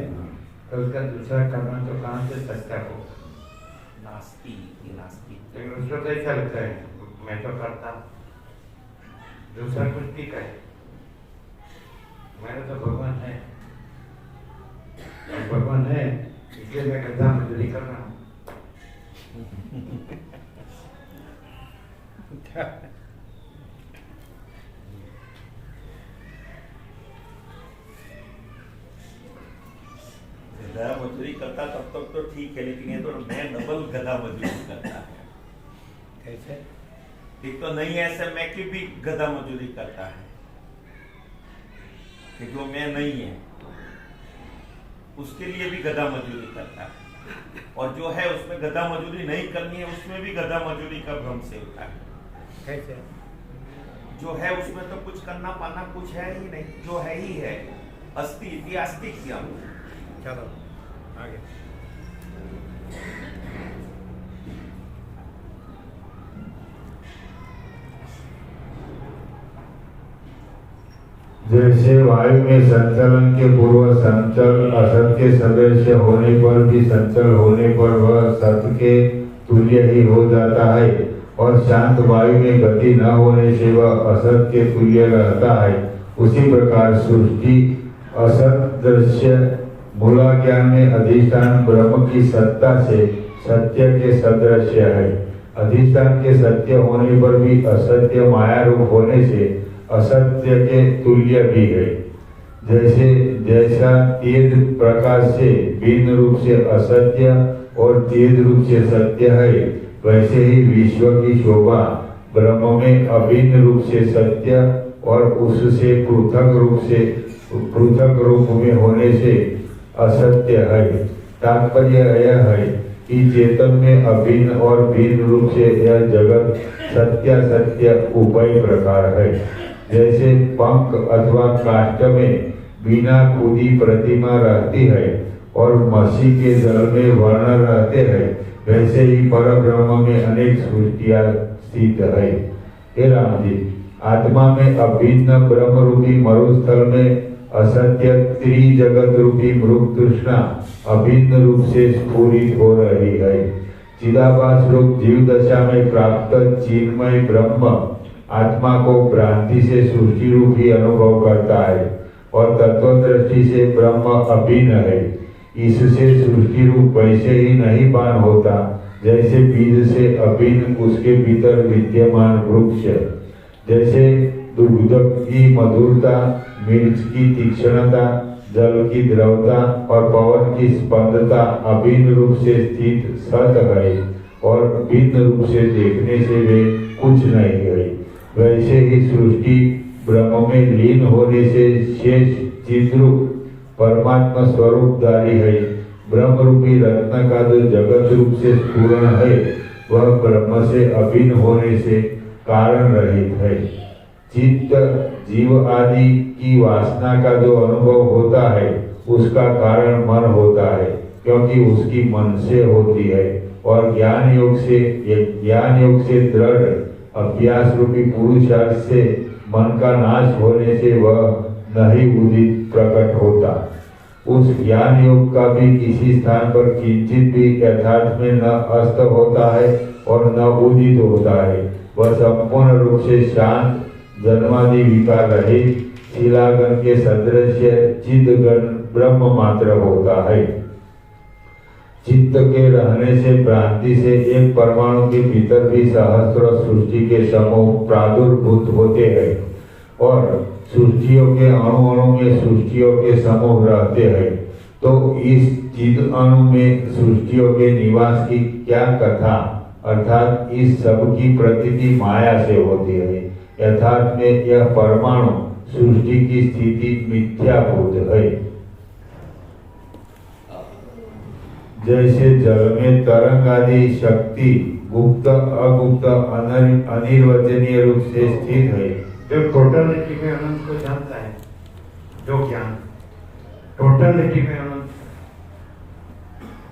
तो उसका दूसरा करना तो कहाँ से सच्चा हो? नास्ती नास्ती. लेकिन उसको तो ऐसा लगता है मैं तो करता हूँ, दूसरा कुछ भी करे, मेरा तो भगवान है, भगवान है इसलिए मैं गधा मजदूरी कर रहा हूँ। गधा मजदूरी करता तब तक तो ठीक है, लेकिन ये तो मैं डबल गधा मजदूरी करता है. कैसे? एक तो नहीं ऐसे मैं की भी गधा मजदूरी करता है कि जो मैं नहीं है उसके लिए भी गधा मजदूरी करता है, और जो है उसमें गधा मजदूरी नहीं करनी है उसमें भी गधा मजदूरी का भ्रम से होता है. कैसे? जो है उसमें तो कुछ करना पाना कुछ है ही नहीं, जो है ही है. अस्ति इति आस्तिक्यम. चलो आगे। जैसे वायु में संचलन के पूर्व संचल असत के सदृश होने पर भी संचल होने पर वह सत के तुल्य ही हो जाता है, और शांत वायु में गति न होने से वह असत के तुल्य रहता है, उसी प्रकार सृष्टि असत दृश्य मूला ज्ञान में अधिष्ठान ब्रह्म की सत्ता से सत्य के सदृश है। अधिष्ठान के सत्य होने पर भी असत्य माया रूप होने से असत्य के तुल्य भी है। जैसे जैसा तेज प्रकाश से भिन्न रूप से असत्य और तेज रूप से सत्य है, वैसे ही विश्व की शोभा ब्रह्म में अभिन्न रूप से सत्य और उससे पृथक रूप में होने से असत्य है। तात्पर्य यह है कि चेतन में अभिन्न और भिन्न रूप से यह जगत सत्य उभय प्रकार है। जैसे पंख अथवा काष्ठ में बिना खुदी प्रतिमा रहती है और मसी के जल में वर्ण रहते हैं, वैसे ही पर ब्रह्म में अनेक सृष्टियां स्थित है। हे राम जी, आत्मा में अभिन्न ब्रह्म रूपी मरुस्थल में असत्य त्रिजगत रूपी मृग तृष्णा अभिन्न रूप से स्फुरित हो रही है। चिदाभास रूप जीव दशा में प्राप्त चिन्मय ब्रह्म आत्मा को भ्रांति से सृष्टि रूपी अनुभव करता है और तत्व दृष्टि से ब्रह्म अभिन्न है। इससे सृष्टि रूप वैसे ही नहीं पान होता जैसे बीज से अभिन्न उसके भीतर विद्यमान वृक्ष। जैसे दुग्ध की मधुरता, मिर्च की तीक्ष्णता, जल की द्रवता और पवन की स्पंदता अभिन्न रूप से स्थित सत है और भिन्न रूप से देखने से वे कुछ नहीं है, वैसे ही सृष्टि ब्रह्म में लीन होने से शेष चिद्रूप परमात्मा स्वरूपधारी है। ब्रह्म रूपी रत्न का जो जगत रूप से स्फुरण है, वह ब्रह्म से अभिन्न होने से कारण रहित है। चित्त जीव आदि की वासना का जो अनुभव होता है, उसका कारण मन होता है, क्योंकि उसकी मन से होती है और ज्ञान योग से दृढ़ अभ्यास रूपी पुरुषार्थ से मन का नाश होने से वह नहीं उदित प्रकट होता। उस ज्ञान योग का भी किसी स्थान पर किंचित भी यथार्थ में न अस्त होता है और न उदित होता है। वह संपूर्ण रूप से शांत, जन्मादि विकार रहित, शिलागण के सदृश चिदगण ब्रह्म मात्र होता है। चित्त के रहने से भ्रांति से एक परमाणु के भीतर भी सहस्त्र सृष्टि के समूह प्रादुर्भूत होते हैं और सृष्टियों के अणु में सृष्टियों के समूह रहते हैं। तो इस चिद अणु में सृष्टियों के निवास की क्या कथा, अर्थात इस सब की प्रतीति माया से होती है। यथार्थ में यह परमाणु सृष्टि की स्थिति मिथ्याभूत है। जैसे जल में तरंग आदि शक्ति गुप्त अगुप्त अनिर्वचनीय रूप से स्थित है। जो टोटलिटी में अनंत को जानता है, जो ज्ञान टोटलिटी में अनंत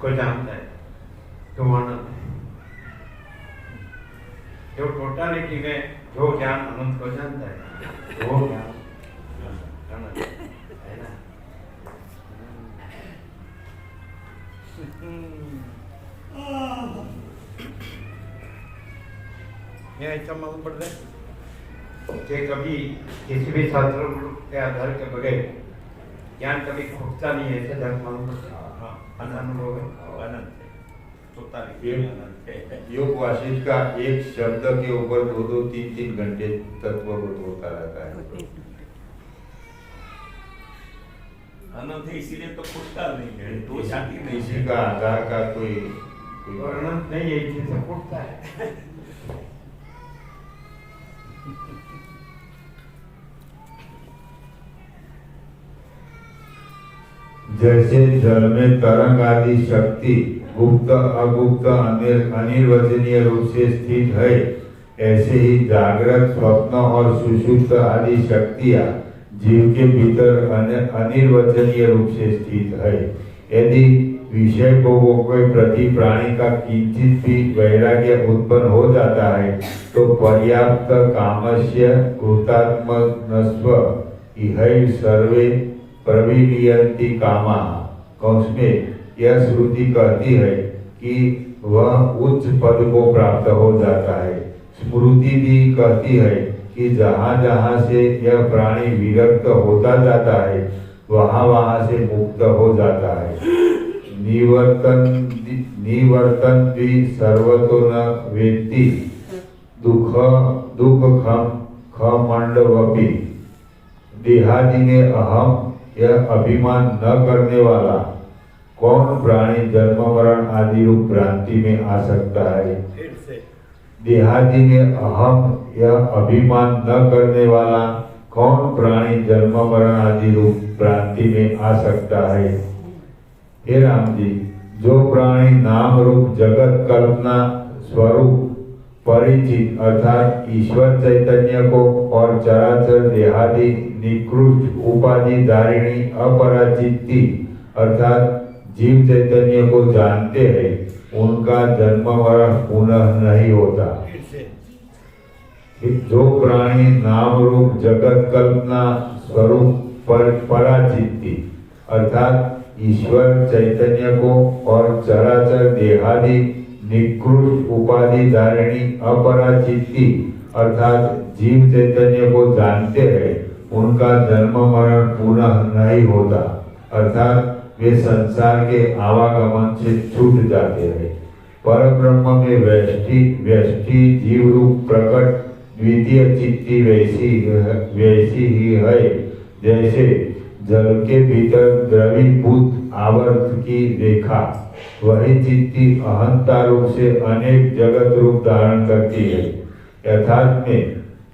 को जानता है, तो अनंत है। जो टोटलिटी में जो ज्ञान अनंत को जानता है, वो ज्ञान अनंत है ना। ये ऐसा मालूम पड़ रहा है कि कभी किसी भी शास्त्र के आधार के बगैर ज्ञान कभी खुटता नहीं है, ऐसा धर्म मालूम पड़ता है। अनुभव है, अनंत है। योग वासिष्ठ का एक शब्द के ऊपर 2-3 घंटे तत्वबोध होता रहता है। अनंत है, इसीलिए तो खुटता नहीं है, दो छाती नहीं किसी का आधार का कोई अनंत नहीं है, इसलिए खुटता है। जैसे जल में तरंग आदि शक्ति गुप्त अगुप्त अनिर्वचनीय रूप से स्थित है, ऐसे ही जागृत स्वप्न और सुषुप्त आदि शक्तियां जीव के भीतर अनिर्वचनीय रूप से स्थित है। यदि विषय भोगों के प्रति प्राणी का किंचित भी वैराग्य उत्पन्न हो जाता है, तो पर्याप्त कामस्य कृतात्मनस्व इहैव सर्वे प्रविलीयन्ति कामा। उसमें यह श्रुति कहती है कि वह उच्च पद को प्राप्त हो जाता है। स्मृति भी कहती है कि जहाँ जहाँ से यह प्राणी विरक्त होता जाता है, वहाँ वहाँ से मुक्त हो जाता है। निवर्तन भी सर्वतो न वेत्ति दुख खमंडवपि। देहादि में अहम यह अभिमान न करने वाला कौन प्राणी जन्म मरण आदि रूप भ्रांति में आ सकता है? देहादि में अहम यह अभिमान न करने वाला कौन प्राणी जन्म मरण आदि रूप भ्रांति में आ सकता है? हे राम जी, जो प्राणी नाम रूप जगत कल्पना स्वरूप परिचित अर्थात ईश्वर चैतन्य को और चराचर देहादि निकृष्ट उपाधि धारिणी अपराचित्ती अर्थात जीव चैतन्य को जानते हैं, उनका जन्म मरण पुनः नहीं होता। जो प्राणी नाम रूप जगत कल्पना स्वरूप पराचित्ती अर्थात ईश्वर चैतन्य को और चराचर देहादि निकृष्ट उपाधि धारिणी अपराचित्ती अर्थात जीव चैतन्य को जानते हैं, उनका जन्म मरण पुनः नहीं होता अर्थात वे संसार के आवागमन से छूट जाते हैं। पर ब्रह्म में व्यष्टि जीव रूप प्रकट द्वितीय चित्ती वैसी ही है, जैसे जल के भीतर द्रवीभूत आवर्त की रेखा वही चित्ती अहंता रूप से अनेक जगत रूप धारण करती है। यथार्थ में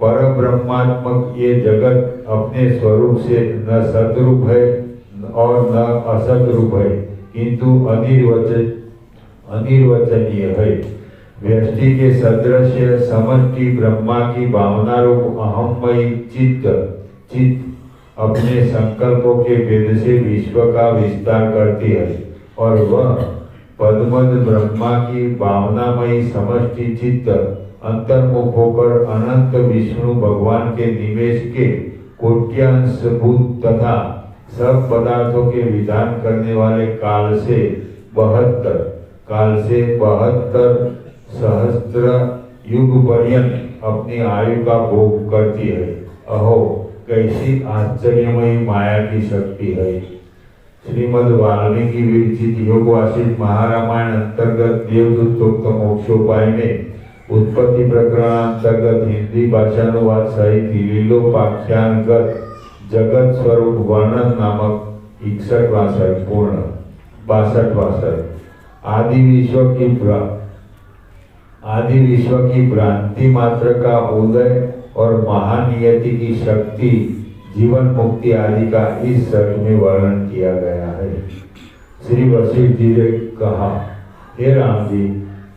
पर ब्रह्मात्मक ये जगत अपने स्वरूप से न सतरूप है और न असत रूप है, किंतु अनिर्वचनीय है। व्यष्टि के सदृश समष्टि ब्रह्मा की भावना रूप अहममयी चित्त अपने संकल्पों के भेद से विश्व का विस्तार करती है और वह पद्मद ब्रह्मा की भावनामयी समष्टि चित्त अंतर्मुख होकर अनंत विष्णु भगवान के निवेश के कोट्यांशभूत तथा सब पदार्थों के विधान करने वाले काल से 72 सहस्त्र युग पर्यंत अपनी आयु का भोग करती है। अहो, कैसी आश्चर्यमयी माया की शक्ति है। श्रीमद् वाल्मीकि विरचित योग वासिष्ठ महारामायण अंतर्गत देवदूत प्रोक्त मोक्षोपाय में उत्पत्ति प्रकरणांतर्गत हिंदी भाषानुवाद सहित लीलोपाख्यानगत जगत स्वरूप वर्णन नामक 61 पूर्ण 62 आदि विश्व की भ्रांति मात्र का उदय और महानियति की शक्ति जीवन मुक्ति आदि का इस सर्ग में वर्णन किया गया है। श्री वशिष्ठ जी ने कहा, हे राम जी,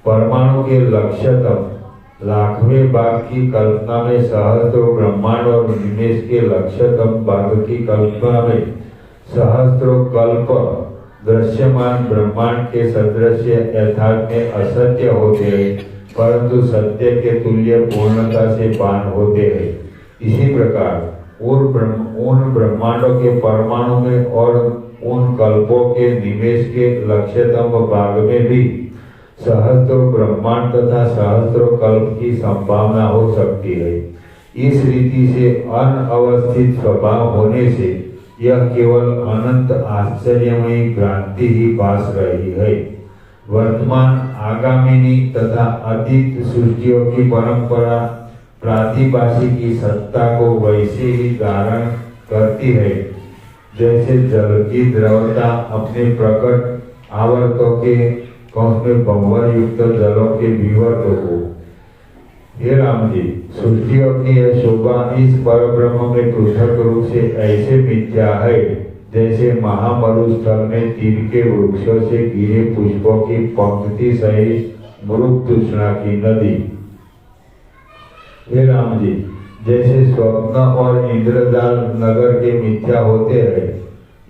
परमाणु के लक्ष्यतम लाखवें भाग की कल्पना में सहस्त्रों ब्रह्मांड और निमेष के लक्ष्यतम भाग की कल्पना में सहस्त्रों कल्प दृश्यमान ब्रह्मांड के सदृश यथार्थ में असत्य होते हैं, परंतु सत्य के तुल्य पूर्णता से पान होते हैं। इसी प्रकार उन ब्रह्मांडों के परमाणु में और उन कल्पों के निमेष के लक्ष्यतम भाग में भी सहस्त्रों ब्रह्मांड तथा सहस्त्रों कल्प की संभावना हो सकती है। इस रीति से अनवस्थित स्वभाव होने से यह केवल अनंत आश्चर्यमयी भ्रांति ही भास रही है। वर्तमान आगामिनी तथा अतीत सृष्टियों की परंपरा प्रातिभाषिक की सत्ता को वैसे ही धारण करती है जैसे जल की द्रवता अपने प्रकट आवर्तों के में भंवर युक्त जलों के विवर्त हो। हे राम जी, सृष्टियों की यह शोभा इस परब्रह्म में पृथक रूप से ऐसे मिथ्या है जैसे महामरुस्थल में तीर के वृक्षों से गिरे पुष्पों की पंक्ति सहित मृग तृष्णा की नदी। हे राम जी, जैसे स्वप्न और इंद्रजाल नगर के मिथ्या होते हैं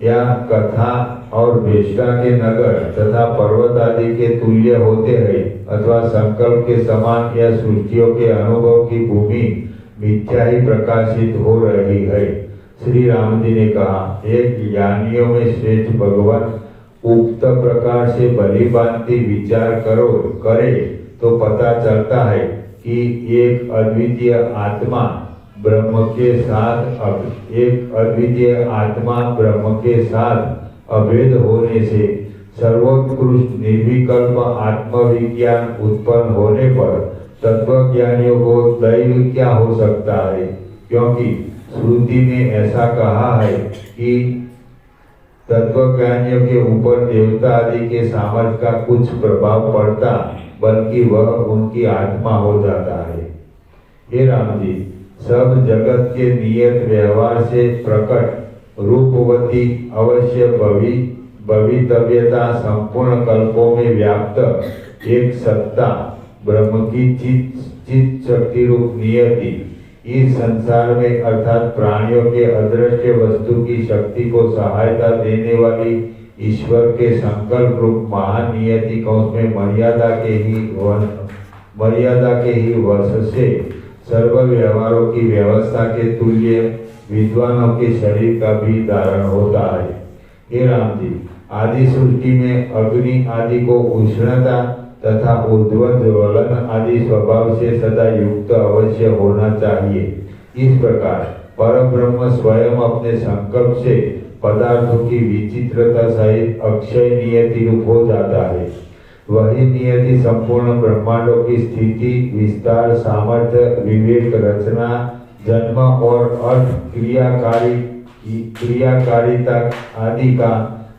या कथा और वेष्टा के नगर तथा पर्वत आदि के तुल्य होते हैं अथवा संकल्प के समान या सृष्टियों के अनुभव की भूमि मिथ्या ही प्रकाशित हो रही है। श्री राम जी ने कहा, एक ज्ञानियों में श्रेष्ठ भगवान उक्त प्रकार से भली भांति विचार करे तो पता चलता है कि एक अद्वितीय आत्मा ब्रह्म के साथ अभेद होने से सर्वोत्कृष्ट निर्विकल्प आत्मविज्ञान उत्पन्न होने पर तत्वज्ञानियों को दैव क्या हो सकता है, क्योंकि श्रुति ने ऐसा कहा है कि तत्वज्ञानियों के ऊपर देवता आदि के सामर्थ्य का कुछ प्रभाव पड़ता, बल्कि वह उनकी आत्मा हो जाता है। हे राम जी, सब जगत के नियत व्यवहार से प्रकट रूपवती अवश्य भवितव्यता संपूर्ण कल्पों में व्याप्त एक सत्ता ब्रह्म की चित शक्ति रूप नियति इस संसार में अर्थात प्राणियों के अदृश्य वस्तु की शक्ति को सहायता देने वाली ईश्वर के संकल्प रूप महान नियति को उसमें मर्यादा के ही वश से सर्व व्यवहारों की व्यवस्था के तुल्य विद्वानों के शरीर का भी धारण होता है। हे राम जी, आदि सृष्टि में अग्नि आदि को उष्णता तथा ऊर्ध्व ज्वलन आदि स्वभाव से सदा युक्त अवश्य होना चाहिए। इस प्रकार परब्रह्म स्वयं अपने संकल्प से पदार्थों की विचित्रता सहित अक्षय नियति रूप हो जाता है। वही नियति संपूर्ण ब्रह्मांडों की स्थिति, विस्तार, सामर्थ्य, विवेक, रचना, जन्म और अर्थ क्रियाकारिता आदि का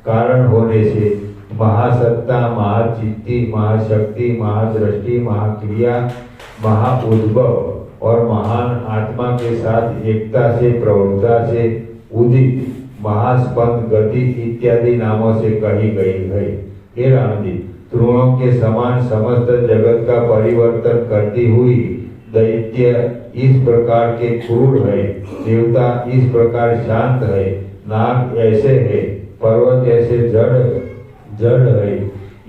कारण होने से महासत्ता, महाचित्ती, महाशक्ति, महादृष्टि, महाक्रिया, महाउद्भव और महान आत्मा के साथ एकता से प्रवृत्ता से उदित महास्पंद गति इत्यादि नामों से कही गई है। हे राम जी, तृणों के समान समस्त जगत का परिवर्तन करती हुई दैत्य इस प्रकार के क्रूर है, देवता इस प्रकार शांत है, नाग ऐसे है, पर्वत ऐसे जड़ है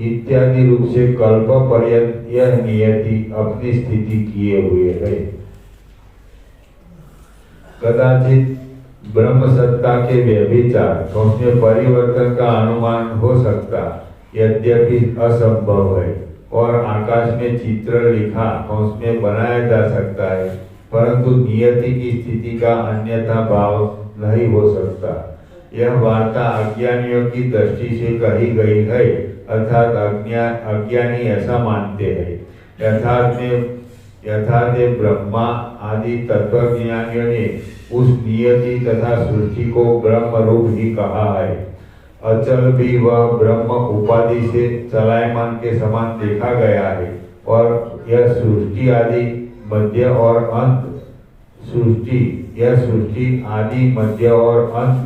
इत्यादि रूप से कल्प पर्यंत यह नियति अपनी स्थिति किए हुए है। कदाचित ब्रह्म सत्ता के व्यभिचार उसमें परिवर्तन का अनुमान हो सकता, यद्यपि असंभव है, और आकाश में चित्र लिखा उसमें बनाया जा सकता है, परंतु नियति की स्थिति का अन्यथा भाव नहीं हो सकता। यह वार्ता अज्ञानियों की दृष्टि से कही गई है, अर्थात अज्ञानी ऐसा मानते हैं। यथार्थ ब्रह्मा आदि तत्वज्ञानियों ने उस नियति तथा सृष्टि को ब्रह्म रूप ही कहा है। अचल भी वह ब्रह्म उपाधि से चलायमान के समान देखा गया है, और यह सृष्टि आदि मध्य और अंत सृष्टि आदि मध्य और अंत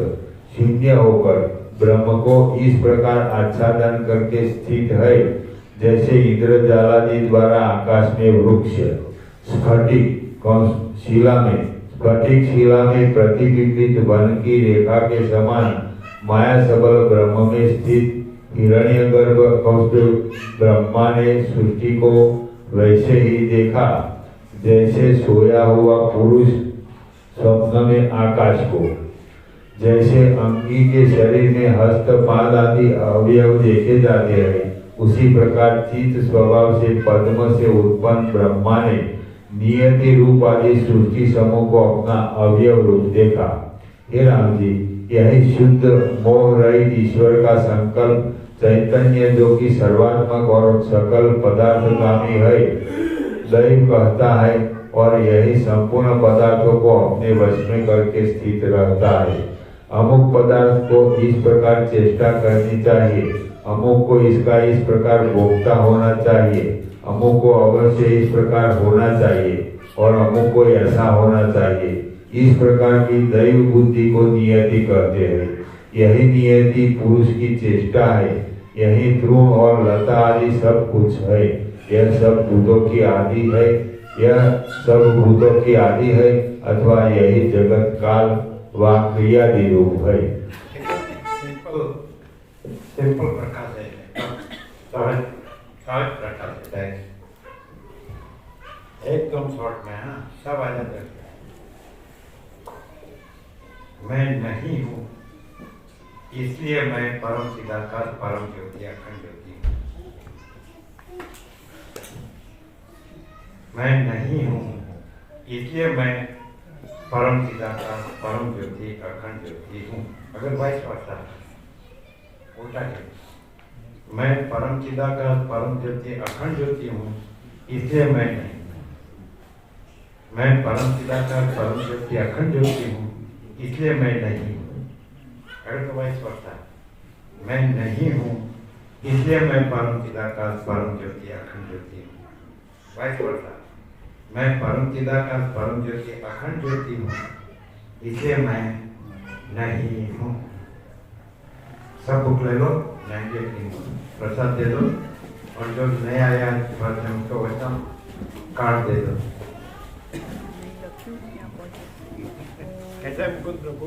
शून्य होकर ब्रह्म को इस प्रकार आच्छादन करके स्थित है, जैसे इंद्रजालादि द्वारा आकाश में वृक्ष स्फटिक शिला में प्रतिबिंबित वन की रेखा के समान माया सबल ब्रह्म में स्थित हिरण्यगर्भ ब्रह्मा ने सृष्टि को वैसे ही देखा, जैसे सोया हुआ पुरुष स्वप्न में आकाश को। जैसे अंगी के शरीर में हस्त पाद आदि अवयव देखे जाते हैं, उसी प्रकार चित्त स्वभाव से पद्म से उत्पन्न ब्रह्मा ने नियति रूप आदि सृष्टि समूह को अपना अवयव रूप देखा। हे राम जी, यही शुद्ध मोह रहित ईश्वर का संकल्प चैतन्य जो कि सर्वात्मक और सकल पदार्थगामी है, दैव कहता है, और यही संपूर्ण पदार्थों को अपने वश में करके स्थित रहता है। अमुक पदार्थ को इस प्रकार चेष्टा करनी चाहिए, अमुक को इसका इस प्रकार भोक्ता होना चाहिए, अमुक को अवश्य इस प्रकार होना चाहिए, और अमुक को ऐसा होना चाहिए। इस प्रकार की दैव बुद्धि को नियति कहते हैं। यही नियति पुरुष की चेष्टा है, यही ध्रुव और लता आदि सब कुछ है। यह सब भूतों की आदि है, अथवा यही जगत काल व क्रियादि रूप है। सिंपल प्रकाश है, सहज प्रकाश है, एकदम शॉर्ट में। हाँ, सब आ जाता है। मैं नहीं हूँ, इसलिए मैं परम चिदाकार, परम ज्योति, अखंड ज्योति हूँ। मैं नहीं हूँ, इसलिए मैं परम चिदाकार, परम ज्योति, अखंड ज्योति हूँ। अगर वाइस वर्षा उल्टा है, मैं परम चिदाकार, परम ज्योति, अखंड ज्योति हूँ, इसलिए मैं नहीं। मैं परम चिदाकार, परम ज्योति, अखंड ज्योति हूँ, इसलिए मैं नहीं हूँ। अगर तो वाइस वर्षा, मैं नहीं हूँ, इसलिए मैं परम चिदाकाश परम ज्योति अखंड ज्योति हूँ। वाइस वर्सा, मैं परम चिदाकाश परम ज्योति अखंड ज्योति हूँ, इसलिए मैं नहीं हूँ। सब बुक ले लो, 98 प्रसाद दे दो, और जो नया आया है उनको वैसा कार्ड दे दो। कैसा है मुकुंद प्रभु?